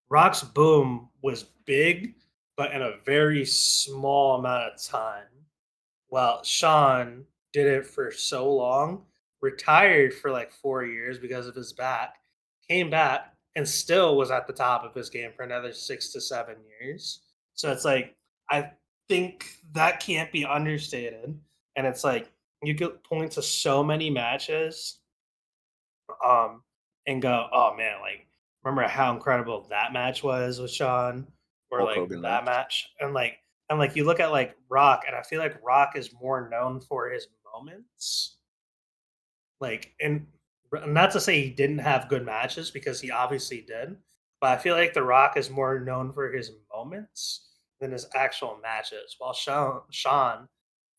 Rock's boom was big, but in a very small amount of time. Well, Shawn did it for so long, retired for 4 years because of his back, came back, and still was at the top of his game for another 6 to 7 years. So it's like, I think that can't be understated. And it's like, you could point to so many matches um, and go, "Oh man, like remember how incredible that match was with Shawn, or Hulk like Hogan that match. match." And like you look at like Rock, and I feel like Rock is more known for his moments. Like, and not to say he didn't have good matches because he obviously did, but I feel like The Rock is more known for his moments than his actual matches. While Shawn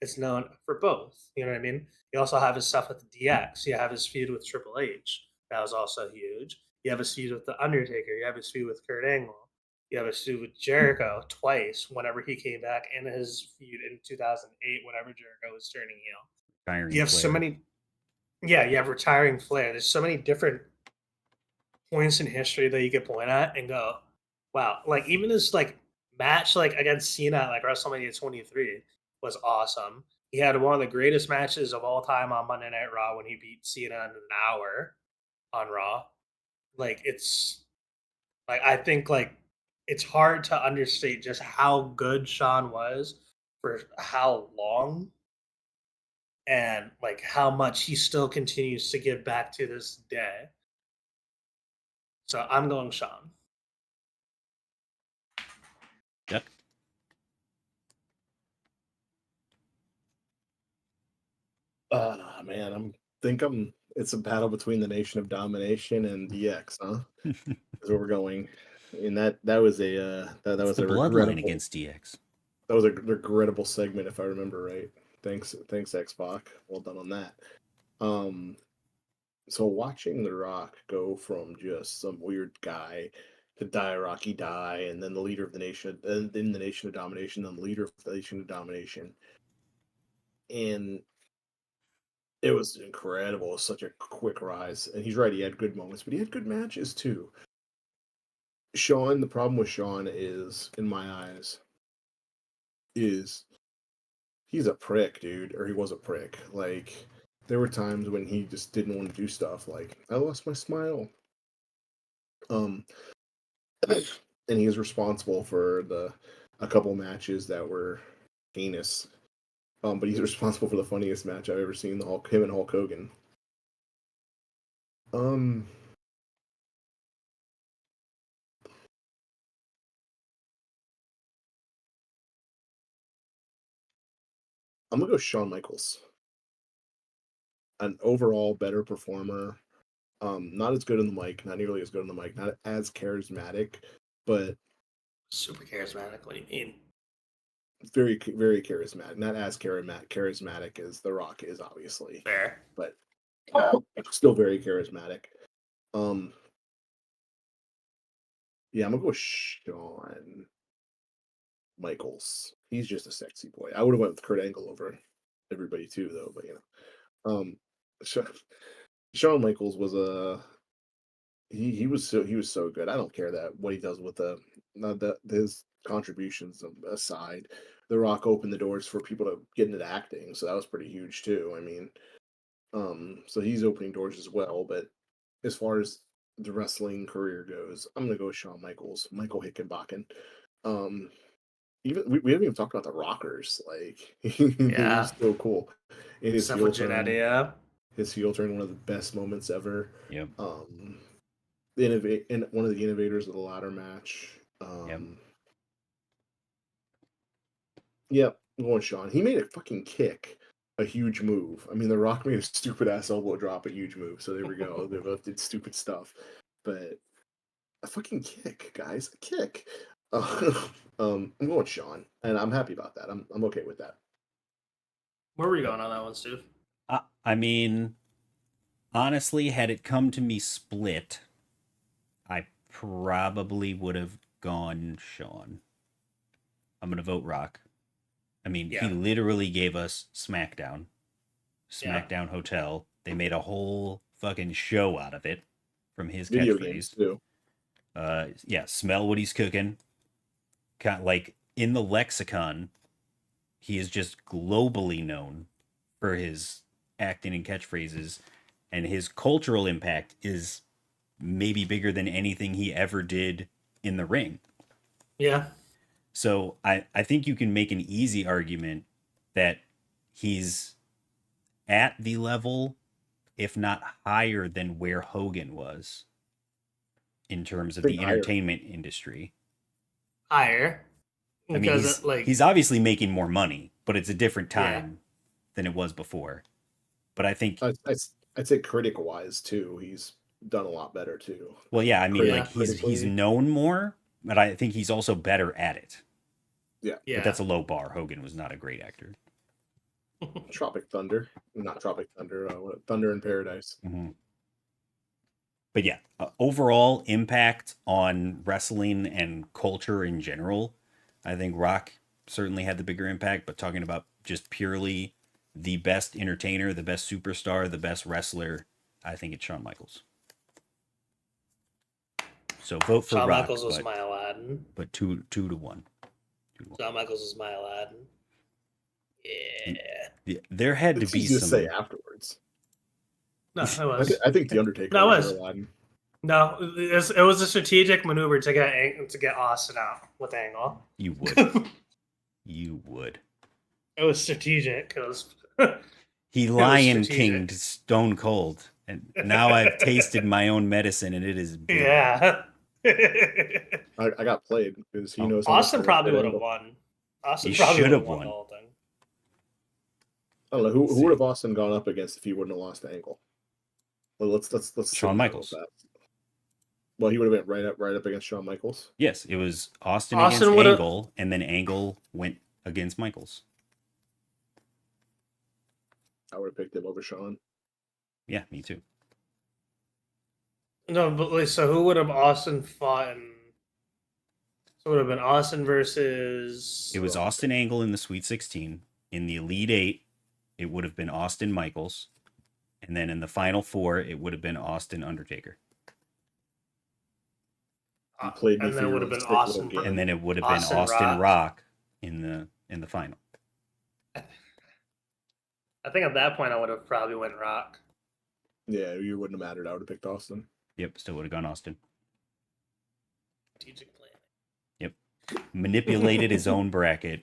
is known for both. You know what I mean? You also have his stuff with the DX. You have his feud with Triple H. That was also huge. You have his feud with The Undertaker. You have his feud with Kurt Angle. You have his feud with Jericho twice whenever he came back, and his feud in 2008 whenever Jericho was turning heel. Firing You have so Flair. many, yeah, you have retiring Flair. There's so many different points in history that you could point at and go, wow, like even his like match like against Cena at like WrestleMania 23 was awesome. He had one of the greatest matches of all time on Monday Night Raw when he beat Cena in an hour on Raw. Like it's like I think like it's hard to understate just how good Shawn was for how long, and like how much he still continues to give back to this day. So I'm going Shawn. Yep. Man, I'm. It's a battle between the Nation of Domination and DX, huh? Is where we're going, and that was that It's was the a bloodline regrettable against DX. that was a regrettable segment if I remember right. Thanks X-Pac. Well done on that. Um, so watching The Rock go from just some weird guy to die Rocky die, and then the leader of the nation, and then the Nation of Domination, then the leader of the Nation of Domination, and it was incredible. It was such a quick rise, and he's right. He had good moments, but he had good matches too. Shawn, the problem with Shawn is, in my eyes, is he's a prick, dude, or he was a prick. Like there were times when he just didn't want to do stuff. Like I lost my smile. Um, and he was responsible for the a couple matches that were heinous. But he's responsible for the funniest match I've ever seen. Him and Hulk Hogan. Um, I'm gonna go Shawn Michaels. An overall better performer. Not as good on the mic, not nearly as good on the mic, not as charismatic, but Super charismatic. What do you mean? very very charismatic. Not as charismatic as The Rock is, obviously, Fair. but still very charismatic. Um, yeah, I'm gonna go with Shawn Michaels. He's just a sexy boy. I would have went with Kurt Angle over everybody too, though. But um, Sha- Shawn Michaels was a he was so good. I don't care that what he does with his contributions aside. The Rock opened the doors for people to get into acting, so that was pretty huge too. I mean, so he's opening doors as well. But as far as the wrestling career goes, I'm gonna go with Shawn Michaels, Michael Hickenbacken. Um, even we haven't even talked about the Rockers. Like he Yeah. was so cool in his Stuff heel with turn. Janetti, yeah. His heel turn, one of the best moments ever. Yep. And one of the innovators of the ladder match. Yep. Yep, I'm going Sean. He made a fucking kick a huge move. I mean, The Rock made a stupid ass elbow drop a huge move. So there we go. They both did stupid stuff, but a fucking kick, guys, a kick. I'm going Sean, and I'm happy about that. I'm okay with that. Where were you going on that one, Steve? I mean, honestly, had it come to me split, I probably would have gone Shawn. I'm gonna vote Rock. I mean, he Yeah. literally gave us SmackDown, Yeah. SmackDown Hotel. They made a whole fucking show out of it from his Video games catchphrase. too. Yeah, smell what he's cooking. Kind like in the lexicon, he is just globally known for his acting and catchphrases, and his cultural impact is maybe bigger than anything he ever did in the ring. Yeah. So I think you can make an easy argument that he's at the level, if not higher than where Hogan was in terms of the entertainment industry. Higher. I mean, he's obviously making more money, but it's a different time than it was before. But I think I'd say critic-wise too, he's done a lot better too. Well, yeah, I mean, like he's known more, but I think he's also better at it. Yeah. But that's a low bar. Hogan was not a great actor. Tropic Thunder, not Tropic Thunder, Thunder in Paradise. Mm-hmm. But yeah, overall impact on wrestling and culture in general, I think Rock certainly had the bigger impact. But talking about just purely the best entertainer, the best superstar, the best wrestler, I think it's Shawn Michaels. So vote for Shawn Rock. Michaels was my Aladdin. But 2-1. Shawn Michaels was my Aladdin. Yeah. There had to be some. Say afterwards. No, it was. I think the Undertaker. No, it was. Aladdin. No, it was a strategic maneuver to get Austin out with Angle. You would. You would. It was strategic. He Lion Kinged Stone Cold, and now I've tasted my own medicine, and it is bitter. Yeah. I got played because he knows. Austin probably would have won. Austin probably should have won the whole thing. I don't know who would have Austin gone up against if he wouldn't have lost the Angle. Well, let's Shawn Michaels. Well, he would have been right up against Shawn Michaels. Yes, it was Austin against Angle, and then Angle went against Michaels. I would have picked him over Shawn. Yeah, me too. No, but so who would have Austin fought in? So it would have been Austin versus. It was Austin Angle in the Sweet 16. In the Elite 8, it would have been Austin Michaels. And then in the Final 4, it would have been Austin Undertaker. And then it would have been Austin. And then it would have been Austin Rock in the final. I think at that point I would have probably went Rock. Yeah, you wouldn't have mattered. I would have picked Austin. Yep, still would have gone Austin. Strategic plan. Yep. Manipulated his own bracket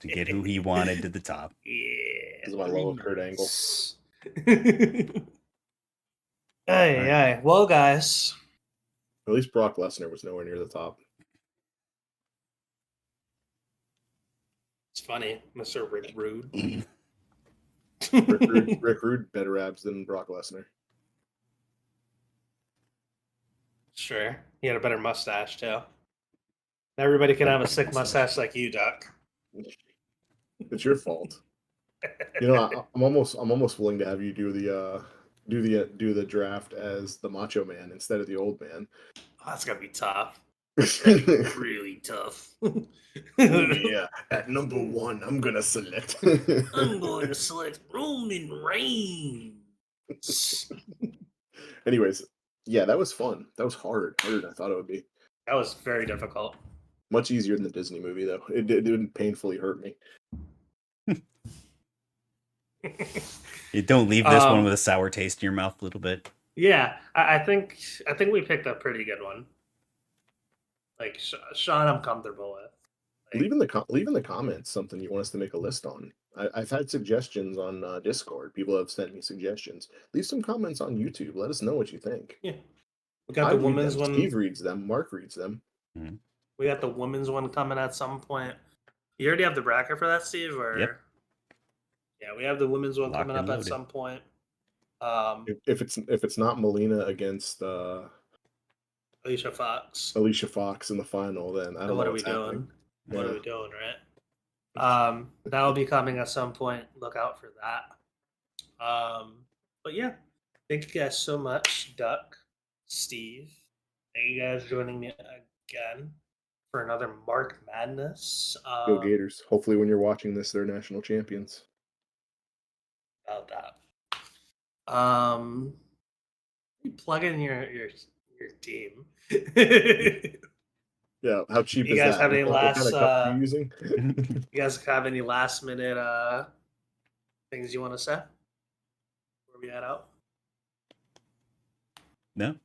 to get who he wanted to the top. Yeah. This is my love of Kurt Angle. Hey. Well, guys. At least Brock Lesnar was nowhere near the top. It's funny, Mr. Rick Rude. Rick Rude better abs than Brock Lesnar. Sure. He had a better mustache, too. Everybody can have a sick mustache like you, Duck. It's your fault. You know, I'm almost willing to have you do the draft as the Macho Man instead of the Old Man. Oh, that's gonna be tough. Really tough. Yeah, at number 1, I'm gonna select. I'm going to select Roman Reigns. Anyways, yeah, that was fun. That was harder than I thought it would be. That was very difficult. Much easier than the Disney movie, though. It didn't painfully hurt me. You don't leave this one with a sour taste in your mouth a little bit. Yeah, I think we picked a pretty good one. Like Sean, I'm comfortable with. Like, leave in the comments something you want us to make a list on. I've had suggestions on Discord. People have sent me suggestions. Leave some comments on YouTube. Let us know what you think. Yeah, we got the women's one. Steve reads them. Mark reads them. Mm-hmm. We got the women's one coming at some point. You already have the bracket for that, Steve? Or yep. Yeah, we have the women's one coming up at some point. If it's not Melina against Alicia Fox in the final, then I don't know what are we doing. What are we doing, right? That will be coming at some point. Look out for that. But yeah, thank you guys so much, Duck, Steve. Thank you guys for joining me again for another Mark Madness. Go Gators! Hopefully, when you're watching this, they're national champions. About that. You plug in your team. Yeah, how cheap you is guys that? Have any what last? Kind of cup are you using? You guys have any last minute things you want to say? Where we head out? No.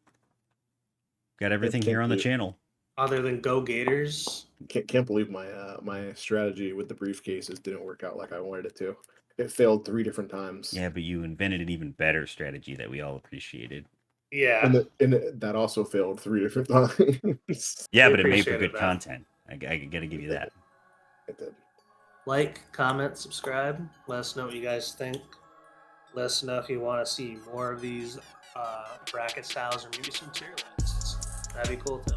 Got everything here on the channel. Other than Go Gators. Can't believe my strategy with the briefcases didn't work out like I wanted it to. It failed 3 different times. Yeah, but you invented an even better strategy that we all appreciated. Yeah. And that also failed 3 different times. Yeah, but it made for good content. I gotta give you that. It did. Like, comment, subscribe. Let us know what you guys think. Let us know if you want to see more of these bracket styles or maybe some tier lists. That'd be cool too.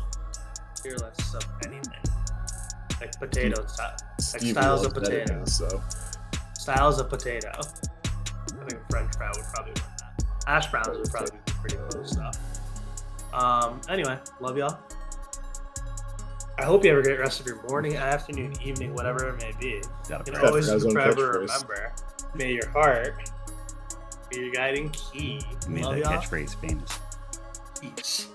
Tier lists of anything. Like potato style. Like styles of potato. Styles of potato. I think French fry would probably win that. Hash browns would probably be pretty cool stuff. Anyway, love y'all. I hope you have a great rest of your morning, afternoon, evening, whatever it may be. And always forever remember, may your heart be your guiding key. You made that catchphrase famous. Peace.